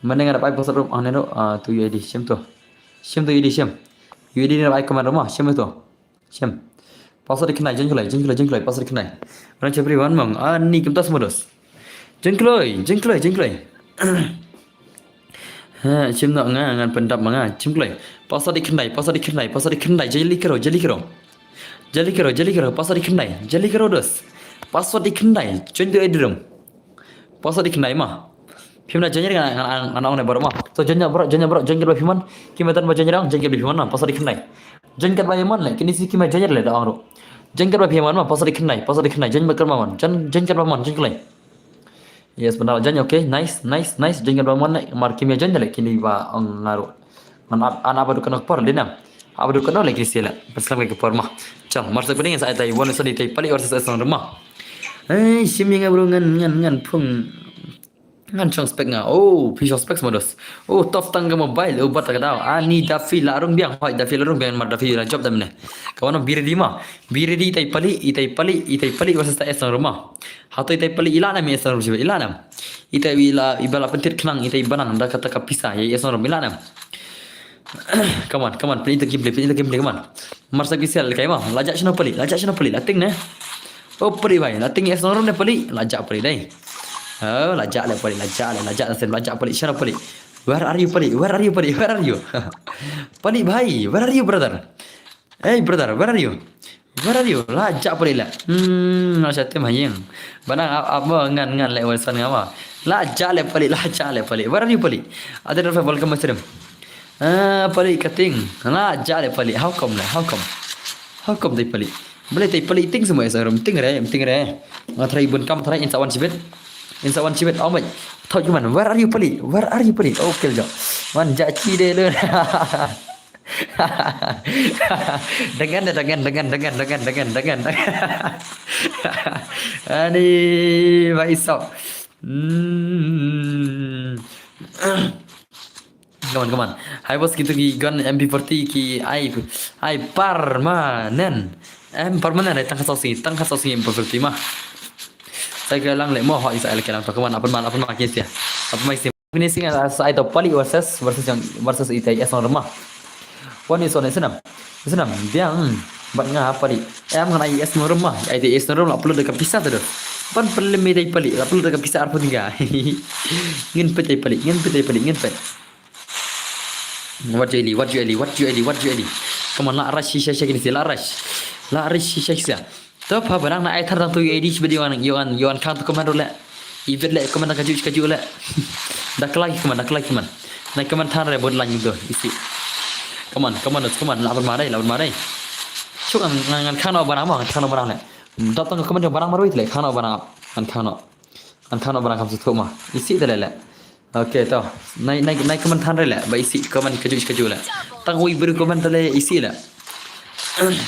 mana ada pasal room ane ro tu ID sim tu ID ni ada ka man room mah sim pasal dikendai jengklai pasal dikendai orang cebri wan mang ni kim tas modus jengklai sim nak ngan pendap manga jengklai pasal dikendai jali kero pasal dikendai dos pasal dikendai jonjo edrum pasal dikendai mah pimna jonjer kan anak baru mah so jonjo jonjer piman kimatan ba jonjer jonjer piman mah pasal dikendai jonjer ba piman le kini si kimai jonjer le da ro jonjer ba piman mah pasal dikendai jonjer ba man jonjer ba man jengklai yes benar jonjer okay nice jonjer ba man mar kimia jonjer le kini ba ang ngaro anak baru kena por dinam abadu kena lagi sila pasal ke por mah chal marsa kuning sa tai won so di tai pali versus asang rumah sim yang bro ngan phung ngan chong spek nga oh pisau spek modus oh top tangga mobile ubat tak tahu ni dafi larung biang mar dafi la job damne kawan biri di tai pali versus asang rumah hatoi tai pali ilana mi asang rumah ilana itai ibala pentir kenang itai banan dah kata kapisa ya asang rumah ilana come on pilih game come on marsa kisal kai mah lajak shino pali lating ne oh pali bhai lating es norom ne pali lajak pali dai lajak sen lajak pali shino pali where are you pali pali bhai where are you brother Hey brother, where are you? Where are you? Lajak palik lah. Syatim hayang. Banang apa ngan lek wasan ngama. Lajak lek palik. Where are you palik? Ada dapat welcome Muslim. Palik kating. Lajak lek palik. How come lah? How come? How come they palik? Boleh tay palik ting semua serum. Ting re. Ngatrai bun kam trai insawan sibet. Insawan sibet amat. Tahu cuman where are you palik? Where are you palik? Okay jap. Man jaci deh lu. dengan ani Faisal come on I was gitu ki gun MP40 ki I permanen permanen tang khasasi MP40 mah saya kelang le moh isa le kelang to come on apa makin sia apa mai sia ini sing saya to pali versus ITS normal One is on senam dia bat ngah pali em ngan IS normal ITS normal upload dekat pisah tu pan perlu medai pali upload dekat pisah apa tinggal ngin pet pali what you eli come on la rush shisha kini si la rush shisha to pa barang na ai thar tu id sebedia yon kan tu komando la event la komando kaju la dak lagi keman naik keman thar re bod lang tu isi come on lawan marai cuk ngan khano barang le datang ke keman barang baru itu le khano barang khano barang kam tu mah isi dah le okey tau naik keman thar le ba isi keman kaju le tang wi ber keman le isi le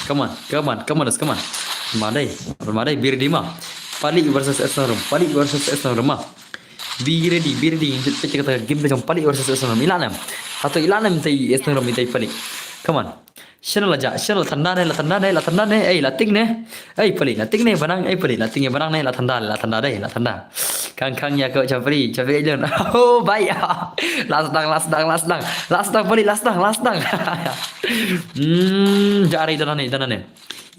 come on marai bir di mah pali versus Esnorum mah be ready kita kata game macam pali versus Esnorum ilanam atau ilanam tai Esnorum tai pali come on channel tanda ne lating ne pali lating ne barang pali lating ne barang ne la tanda kang ya kau capri jon oh baik last dang pali last dang jari dana ne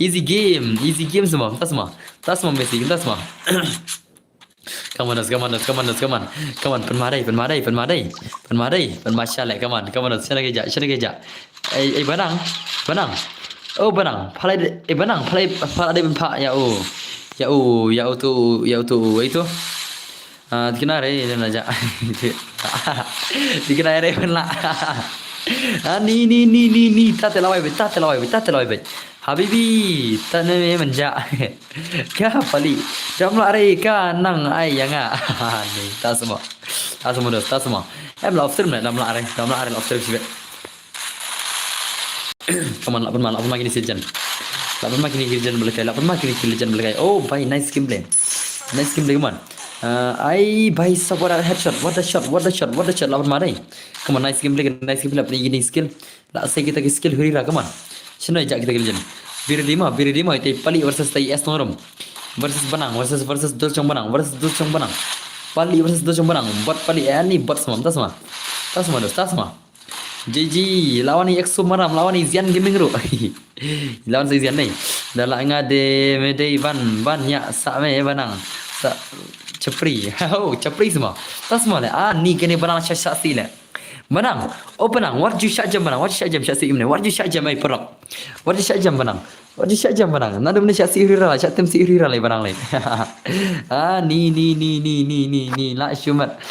easy game semua tas semua Messi tas semua come on penmarai penmasyalek come on sana keja banang oh banang palai ada bempak ya tu itu dikenal dan aja dikenal pula ni tak telawai bet Habibi tanam manja kya pali jamla re ka nang ai yang ni tak semua em lobster ni damla are lobster sibet kaman lapun makin sejan boleh oh bhai nice gameplay kaman ai bhai sabara headshot what the shot lapun marai kaman nice gameplay apni gini skill la se kita skill huri ra kaman Sino ajak kita gilijan. Biridima itu pali versus Esnorum versus Banang versus Dulcong Banang Pali versus Dulcong Banang. Bot pali ni bot semua. Tas semua. JG lawan ni Exo Maram lawan ni Zian Gaming ru. Lawan si Zian ni. Dalam ngade medai ban ya sa me Banang. Sa Capri. Oh, Capri semua. Tas semua lah. Ni kene Banang syasasi lah. Banang, oh Banang, what you shot jam Banang, syasi imne, what you shot jam ai perok, what you shot jam Banang, nada mana syasi irira, syatem si irira lai Banang lai, ni, la syumat,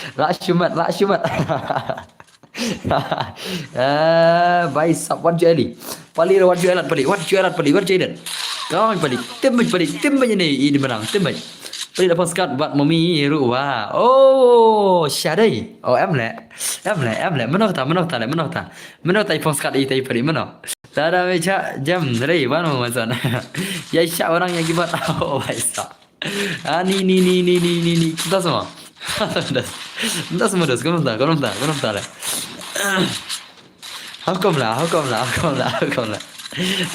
baik sab what you ali, pali what you alat pali, kau pali, tim ni ini Banang, tim Pali dapat skat buat mami ruwa. Oh, syadai. Oh, em le. Menok ta iPhone skat itu pali menok. Tada meja jam rei banu masan. Ya syak orang yang gibat. Oh, baisa. Ni. Kita semua. Kita semua dah. Kau tak le. Hukum lah.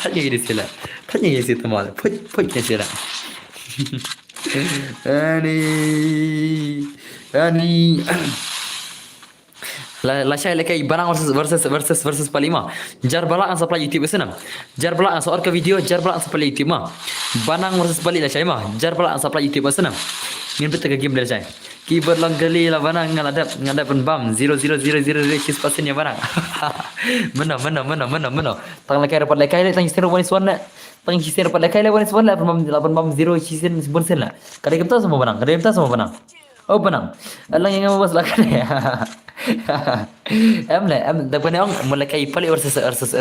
Tanya gini sila. Temal. Put ni sila. Ani la shay lekai barang versus palima jar bala ang supply youtube senam jar bala ang ke video jar bala ang supply youtube ma banang versus bali la shay ma jar bala ang supply youtube senam Ngin betul ke game dia cai. Keyboard long kali lah barang ngadap pun bam 00000 kiss pasin ya barang. Mana. Tang lekai dapat lekai le tang istirahat wanis wan tang istirahat dapat lekai le wanis wan la bam 0 kisin bonsen la. Kada kita semua barang. Oh benang. Alang yang bos lah kan ya. Em dapat ni orang melekai pali versus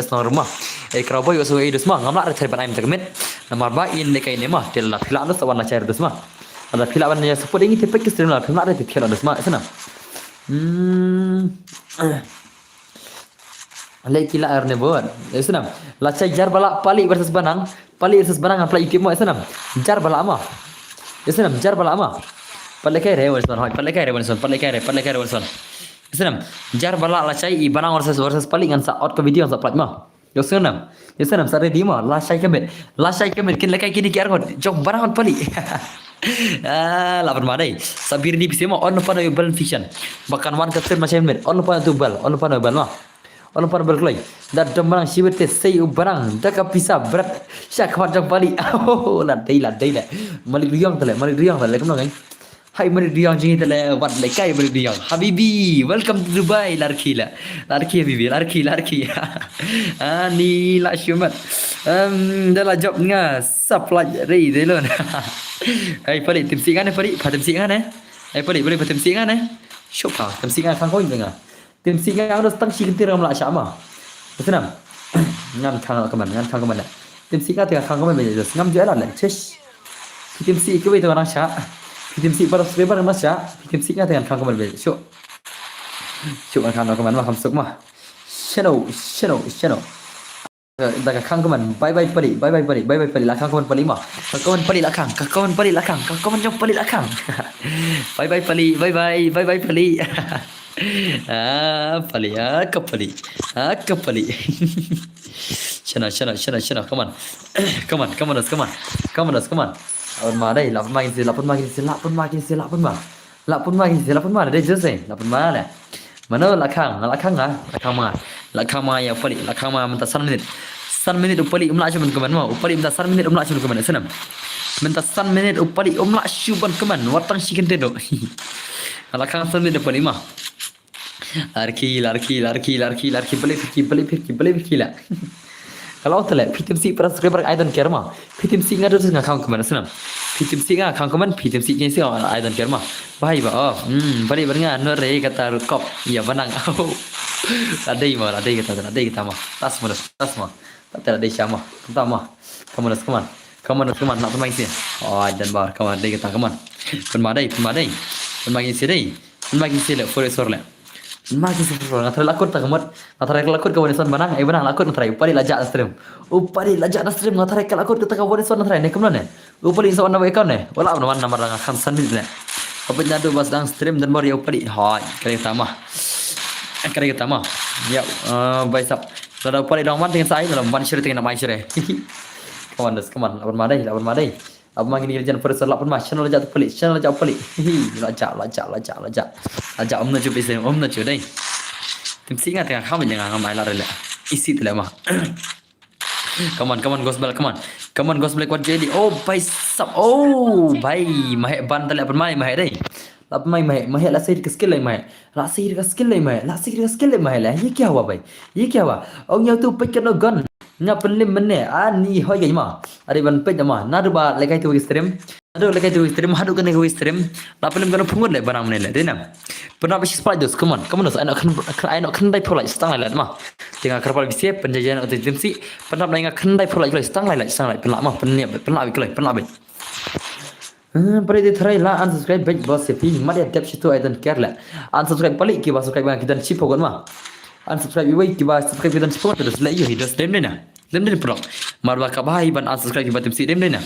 normal. Keraboy wasu itu semua ngamla cari panai mentermit. Nomor ba in lekai ni mah dia lah pila anu sawan cari itu semua. Ada pila ban yang support ini tipe kisah lah pila ada tipe ada semua sana. Lagi lah air ni buat. Sana. Lacai jar balak pali versus banang apa lagi kemo sana. Jar balak mah. Sana jar balak mah. Palekai re Wilson. Senam. Jar balak lacai I barang versus pali ngan sa out ke video sa plat mah. Yo senam sa ready mah lacai kemet kin lekai kini kiar kot jok barang pali. Lapan madai. Sabir di pisema on pa na bal fiction. Bahkan wan katir macam met on pa tu bal mah. On pa bal kloi. Dak barang siwet sei barang dak pisa berat syak khat jok pali. Oh la dai la. Malik riang tale kemna kan. Hai mari diang jingi tele wat lekai mari diang habibi welcome to Dubai larki habibi larki ni la syumat dah la job nga supply rei delon hai pali tim singan pali pha tim singan hai pali boleh pha tim singan shop ha tim singan khang koi dengar tim singan ada tang si kentir ram la syama betul ngam khang kaman tim singan tengah khang kaman beje ngam je la chesh tim si ke tu orang sya Tim si pada sebebar masya, tim si nya dengan kang kaman be. Syuk kang kaman mah kamsuk mah. Shadow. Dah kang kaman bye pali lah kang kaman pali mah. Kang kaman pali lah kang jom pali lah kang. Bye pali. Pali kapali. Shana, come on. Lapan mah. Ada just lapan mah le. Mana lakang ya pali lakang mah minta 1 minit. 1 minit upali umla cuman keman mah. Upali minta 1 minit umla cuman keman senam. Minta 1 minit upali umla cuman keman watang chicken tedo. Lakang 1 minit upali mah. Larki beli pergi lah. Kalau telah pitim si para subscriber I don't care mah. Pitim si ngadu tu ngakang kemana senam. Pitim si ngakang keman pitim si jenis I don't care mah. Bahai bah. Balik beringat nur rei kata rukop. Ya benang. Ladai kita mah. Tas mah. Tak ada syama. Entah mah. Kamu nak pemain sih. Oh dan bar kamu ada kita kaman. Pemain sih le foresor le. Magi sifur ngatrai lakut tak kemat ngatrai lakut ke wanisan banang benang lakut ngatrai upari lajak stream ngatrai lakut ke taka wanisan ngatrai ne kemana ne upari insa wana account ne wala wan nomor rang akan sanit ne apa nyadu bas dang stream dan mari upari hai kare kita mah ya baisap sada upari dang wan dengan sai dalam wan share dengan mai share kawan lawan madai apa mangin kerjaan persen lapan mah channel lajak pelik lajak om nak cuba deh tim singa tengah kamu jangan ngamai lari lah isi tu lah mah come on gospel kuat jadi oh baisap bai mahek ban tali lapan mahek deh lapan mahek lah sihir ke skill lah ये क्या हुआ भाई ông nhau tu pick no gun nya pelim mene ani hoy gay ma ari ban pe jama nadu ba lekai tu stream hadu kan ku stream la pelim kan pungut le barang mene le denam pernah besi spot dos come on anak kan dai pulai stang lai ma tengah kerapal bisi penjajahan atau timsi pernah ngai kan dai pulai stang lai pernah mah pernah Pada dia lah unsubscribe baik bos sepi mari adapt situ I don't care lah unsubscribe balik kita subscribe kita chip pokok mah unsubscribe iwai kita subscribe kita chip pokok terus lagi hidup dem pro marwa kabahai ban unsubscribe kita tim si dem dena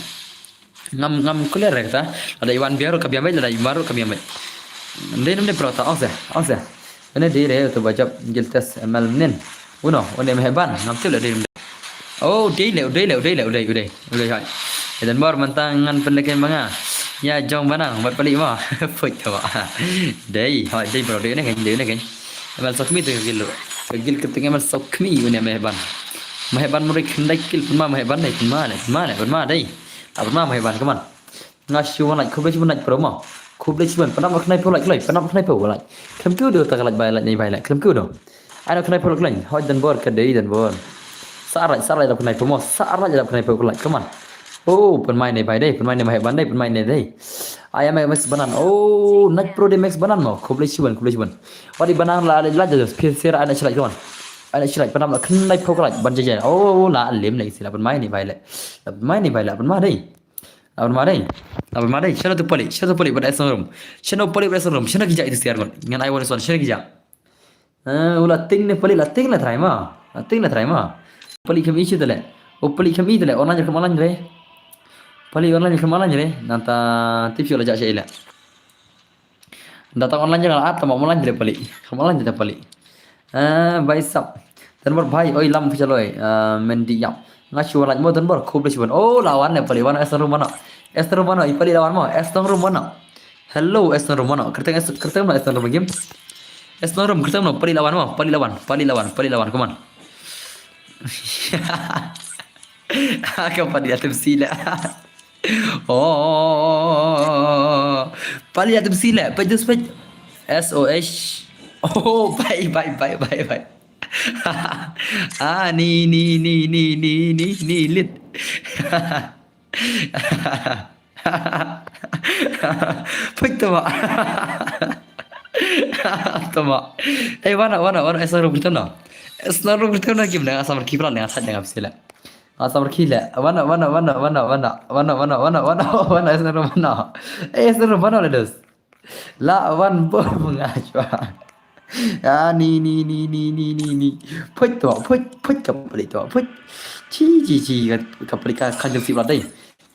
ngam clear kata ada iwan biaro kabiamai ada ibaru kabiamai dem pro ta onse ini dia tu baca giltas ml nen uno meheban ngam tu lah dem oh udah hai dan baru mentangan pendekan banga ya jong banang buat pelik mah put coba dai bro dia kan amal sokmi tu gil ketinggalan amal sokmi punya meheban murid kendai kil pun meheban dai mana dai apa meheban keman ngasih wan lagi kubli cuman lagi promo kubli cuman pernah mau kenai pulak lagi pernah mau kenai pulak kem kau dah tak lagi bayar lagi bayar kem kau dah ada kenai pulak lagi hoi dan bor kedai dan bor sarai dah kenai promo sarai dah kenai pulak come on oh pemain ni bayar deh pemain ni bayar bandai pemain ni deh ayam max banan oh naik pro deh max banan mau kubli cuman wadi banan lah ada lagi just pisir ada celak kawan ada celak pernah mau kenai pulak banjir oh lah lem lagi sih lah pemain ni bayar pemain deh Abang Madai, siapa tu pelik pada esok rum. Siapa pelik pada esok rum, siapa kijak itu siar kon. Dengan I want to siapa kijak. Ulah ting ni pelik lah, ting lah try ma. Pelik kami isi tu le. Oh pelik kami tu le, orang je kemalan je. Pelik orang je kemalan je. Nanta tips olah jak saya le. Datang online je kalau ada mau online je pelik. Kemalan je pelik. Baik sab. Dan berbahaya, oi lam pecaloi. Mendi yap. Ngasih walat mo dan bor kubli cuman oh lawan le pali wana eston rumana ipali lawan mo eston rumana hello eston rumana kerteng ma eston rum game eston rum kerteng no pali lawan come onaka pali atem sila oh pali atem sila pajus SOH oh bye ni lit Pek tama wana esar bertem na gimana asam kibran dengan asal dengan sila asam kila wana esar mana ledos la wan bo mengajwa ni put kapal itu put ci kapal kajal si belai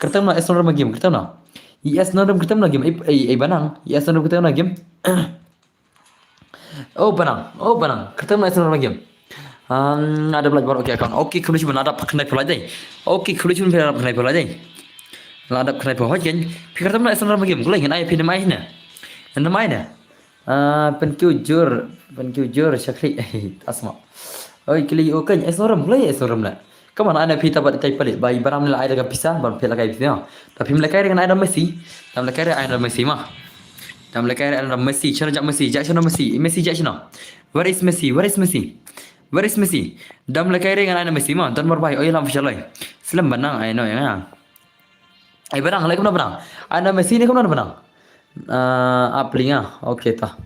kertam na esnor game kertam na esnor kertam na game banang esnor kertam na game oh banang kertam na esnor game ada belajar okey account okey kemudian cuma ada pakai pelajai okey kemudian cuma ada pakai pelajai ada pakai pelajai kertam na esnor game gula ingin ayah pinjam ayahnya penkujur syakri asma oi kili okan esoram lah kaman ana pita bat kai palik bai baram la ada pisah bar pela kai pisah tapi melaka dengan ada Messi tam melaka ada Messi mah tam melaka ada Messi cara jak Messi jak jak sana where is Messi dam melaka dengan ada Messi mah dan berbai oi lam fishalai selam banang ai no ya ai banang lai banang ada Messi ni kemana banang aplinga okey tah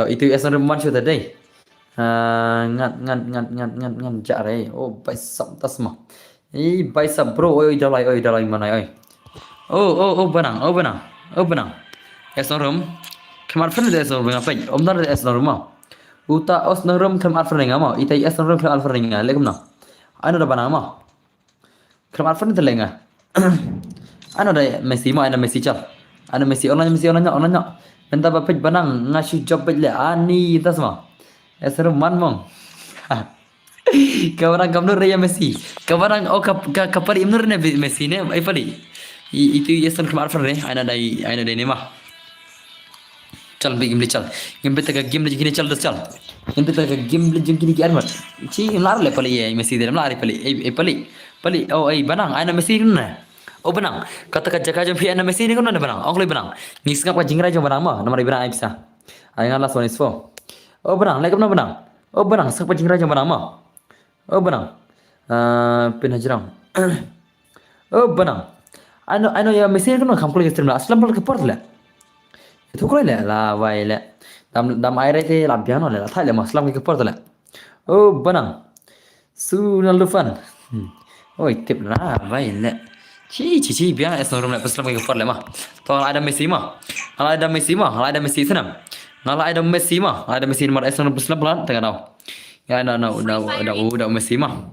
itu esok rumah show tadi ngan jare oh baisap tasma baisap bro oi dalai mana oh benang esok rum kemar friend esok rum apa omdar esok rum uta esok rum kemar friend ngama itai esok rum kemar friend ngama lekum na anu da banang ma kemar friend telenga anu da Messi cal ana Messi orang entah apa banang ngasih job le ani tasma esar man mong kawan gamnur raya Messi kawan kapari imnur ne Messi ne ai pali itu esar kemar far ne aina dai ne mah चल भी गिमले चल गिमले तक गिमले जिकने चल चल गिमले तक गिमले जिकने की आरमत ची लार ले पली ये मेसी दे लार पली पली ओ ए बनang ana Messi ना oh benang kata jaka jom fi ana Messi ni kan ada benang ongli benang ngis ngap ka jingra jom benang mah nomor benang ai bisa ai ngalas one is for oh benang like benang oh benang sak pa jingra jom benang mah oh benang pin hajram oh benang ano ya Messi kan kam kul gestrim aslam bal ke port la itu kul la wai la dam ai rete la biano la thai la aslam ke port la oh benang sunal lufan oh tip la wai la Ci biar esok rumah pas lama kepar lemah. Kalau ada Messi mah, ada Messi senam. Kalau ada Messi mah, ada Messi nomor esok rumah pas lama tengah tahu. Ya udah Messi mah.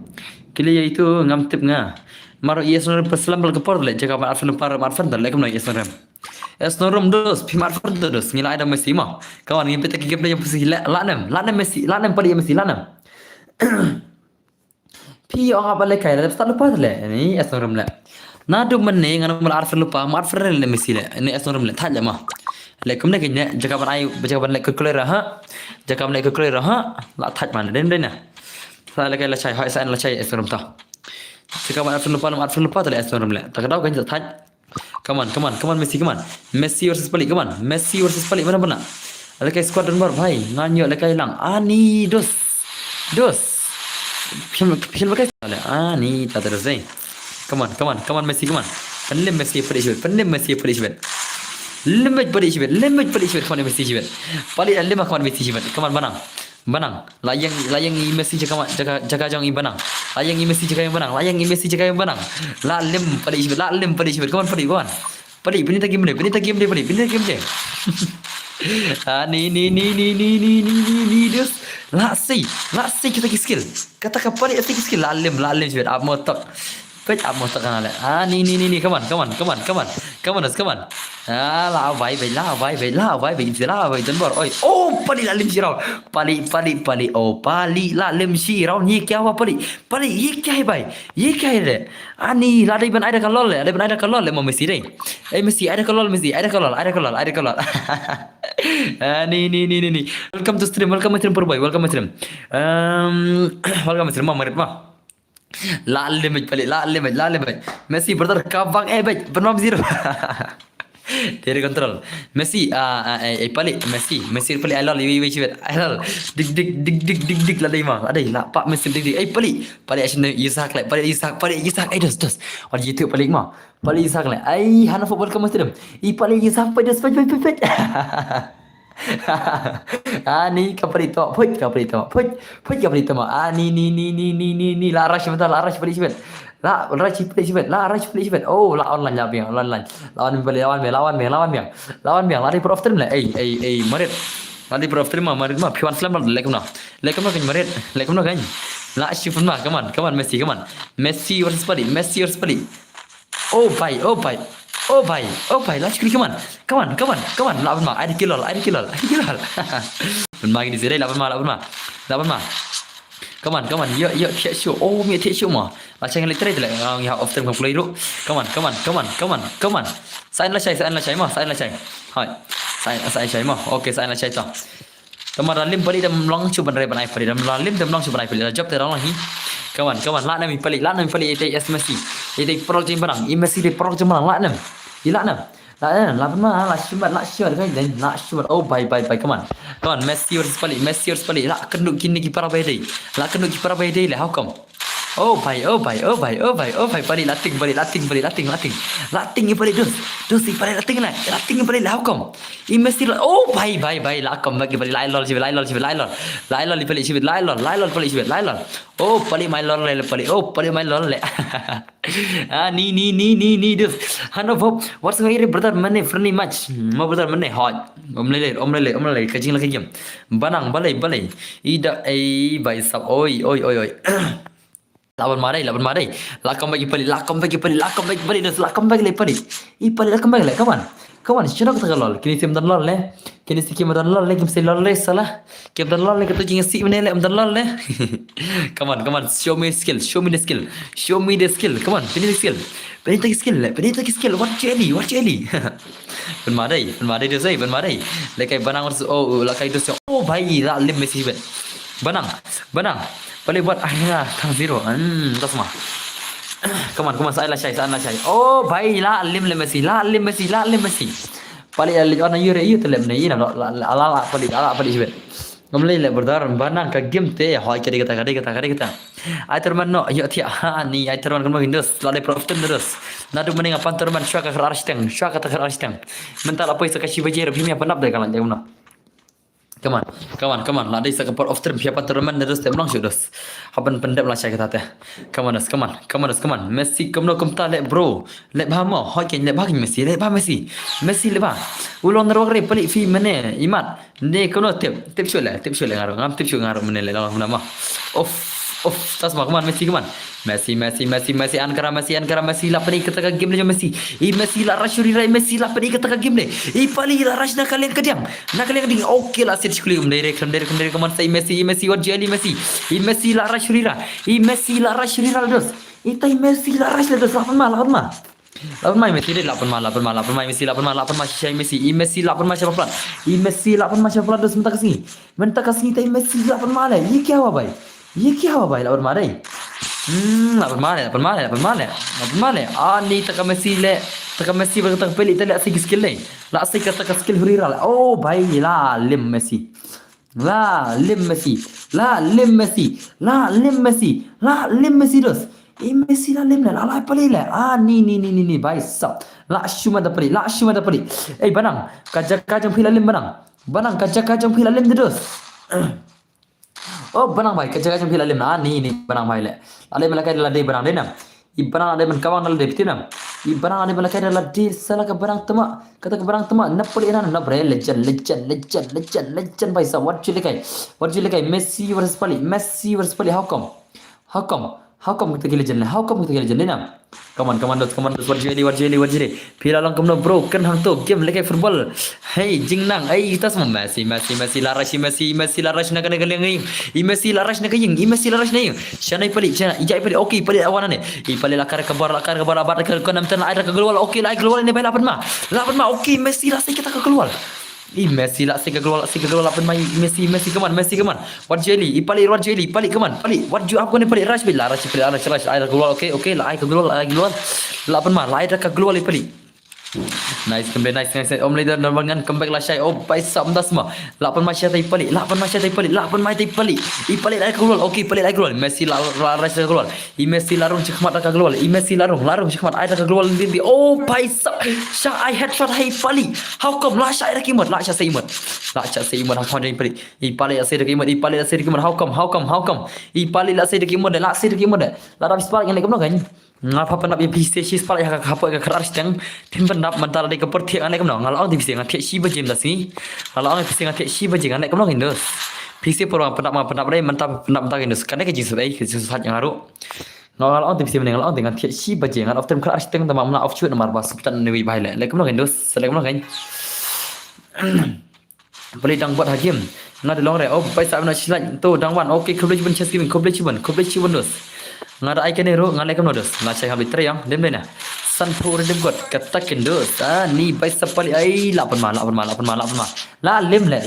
Kili itu ngam tip ngah. Maru esok rumah pas lama kepar le. Jika marfan dah lekom nak esok rumah. Esok rumah dos, pi marfan dos. Ngila ada Messi mah. Kawan yang petak game yang pasti lanam Messi, lanam pada Messi lanam. Pi orang apa lekai? Tapi tak lupa le. Ini esok rumah le. Nadu meneng anu mal arfan lupa marfan le Messi le ini esok rum le thaja ma le kumne kenya jaka ban ai jaka ban le kalkulator ha jaka ban le kalkulator ha la thaj man den na sa le kai la chai hai sa la chai esok rum ta jaka ban arfan lupa le esok rum le tak dau kan thaj Come on Messi, come on. Messi versus Palik, come on. Messi versus Palik mana? Lekai squad dan bar bhai, nganyo lekai hilang. Ani dos. Pial pakai salah. Ani tak terus ni. Come on Messi, come on. Penem Messi Palik shibet. Lembat Palik shibet. Come on Messi shibet. Palik lemah come on Messi shibet. Come on Banang. Layang i Messi jaga jang i Banang. Layang i Messi jaga yang Banang. La lem Palik shibet. Come on Palik, go on. Palik, pinita game dia Palik. Ni Deus. La si kita skill. Kata Palik skill la lem shibet. Up motok. Page up motok kan ale. Ni. Come on. La vai dan bor. Oi. Oh, Palik la lem shirau. Palik. Oh, Palik la lem shirau. Ni kya hua Palik? Ye kya hai bhai? Ye kya hai re? Ani la dai ban ada kan lol le mo Messi dai. Messi ada kan lol Messi. Ada kan lol. Ni. Welcome to stream Purboy. Welcome to stream ma. La limit Palik. Messi brother kabang bet benom 0. Dari kontrol. Messi Palik Messi Palik alal wait. Alal dig la dai ma. Adai la pak Messi dig. Palik action Isak like Palik Isak dos. On YouTube Palik ma. Palik Isak like. Hana football kamu stream. Palik Isak pedas. Ni kaprito ma. Ni la rush Palik shibet. La rush Palik shibet. Oh, la online la biang online. Lawan biang. Lari pro stream la. Marit. Lari pro stream ma Marit ma. Piwan slam lekum na kan Marit. Lekum na kan. La shift ma. Come on Messi, come on. Messi versus Palik. Oh bhai, let's click, come on. Lawan ma, ada kilol. Magi di sini lawan ma. Come on. Yo, take show. Oh, me take show ma. Macam yang literai tu lah. Yang off time kau play dulu. Come on. Sign la cai ma. Hai. Sign cai ma. Okay, sign la cai tu. Teman ralim Palik dan long cuba dari banai Palik. Job terang lagi. Come on. La nami Palik. Itu Messi. Itu pro jim barang. Messi di pro jim barang. La nam. La pernah la sure kan dan la sure. Oh bye. Come on Messi versus Palik. La kena kini kiper apa dia? Lah how come? Oh bye. Palik lating. Palik dos Palik lating Palik lah how come? Messi oh bye. La come bagi Palik lailol Palik shibet. Oh Palik main lol le Palik. Oh Palik main lol le. Ni dus. Hano Bob, what's going on brother? Mana friendly match. Mau brother mana hot. Om lele. Kacing lagi jam. Banang balai. Ida bye sab. Oi. Lawan marai. Lakam bagi Palik dus. Lakam bagi le Palik. Palik lakam bagi le. Come on. Shino kata lol. Kini sim dan lol le. Kini sikit dan lol le. Kim lol le salah. Kim dan lol le kata jinga sik menele dan lol le. Come on. Show me the skill. Come on. Finish the skill. Penita skill. What jelly? Penmadai tu saya. Lekai banang versus lekai tu. Oh bhai la lim Messi bet. Banang. Palik buat akhirnya tang 0. Tas mah. Come on. Saya lah cai. Oh bhai la lim Messi. Palik warna you telem ni ala Palik sebet. Ngamlai le berdar banang ka game te hoi kari kata. Ai terman no yo tia ni ai terman kan Windows lade profit terus. Nadu mending apa terman syaka arsteng. Mental apa isa kasi bajer bimi apa nap de kalan jauh. Come on. Lade isa kapor of term siapa terman terus tem long sudos. Haban pendap lah saya kata teh. Come on. Messi kom ta le bro. Le ba mo hoi ken le ba Messi. Messi le ba. Ulon nerwak re Palik fi mene imat. Ne kono tip syul ngaruh. Ngam tip syul ngaruh mene le lawan nama. Off tas come on Messi Ankara Messi la pari kata game le Messi Messi la rashurira Messi la pari kata game le Palik la rash na kalian kediam okay la sit skuli direct come on say Messi what jelly Messi la rashurira dos itai Messi la rash le dos lapan ma Messi dia 8 ma Messi 8 ma Syai Messi 8 ma siapa pelan Messi 8 ma siapa pelan dos mentah kasih itai Messi 8 ma le ye kya hua bhai lawan marai 8 ma le ni taka Messi le Taka Messi berkata pelik tak lihat segi skill ni. Lah saya kata skill Hurira lah. Oh baik lah lim Messi. La lim Messi. La lim Messi. La lim Messi. La lim Messi dos. Messi la lim lah. Lah pelik lah. Ni baik sap. La shuma da pelik. La shuma da pelik. Banang. Kajang pila lim banang. Banang kajang pila lim dos. Oh banang baik kajang pila lim. Ni banang baik lah. Alai malakai dalam day banang denam. Ibarang ada menkawang dalam day betinam. Ibarang ada malakai dalam day salah ke barang temak. Kata ke barang temak napoli ina nabre legend baik sap. What you like? Messi versus Pali. How come kita gila legend? How come kita gila legend denam? Come on dos warjeli. Pila long kamno bro kan hang tu game lekai football. Hey jingnang kita semua Messi larash nak kena geleng ni. Messi larash nak kaying. Messi larash na yung. Shanai Pali, ijai Pali. Okay Pali awan ni. Pali lakar kabar abad ke nam tan ada ke keluar. Okay lai keluar ni lapan ma. Okay Messi lah saya kita ke keluar. Messi lah saya ke keluar 8 mai Messi come on. Warjeli Pali come on. Pali what you up ni Pali rush ai keluar okay lah ai keluar 8 ma lai dah ke keluar Pali. Nice. Om leader normal comeback lah Syai. Oh baik sap dah semua. 8 mai Syai Pali. 8 mai Pali. Pali lai keluar. Okay Pali lai keluar. Messi la rush keluar. Messi larung cekmat dah keluar. Messi larung cekmat ai dah keluar nanti. Oh baik sap. Syai headshot hai Pali. How come lah Syai dah kimot. Lah Syai imot. How come Pali. Pali lah saya dah kimot. How come. Pali lah saya dah kimot. Lah habis Pali yang lagi kan. Ngapa penap yang PC Pali hak apa ke keras yang tim penap mental dari kepertiak anak kemana ngalau di PC ngatek si bajim dah sini kalau orang PC ngatek si bajim anak kemana hindos PC perang penap dari mental hindos karena ke jinsu yang haru ngalau di PC menengah ngalau dengan ngatek si bajim ngalau tim keras yang tamam nak offshoot nomor bas sebutan newi bahaya lek kemana hindos selek kemana kan Pali dang buat hakim ngada long re oh baik nak silat tu dangwan okey coverage ben chest giving dos ngada ai kene ro ngalai kam nodos na chai habli trayang dem lena san pur dem got katakin dos ni bai sapali ai 8 ma la lem le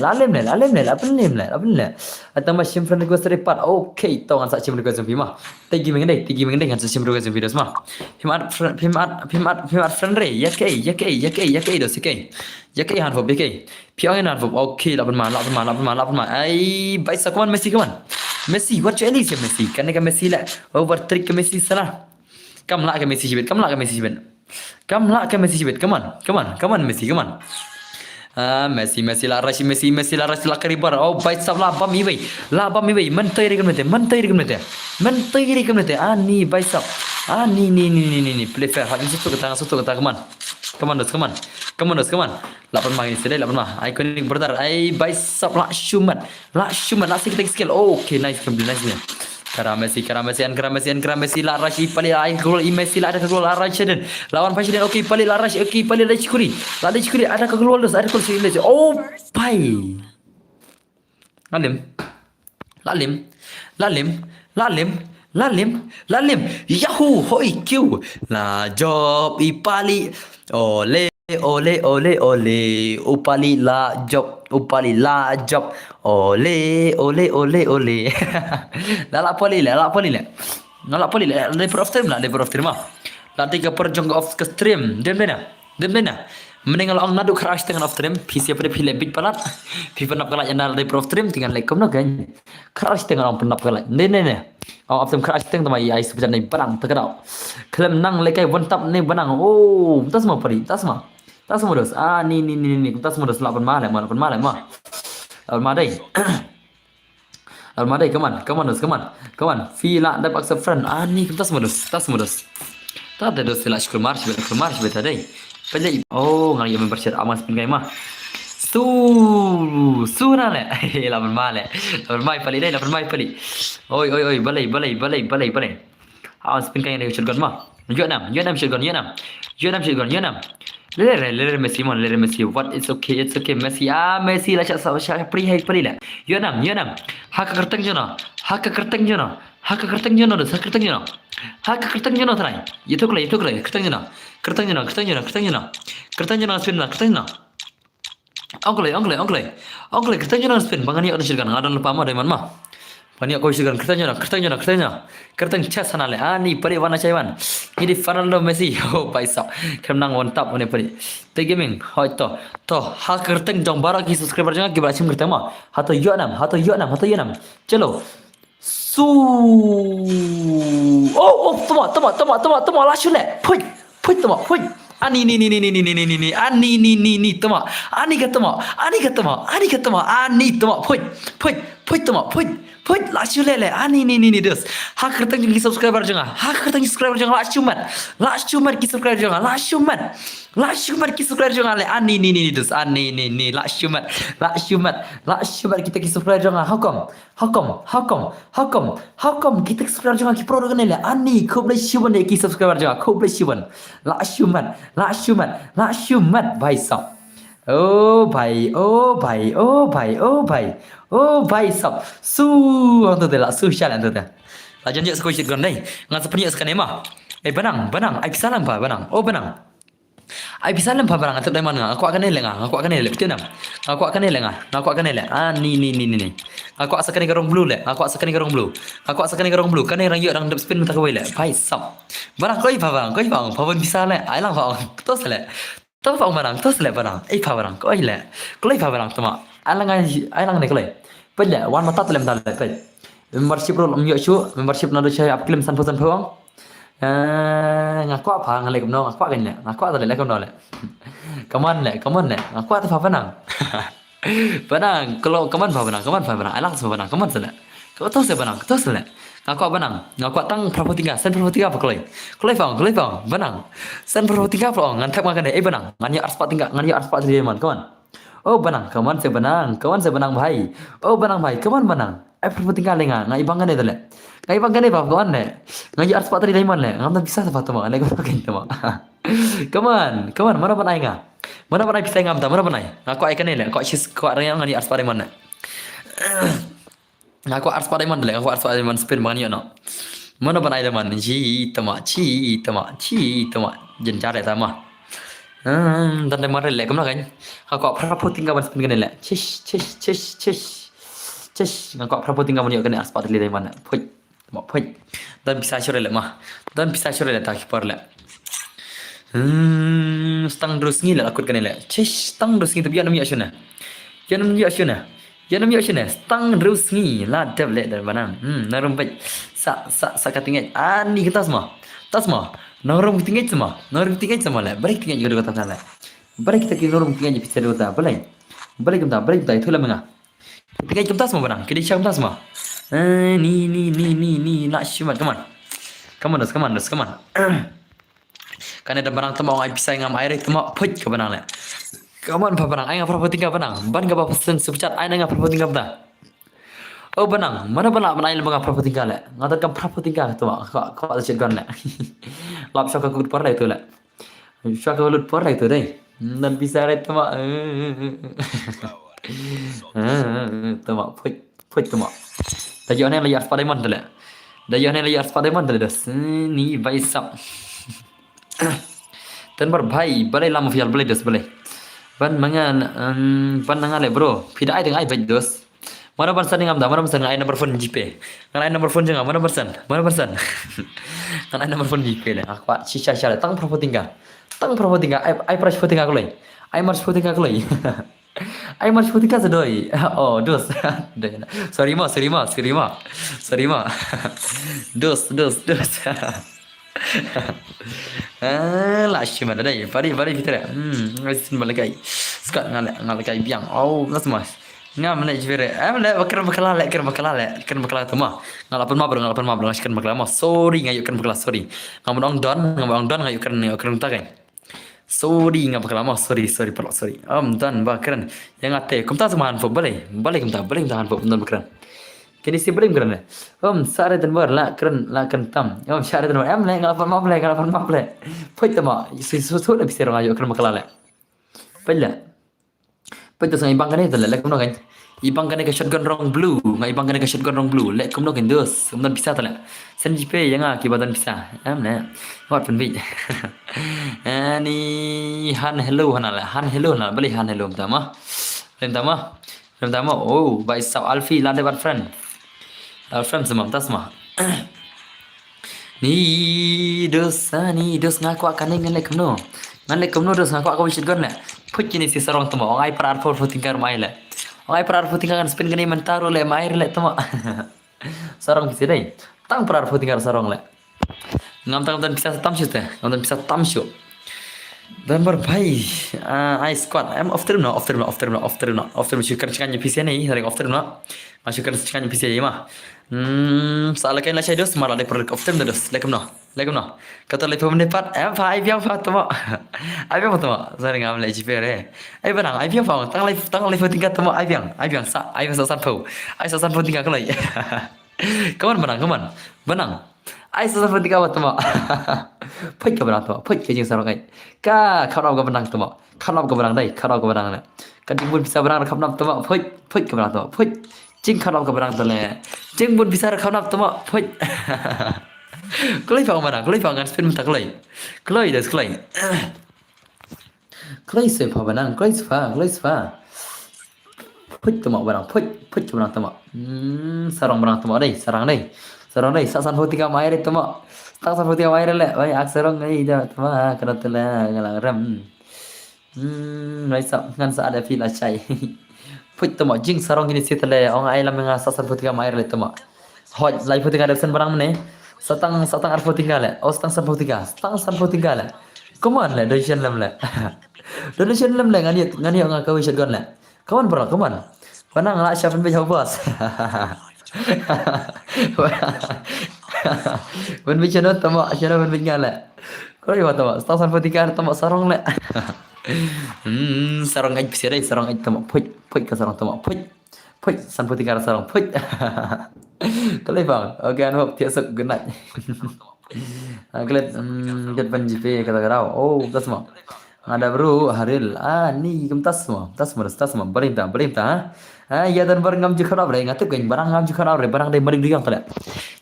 atama sim friend go seripat okay tau ngan sak sim go zumbi ma tegi mengendai ngan sak sim go zumbi dos ma himat friend re yakai dos yakai han fob yakai piang han fob okay 8 ma ai bai sakuan Messi what you Messi kan Messi lah overtrick ke Messi salah kam lah ke Messi jibet come on Messi come on Messi come on Messi la rush la karibar oh baik sab la bam ibai mentai re kemete ni baik sab ni play fair hak situ ke tangan come on 8 mah ini sedai 8 mah iconic brother ai baik sab la shumat la sikit skill okay nice ni Kara Messi la rush Pali ai gol Messi la ada gol la rush dan lawan Pasien okay Pali la rush Pali ada cikuri ada ke gol dos ada gol sini oh pai lalim yahoo hoi Q la job Pali ole Upali la job ole la Pali le pro stream lah tiga perjong off ke stream dem bena meninggal ang nadu crash dengan off stream PC pada pilih bit palat FIFA nak kalah yang dari pro stream tinggal like komno kan crash dengan orang penap kalah ne off stream crash dengan mai ai sebenarnya ni barang terkenal klaim nang lekai wantap ni benang oh tas semua pari tas semua dos ni tas semua dos 8 mah dai Almadai come on Fila dah paksa friend ni tas semua dos tak ada dos fila syukur march beta dai Pandai oh ngali member share aman spin game mah su na le 8 mai pali oi balai aman spin game ni shotgun mah Vietnam shotgun le Messi what it's okay Messi Messi lah syak pri lah Vietnam hak kerteng jono try itu kelai kerteng jono spin lah Ongle kerteng jono spin bangan ya ada shotgun ngadan lupa mah dari mana mah Pani aku isi kan kertanya chess sana le ani pari wana caiwan ini Fernando Messi oh paisa kemnang on top one pari te gaming hoi to ha kerteng jong bara ki subscriber jangan ki beracim kertama hato yo nam chalo su oh toma la shule poi toma poi ani ni toma ani katama ani toma poi toma poi la shule le ani ni dos ha kerteng ki subscriber jangan la shumat ki subscriber jangan la shumat ki subscriber jangan le ani ni dos ani la shumat kita ki subscriber jangan hakom kita subscriber jangan ki pro le ani khub le shumat ki subscriber jangan khub le shumat la shumat bhai sab oh bhai sab su tu de la su shalan tu de la jan je sekoi gon dai ngan sepenye sekane mah benang ai salam pa benang oh benang ai salam pa benang atau dai mana aku akan le betul nam aku akan le ni aku akan garong blue le aku akan garong blue kan orang yo orang dep spin tak kawai le bhai sab benang koi pa bang pawon bisa le ai lang pa tos le tao phao barang tos le barang ai pha barang ko ai le ko lai pha barang tama ai lang ne ko lai pe le wan ma tat lem dal le pe membership ro lam yo chu membership na do chai up klem san phong ngakwa pha ngale kum no ngakwa kan le ngakwa ta le kum no le kaman le ngakwa ta pha barang barang kalau kaman pha barang ai lang sa barang kaman sa le ko tos le ngakwa tang prapotika san prapotika apa kolai fang benang san prapotika apa ngan thak makan ai benang ngan ya arspat dia man kawan oh benang kawan se benang bhai oh benang bhai kawan benang ai prapotika lenga ngai bangan ne dale ngai bangan ne bab kawan ne ngai ya arspat dia man le ngam bisa sa fatama le ko pakai tama kawan mana banai nga mana banai bisa ngam ta mana banai ngakwa ai kan ne le ko sis ko arang ngan ya arspat man ne aku ars pada man spin banyak no mana banai man ci tama jen cara tama dan de mare le kamna kan aku prapoting ka man spin kan le chish aku prapoting ka man yo kan ars pada le man phoi dan bisa sore le tak par le stang terus ngi le akut kan le chish stang terus ngi tapi anam ya shuna Jangan miak sini, stang rusngi lah tablet dan mana, narum baik, sa katingai, ani kita semua, narum tinggai semua lah, balik tinggai juga kata lah, balik kita kira narum tinggai bisa juga balik kita itu lah menga, tinggai kita semua barang, kita siapa semua, ni, nak siapa, come on, kan ada barang temau ai bisa ngam air temau put ke barang lah. Kaman pa barang, ay nga prapo tinggal barang. Ban ka pa pasen subchat, ay nga prapo tinggal barang. Oh barang, mana barang mana ilmu nga prapo tinggal le. Ngatar ka prapo tinggal tu mak, kau ada cek gon le. Lap syaka kut par le tu le. Syaka lut par le tu deh. Dan bisa le tu mak. Tu mak, put tu mak. Dah ni lagi aspa diamond le. Das. Ni baisap. Dan bhai, balai lama fial balai das balai. Ban ngale bro pida ai dengan ai baj dos mana persen ngam da mana persen ai nomor phone GP kan ai nomor phone jangan mana persen kan ai nomor phone GP le aku sisa tang propo tinggal ai price photo tinggal kolai ai mars photo tinggal kolai ai mars photo tinggal sedoi oh dos sorry ma dos lah cuma ada ni, pari fitur. Mesin balakai, sekat ngalakai biang. Oh, ngas mas. Ngam le jvere. Le bakal le tu mah. Ngalapan mabro ngaskan bakal mah. Sorry ngayukan bakal sorry. Ngam don ngayukan takai. Sorry ngam bakal mah. Sorry pelak sorry. Dan bakal yang ate. Kumta semahan fo balai kumta han fo dan bakal. Kini si belum keren. Sare dan bar la keren tam. Sare dan bar le ngalapan map le. Poi tama, susu le bisa orang ayo keren bakal le. Pella. Poi tu sangai bangkan itu le kum kan. Ibang kan ke shotgun rong blue, le kum kan dos. Kemudian bisa tu le. Sen jipe yang akibatkan bisa. Le. Hot pun bi. Ni han hello na, beli han hello tama. Oh, by Sab Alfi, lade bad friend. Friends semua, tas semua. Ni dos ngaku akan ngan lek no. Ngan lek no dos ngaku akan wisit gon le. Put kini si sarong temo. Ongai parar for tingkar mai le. Ongai parar for tingkar kan spin gani mentaro le mai le temo. Sarong kisi dai. Tang parar for tingkar sarong le. Ngam tang dan bisa tam syute. Ngam dan bisa tam syut. Dan भाई I squat I'm off syukur cikannya PC nih sering off no syukur cikannya PC ya mah salah kain lah saya dos malah ada produk off dos lekum no kata lepas mendapat apa ai biang fa temo ai biang temo sering am lagi pere ai benang ai biang fa tang lepas tingkat temo ai biang sa san po tingkat kelai kawan benang ai sa san po tingkat wat temo phết cái benang temo phết cái jing sarong ai ka kharap cái benang temo kharap cái benang dai kharap cái benang ne kan jing bun bisa benang khap nap temo phết cái benang temo phết jing kharap cái benang tele jing bun bisa khap nap temo phết kelai pangan spin mentak kelai des kelai sepa benang kelai sepa phết temo benang phết cái benang temo sarong benang temo dai sarang dai sasan hotika mai dai temo tak seperti yang air le, banyak akserong ini dah, cuma kena telah ngalang rem. Naisap kan saat ada feel acai. Put temo jing sarong ini sih telah orang air lamang asas seperti yang air le temo. Hot live seperti ada sen barang mana? Satang arfo tinggal le, setang san tinggal le. Come on le, donation lem le. Donation lem le ngani orang kau ishat gon le. Come on. Panang lah siapa yang bos. Bên bên chân tamo chân bên bên le có gì mà tamo tao san potika tamo sarong le sarong ai bisa dai sarong ai tamo phut ke sarong tamo phut san potika sarong phut cái bang oke anu tiap sub good night kalian get banjip kata kau oh tas semua ada bro Haril ni tas semua berintah ya dan barang ngam jikharap re ngatip gain barang ngam jikharap re barang dai maring diang tala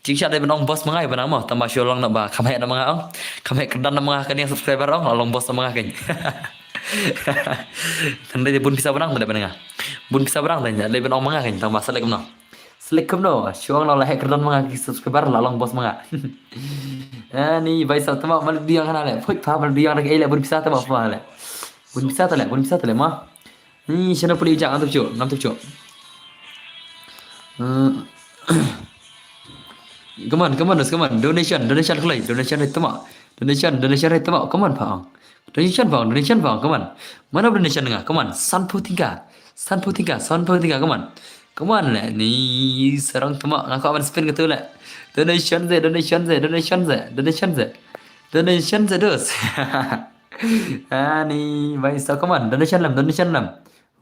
jingsa dai benong bos mangai benang mah tambah syolong nak ba kamai na mga ong kamai kedan na mga kani subscriber ong long bos na mga kan tandai bun bisa benang tala benang bun bisa benang tanya dai benong mga kan tambah selek no syolong la lahek kedan mga subscriber la long bos mga ni baisa tama maling diang kana le phoi pha maling diang le bun bisa tama fa le bun bisa tala mah ni sana puli jak ngam tu cu come on donation kelai donation itu mak come on bang donation bang come on mana donation ngah come on san putika come on le ni sarang tu mak ngaku aman spin gitu le donation ze dos ni baik so come on donation lam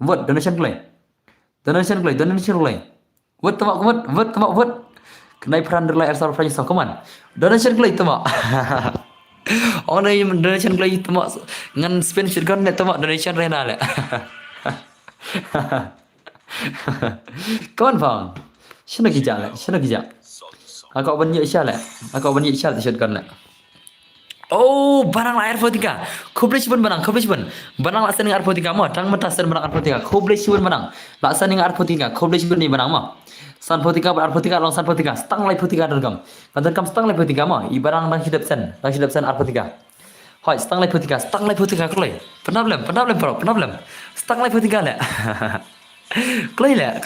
vote donation kelai vote temak kenai peran derlai arsal French so come on donation kelai temak oh ni donation kelai temak ngan spin shotgun net temak donation rena le come on bang shana gija aku banyak isya le shotgun le oh barang la air potika khoblech bun barang laksan ning air potika mah tang matasan barang air potika khoblech bun barang laksan ning air potika khoblech bun ni barang mah san potika air potika long san potika stang lai potika dergam stang lai potika mah i barang nang hidap sen air potika hoi stang lai potika kloi pernah belum stang lai potika le kloi le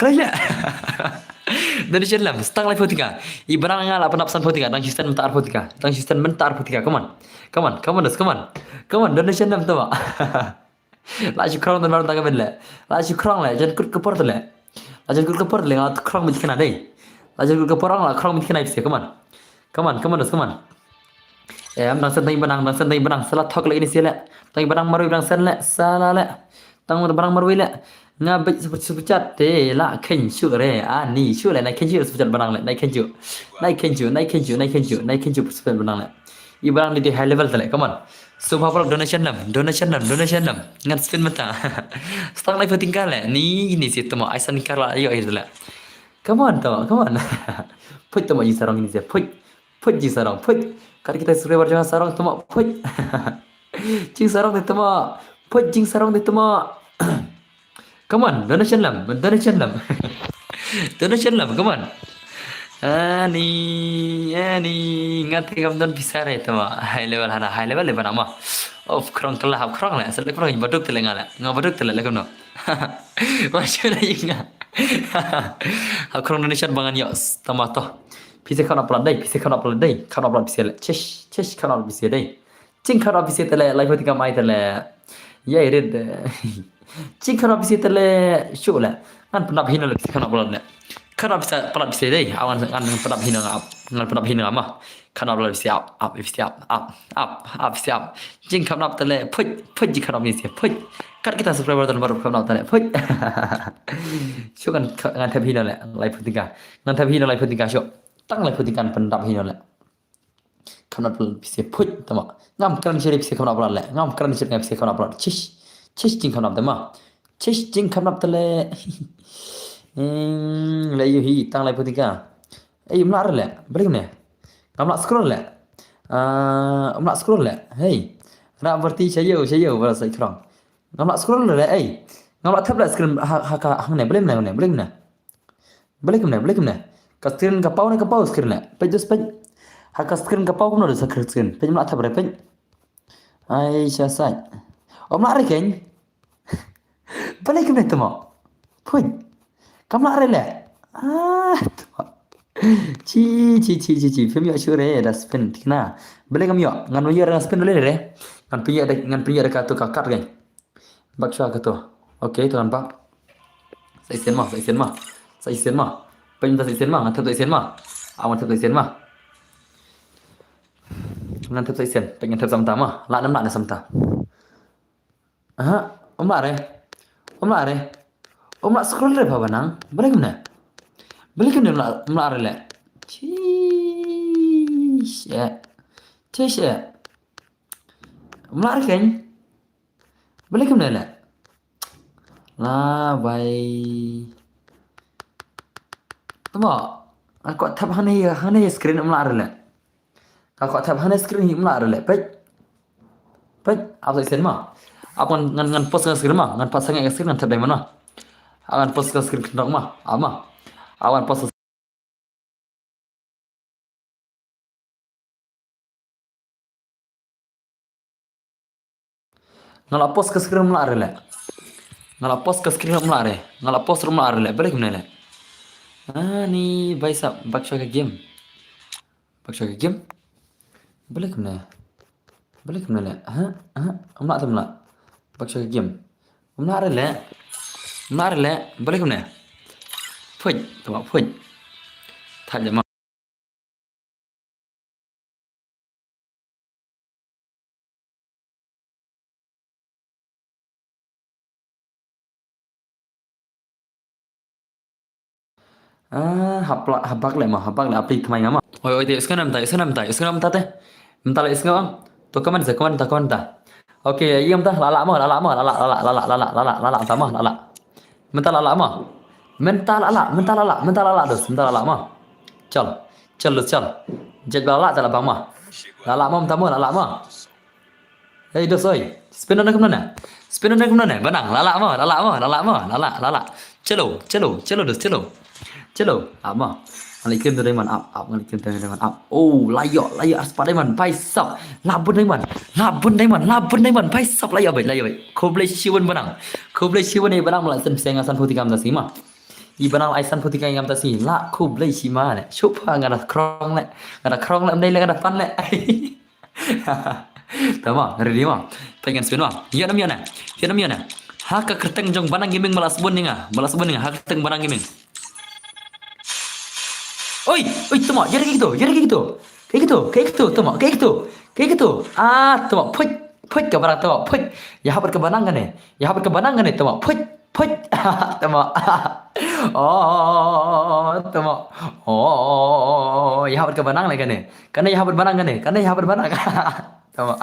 dari jalan stang lai potika i barang ngala penapsan potika dang sistem mentar potika come on donation nam tu mak la syukrang dan barang tangan le la syukrang le jan kut kepor tu le ngat krang mit kena dei la jan kut kepor la krang mit kena ipse come on am dang sen dai benang salat thok le ini sila tang barang marui dang sen le sala le tang barang marui le ngabik sepecat te la khen chu re ni chu le nai khen chu sepecat barang le nai khen chu sepecat barang le i barang di high level tale come on subha produk donation lam ngan spin mata stang live tinggal le ni si temo aisan kala ayo tale come on put temo ji sarong ini se put ji sarong kali kita subscriber jangan sarong temo put jing sarong de temo come on donation lam come on Ani ngati kam don pisare tama high level hana high level le banama of krong kala hab krong la asal krong baduk tele ngala ngabaduk tele le kono masih na inga hab krong Indonesia bangan yos tama to pise kana plan dai pise kana plan dai kana plan pise le chesh kana pise dai cing kana pise tele lai pati kam ai tele ya irid cing kana pise tele show la kan penap hina le kana plan le kana bisa pelap bisa deh awan kan pelap hina ngap ngan pelap hina mah kana pelap siap up siap jing kana tele put ji kana bisa put kan kita subscriber dan baru kana tele put show kan ngan tab hina le live putika ngan tab hina live putika show tang live putikan pendap hina le kana pelap bisa put tama ngam kan seri bisa kana pelap le ngam kan seri bisa kana pelap chish jing kana tama chish jing kana tele layu hi tang lai putika mlar le balik ne kamla scroll le mla scroll le hey na berarti sayo bara sai krong kamla scroll le kamla thap la screen ha ka hang ne balik ne ka screen ka pau screen le pe just pe ha ka screen ka pau no sa screen pe mla thap re pe ai sha sai mla re ken balik ne tamo pun kamu lari le, ci, film yo sure dah spin kena, boleh kamu yo, ngan yo dah spin boleh re, ngan punya ada kartu kakak kan, baksha kartu, oke tu kan pak, saya isen mah, penjata isen mah, ngan tu isen mah, awan tu isen mah, ngan tu isen, pengen tu samta mah, lak nam samta, lari, lak scroll re apa nang, boleh kemana lari le, Tisha, lari kan, boleh kemana le, lah baik, tama, aku tap hane screen lari le, aku tap hane screen lari le, baik, apa isen mah, apa ngan post screen mah, ngan pasang screen ngan tap dari mana? Awan post ke screen kendok mah, awan post ngala post ke screen melare le, ngala post room melare le, balik mana le? Ni baisa baksha ke game, balik mana le? Amla tamla, baksha ke game, melare le, balik mana? Puj, tak jema. Habak le aplik thamai ngama. Oi te iskan namta teh. Namta le iskan bang. To kaman ta. Oke, iya mta lala mah. Tama lala. Menta lala mah. Menta lala mah. Chal. Jet lala tala bang mah. Lala mah. Hey dos oi. Spin on kemana? Benang lala mah. Chelo ama ngalikin tu man up ngalikin tu man up layo aspa man paisap labun man paisap layo bai koble siwan benang mala sen sengasan putikam ta sima i benang aisan putikam ngam ta si la koble sima ne supa ngada krong le amdai le ngada pan le tama ready ma pengen spin ma ya namnya haka kerteng jong banang gaming malas bun ninga haka kerteng banang gaming. Oi, tama, jadi kayak gitu. Kayak gitu. Tama, put ke barang tama, put. Ya habar ke banangan nih, tama, put. Tama. Tama. Ya habar ke banang lagi nih. Karena ya habar banang. Tama.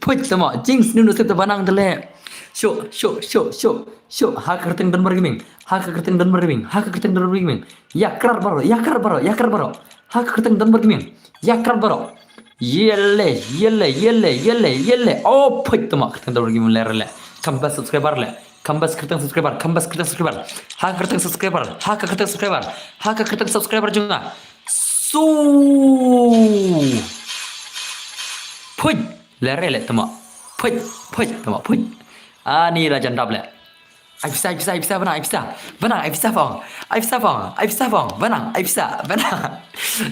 Put tama, jinx nunu sip banang tele. Show. Haka kerteng dan bergeming. Yakrar baro. Haka kerteng dan bergeming. Yakrar baro. Yelle. Oh, put tama kerteng dan bergeming lerle. Kambas subscriber le. Kambas kertang subscriber, kambas kertang subscriber. Haka kertang subscriber, haka kertang subscriber, haka kertang subscriber juga. Su. Puj, lere le tama. Puj, puj tama puj. Ni lah jandap le. Aibsa benang, Aibsa bang, benang,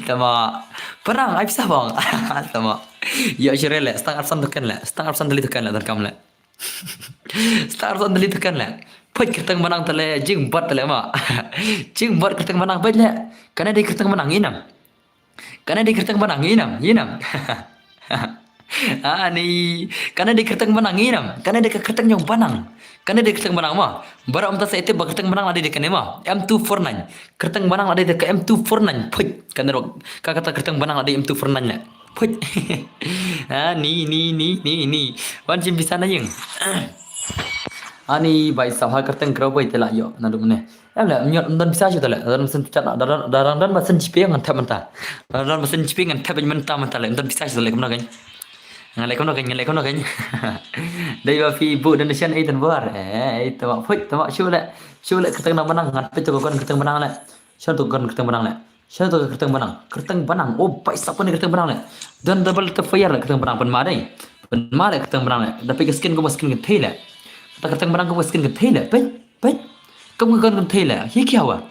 tama, benang, Aibsa bang, tama. Ya shirele, setengah arsan dali tekan le dan kam le. Setengah arsan dali tekan le. Puj kertang benang tale, jing bat tale ma, jing bat kertang benang bat le. Karena dia kertang benang inam, inam. Ni karena dia kertang benang inam, karena dia kertang yang panang. Karena dia kertang benang mah. Bara umta sa ite ba kertang benang ada di kanema. M249. Kertang benang ada di M249. Puj. Karena kata kertang benang ada di M249 lah. Puj. Ni. Wan jim bisa na yung. Ni bai sawha kertang kerau bai tela yo na dum ne. La nyot dan bisa ju tela. Dan sen chat dan ba sen jipe ngan tab menta. Dan ba sen jipe ngan tab menta le. Dan bisa ju tela kemna kan. Ngalai kono kan. Dari fi bu dan nation ai tan bar. Itu mak put mak syule kertang menang ngat pe tu kon kertang menang le. Syar tu kon kertang menang le. Kertang menang. Oh, pai sap ni kertang menang le. Dan double te fire le kertang menang pen ma dai. Pen ma le kertang menang le. Tapi ke skin ko skin ke thei le. Ta kertang menang ko skin ke thei le. Pe. Kom kon thei le. Ye kya wa?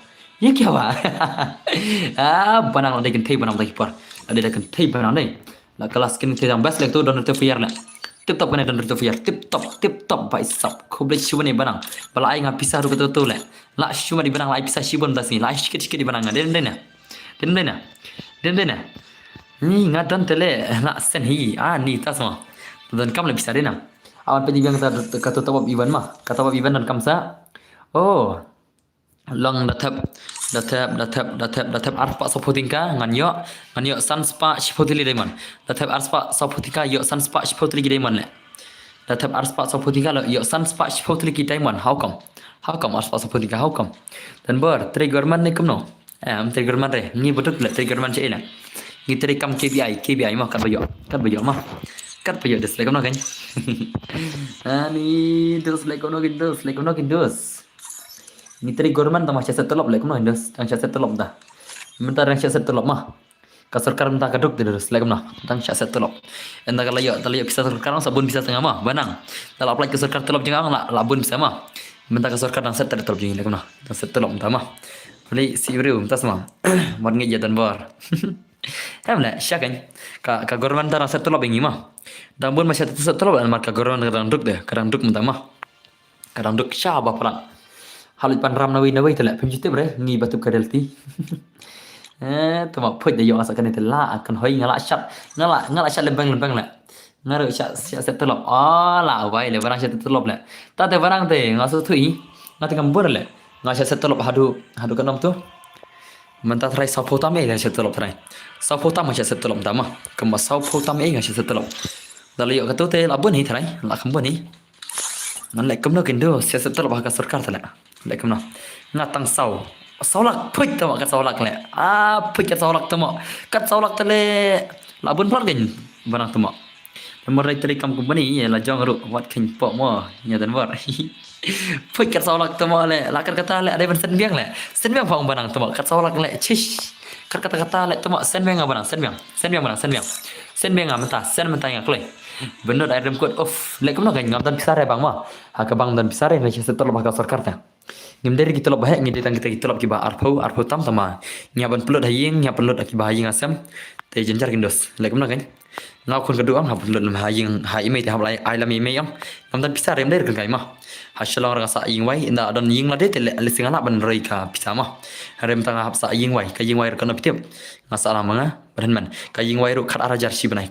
Benang le ke thei benang lagi par. Ada ke thei benang dai. La kelas skin tidak best lek tu don interfere lah. Tip top kan don interfere. Tip top bai sap. Ko boleh cuba ni benang. Bala ai ngap pisah ru betul le. La cuma di benang la pisah sibon das ni. La sikit di benang den dena. Ni ngadan tele na sen hi. Ni tas ma. Dan kam le pisah dena. Awan pe dibiang kata tabab Ivan mah. Kata tabab Ivan dan kam sa. Oh. Long datap arpa sapotingka nganyo sanspa shipotili demon datap arpa sapotika yo sanspa shipotili demon le datap arpa sapotika lo yo sanspa shipotili demon how come arpa sapotika how come dan ber triggerman ni kumno triggerman re ni betul le triggerman ce ina ni trigam KPI mah kat bayo mah kat bayo des le kumno kan ni dos le kumno kan dos ni teri government tamah siasat telop lek noh indos tang siasat telop dah mentar yang siasat telop mah ka sarkar mentah kaduk terus lek noh tang siasat telop enda kalau yo bisa sarkar sabun bisa tengah mah banang kalau apply ke sarkar telop jangan la bun bisa mah mentah ka sarkar tang set telop jing lek noh tang set telop entah mah beli si bro entah semua mod ngi dan bar lah syakan ka government tang set telop ingi mah dan bun masih set telop dan marka government kadang duk mentah mah kadang duk syabah perang halit pan ram nawi tu lah penjuti bre ngi batu kadelti tu mak put yo asa kan itela akan hoi ngala shat lembang la ngaru shat set telop la wai le barang shat telop la ta te barang te ngasu thui ngati kambur le ngasya set telop hadu kanom tu menta trai sapota me shat telop trai sapota ma shat telop dama kema sapota me ngasya set telop dali yo katu te labun ni trai la kambur ni ngan le kemno kindo shat telop ka sarkar tala lek kemna ngatang saulak puj tama kat saulak le puj kat saulak tama kat saulak tele labun plat gen barang tama merai teri kam company ya la jong ru wat kin po mo nya dan war puj kat saulak tama le la kata le ada sen biang phong barang tama kat saulak le chish kata le tama sen biang barang sen biang amta sen menta yang kloi benar ada remkot off lek kemna gan ngam dan pisare bang ma ha ka bang dan pisare le setel bakal sarkar ta ngim dari kita lob bahek ngidi tang kita lob kiba arpo tam tama nyaban pelot haying nya pelot akiba haying asam te jenjar kindos lek kemna gan ngau kon kedua ha pelot lam haying ha ime te hablai ai lam ime yam ngam dan pisare dem der kan kai ma ha shalong rasa ying wai inda don ying la de te le singala ban rei ka pisama harem tanga hapsa ying wai ka ying wai kan pitip masalah manga badan man ka ying wai ru khat arajar si banai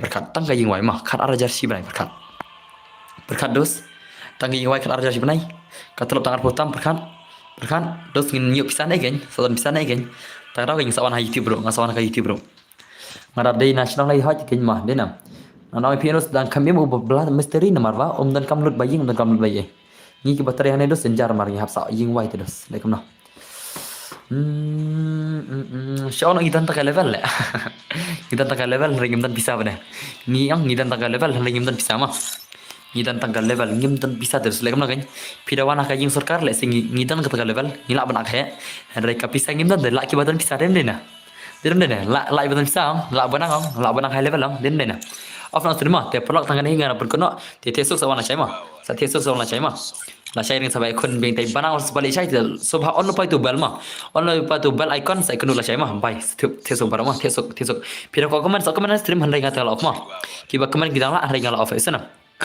berkat tang ka ying wai mah khat arajar si banai berkat dos tang ying wai khat arajar si banai ka telop tangar potam berkat dos ngin nyuk pisan ai gen sodan pisan ai gen tang ra gen sawan ha YouTube bro ngasawan ka YouTube bro ngara dei national lai ha gen mah denam nanoi pianos dan kami mau belah misteri namarwa dan kamlut baying dan kamlut bayi ni ki bateri hane dos senjar mar hapsa ying wai dos le kamna Siya ngitan taka level le. Ngitan taka level ringim dan bisa bane. Ni yang ngitan taka level ringim dan bisa mah. ngidan tanggal level ngim dan bisa terus lekam nagan pidawana ka jing sarkar le sing ngidan ka tanggal level ngila ban akhe rai ka pisa ngim dan la ki badan pisa den dena la badan pisa la banang high level den dena afna terima te pelak tangan hinga na perkono te tesuk sawana chaima sa tesuk sawana chaima la shai ring sabai kun beng tai banang sebalik shai sobha on pa tu balma on pa tu bal icon sai kunu la chaima bai tesuk barama tesuk pira ko komen stream han ringa tala ofma ki ba komen gidang la ringa la office na